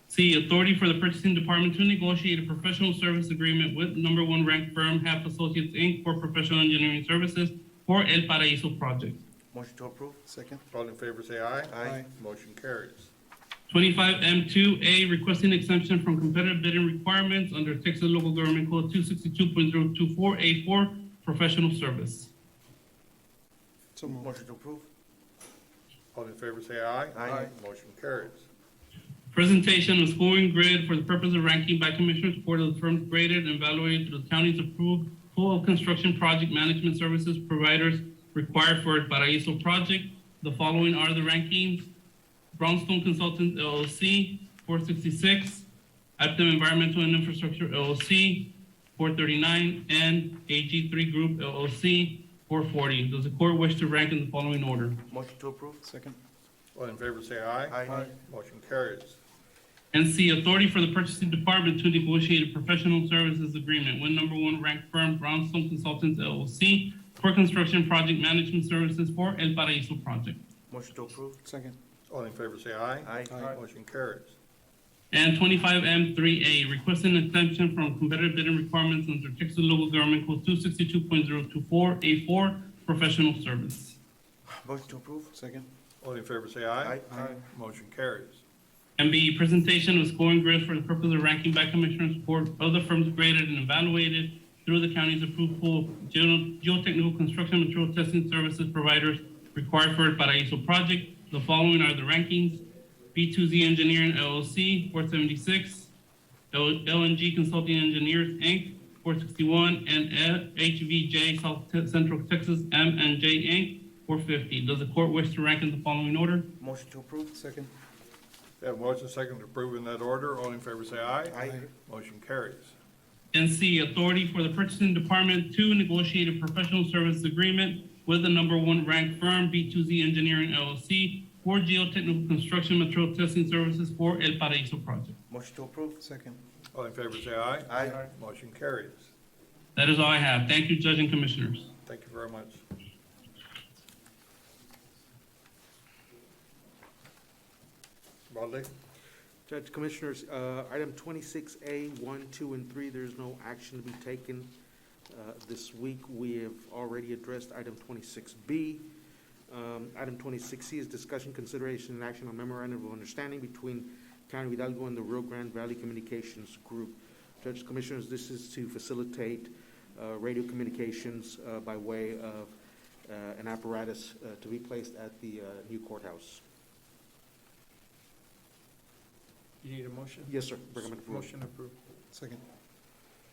C, authority for the purchasing department to negotiate a professional service agreement with number 1 ranked firm, Half Associates, Inc., for professional engineering services for El Paraíso project. Motion to approve. Second. All in favor say aye. Aye. Motion carries. 25M2A, requesting exemption from competitive bidding requirements under Texas Local Government Code 262.024A4, professional service. So move. Motion to approve. All in favor say aye. Aye. Motion carries. Presentation of scoring grid for the purpose of ranking by Commissioners Court of the firms graded and evaluated to the county's approved pool of construction project management services providers required for El Paraíso project. The following are the rankings: Brownstone Consultants LLC, 466, Aptim Environmental and Infrastructure LLC, 439, and AG3 Group LLC, 440. Does the court wish to rank in the following order? Motion to approve. Second. All in favor say aye. Aye. Motion carries. And C, authority for the purchasing department to negotiate a professional services agreement with number 1 ranked firm, Brownstone Consultants LLC, for construction project management services for El Paraíso project. Motion to approve. Second. All in favor say aye. Aye. Motion carries. And 25M3A, requesting an exemption from competitive bidding requirements under Texas Local Government Code 262.024A4, professional service. Motion to approve. Second. All in favor say aye. Aye. Motion carries. And B, presentation of scoring grids for the purpose of ranking by Commissioners Court of the firms graded and evaluated through the county's approved pool of geotechnical construction material testing services providers required for El Paraíso project. The following are the rankings: B2Z Engineering LLC, 476, LNG Consulting Engineers, Inc., 461, and HVJ South Central Texas M&J, Inc., 450. Does the court wish to rank in the following order? Motion to approve. Second. We have a motion second to approve in that order. All in favor say aye. Aye. Motion carries. And C, authority for the purchasing department to negotiate a professional services agreement with the number 1 ranked firm, B2Z Engineering LLC, for geotechnical construction material testing services for El Paraíso project. Motion to approve. Second. All in favor say aye. Aye. Motion carries. That is all I have. Thank you, Judge and Commissioners. Thank you very much. Balde? Judge, Commissioners, item 26A, 1, 2, and 3, there's no action to be taken. This week, we have already addressed item 26B. Item 26C is discussion, consideration, and action on memorandum of understanding between County of Hidalgo and the Rio Grande Valley Communications Group. Judge, Commissioners, this is to facilitate radio communications by way of an apparatus to be placed at the new courthouse. You need a motion? Yes, sir. Recommend approval. Motion approved. Second.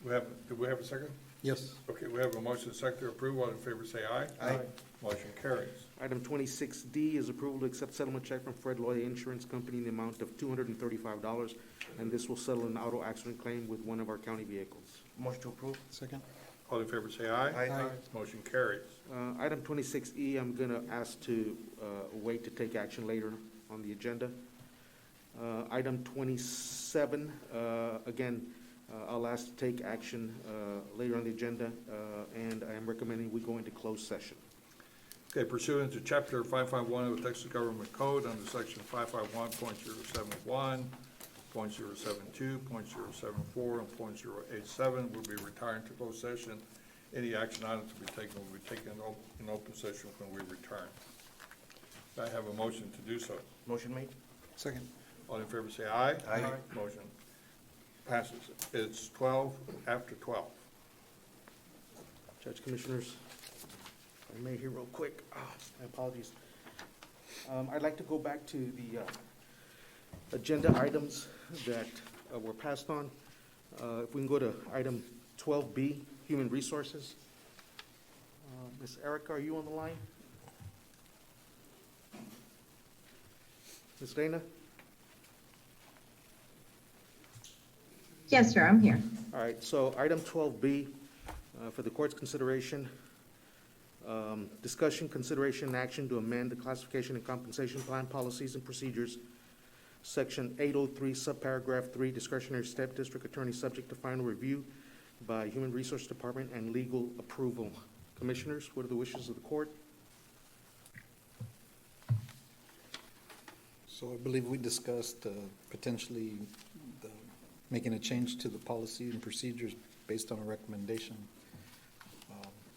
Do we have a second? Yes. Okay, we have a motion second to approve. All in favor say aye. Aye. Motion carries. Item 26D is approval to accept settlement check from Fred Loya Insurance Company in the amount of $235, and this will settle an auto accident claim with one of our county vehicles. Motion to approve. Second. All in favor say aye. Aye. Motion carries. Item 26E, I'm going to ask to wait to take action later on the agenda. Item 27, again, I'll ask to take action later on the agenda, and I am recommending we go into closed session. Okay, pursuant to Chapter 551 of the Texas Government Code under Section 551.071, .072, .074, and .087, will be retiring to closed session. Any action items to be taken will be taken in open session when we return. I have a motion to do so. Motion made. Second. All in favor say aye. Aye. Motion passes. It's 12 after 12. Judge, Commissioners, if I may here real quick, my apologies. I'd like to go back to the agenda items that were passed on. If we can go to item 12B, Human Resources. Ms. Erica, are you on the line? Ms. Elena? Yes, sir, I'm here. All right, so item 12B, for the court's consideration, discussion, consideration, and action to amend the classification and compensation plan policies and procedures, section 803, subparagraph 3, discretionary step, district attorney subject to final review by Human Resource Department and legal approval. Commissioners, what are the wishes of the court? So I believe we discussed potentially making a change to the policy and procedures based on a recommendation.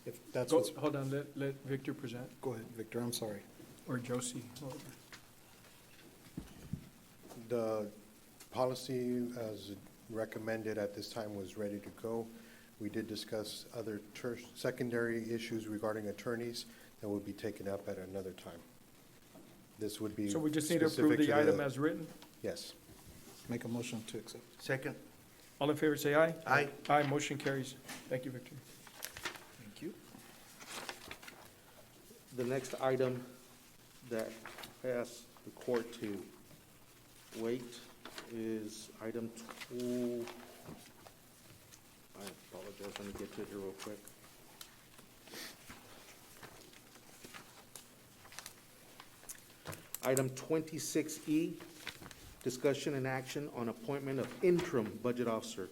If that's what's, Hold on, let Victor present, go ahead, Victor, I'm sorry. or Josie. The policy as recommended at this time was ready to go. We did discuss other secondary issues regarding attorneys that would be taken up at another time. This would be So we just need to approve specific the to item as written? Yes. Make a motion to accept. Second. All in favor, say aye. Aye. Aye, motion carries. Thank you, Victor. Thank you. The next item that I ask the court to wait is item 2. I apologize, let me get to it here real quick. Item 26E, discussion and action on appointment of interim budget officer.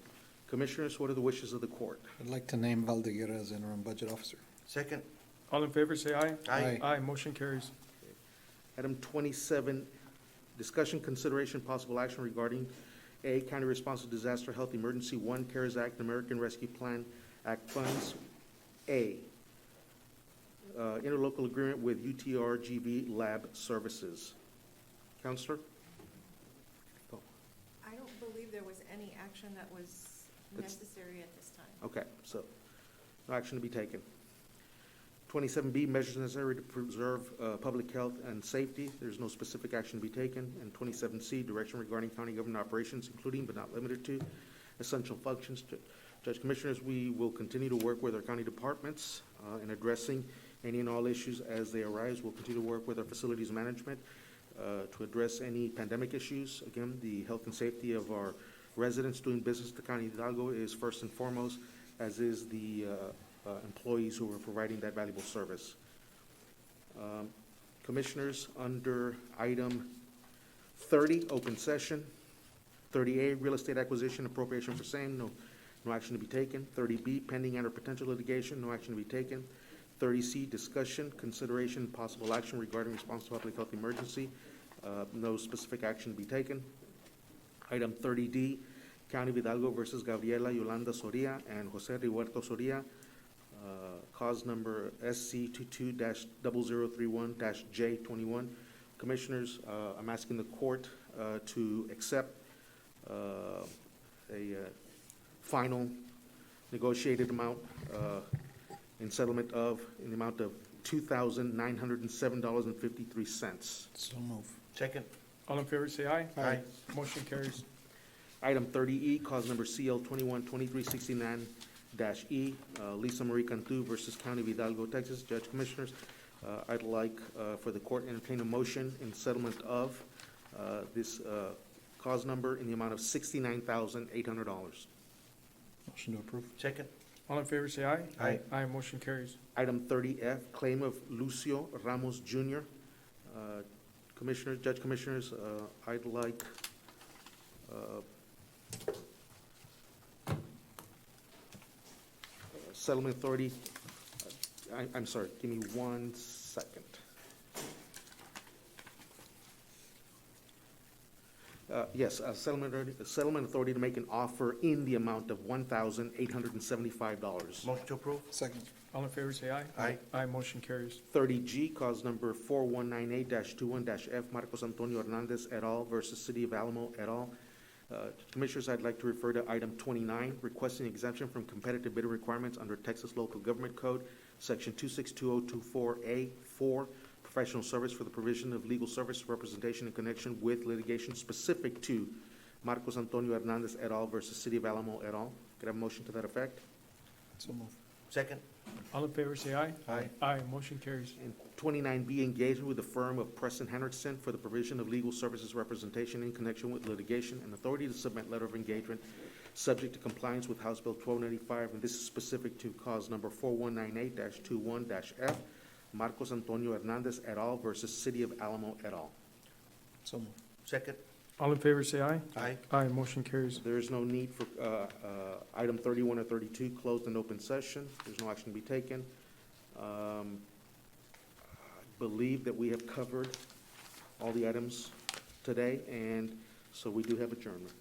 Commissioners, what are the wishes of the court? I'd like to name Valdeguera as interim budget officer. Second. All in favor, say aye. Aye. Aye, motion carries. Item 27, discussion, consideration, possible action regarding A, county response to disaster health emergency, 1, CARES Act, American Rescue Plan Act funds. A, interlocal agreement with UTRGV Lab Services. Counselor? I don't believe there was any action that was necessary at this time. Okay, so no action to be taken. 27B, measures necessary to preserve public health and safety. There's no specific action to be taken. And 27C, direction regarding county government operations, including but not limited to essential functions. Judge, Commissioners, we will continue to work with our county departments in addressing any and all issues as they arise. We'll continue to work with our facilities management to address any pandemic issues. Again, the health and safety of our residents doing business at the County of Hidalgo is first and foremost, as is the employees who are providing that valuable service. Commissioners, under item 30, open session. 30A, real estate acquisition, appropriation for same, no action to be taken. 30B, pending and or potential litigation, no action to be taken. 30C, discussion, consideration, possible action regarding response to public health emergency, no specific action to be taken. Item 30D, County of Hidalgo versus Gabriela Yolanda Soria and Jose Rihuerto Soria, cause number SC 22-0031-J21. Commissioners, I'm asking the court to accept a final negotiated amount in settlement in the amount of $2,907.53. So move. Second. All in favor, say aye. Aye. Motion carries. Item 30E, cause number CL 21-2369-E, Lisa Marie Cantu versus County of Hidalgo, Texas. Judge, Commissioners, I'd like for the court to entertain a motion in settlement of this cause number in the amount of $69,800. Motion to approve. Second. All in favor, say aye. Aye. Aye, motion carries. Item 30F, claim of Lucio Ramos Jr. Commissioners, Judge Commissioners, I'd like settlement authority, I'm sorry, give me 1 second. Yes, settlement authority to make an offer in the amount of $1,875. Motion to approve. Second. All in favor, say aye. Aye. Aye, motion carries. 30G, cause number 4198-21-F, Marcos Antonio Hernandez et al. Versus City of Alamo et al. Commissioners, I'd like to refer to item 29, requesting exemption from competitive bidding requirements under Texas Local Government Code, Section 262024A4, professional service for the provision of legal service representation in connection with litigation specific to Marcos Antonio Hernandez et al. Versus City of Alamo et al. Could I have a motion to that effect? So move. Second. All in favor, say aye. Aye. Aye, motion carries. And 29B, engagement with the firm of Preston Henriksen for the provision of legal services representation in connection with litigation, and authority to submit letter of engagement subject to compliance with House Bill 1295, and this is specific to cause number 4198-21-F, Marcos Antonio Hernandez et al. Versus City of Alamo et al. So move. Second. All in favor, say aye. Aye. Aye, motion carries. There is no need for item 31 or 32 closed in open session. There's no action to be taken. I believe that we have covered all the items today, and so we do have adjournment.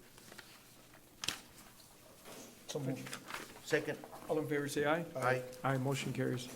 So moved. Second. All in favor, say aye. Aye. Aye, motion carries.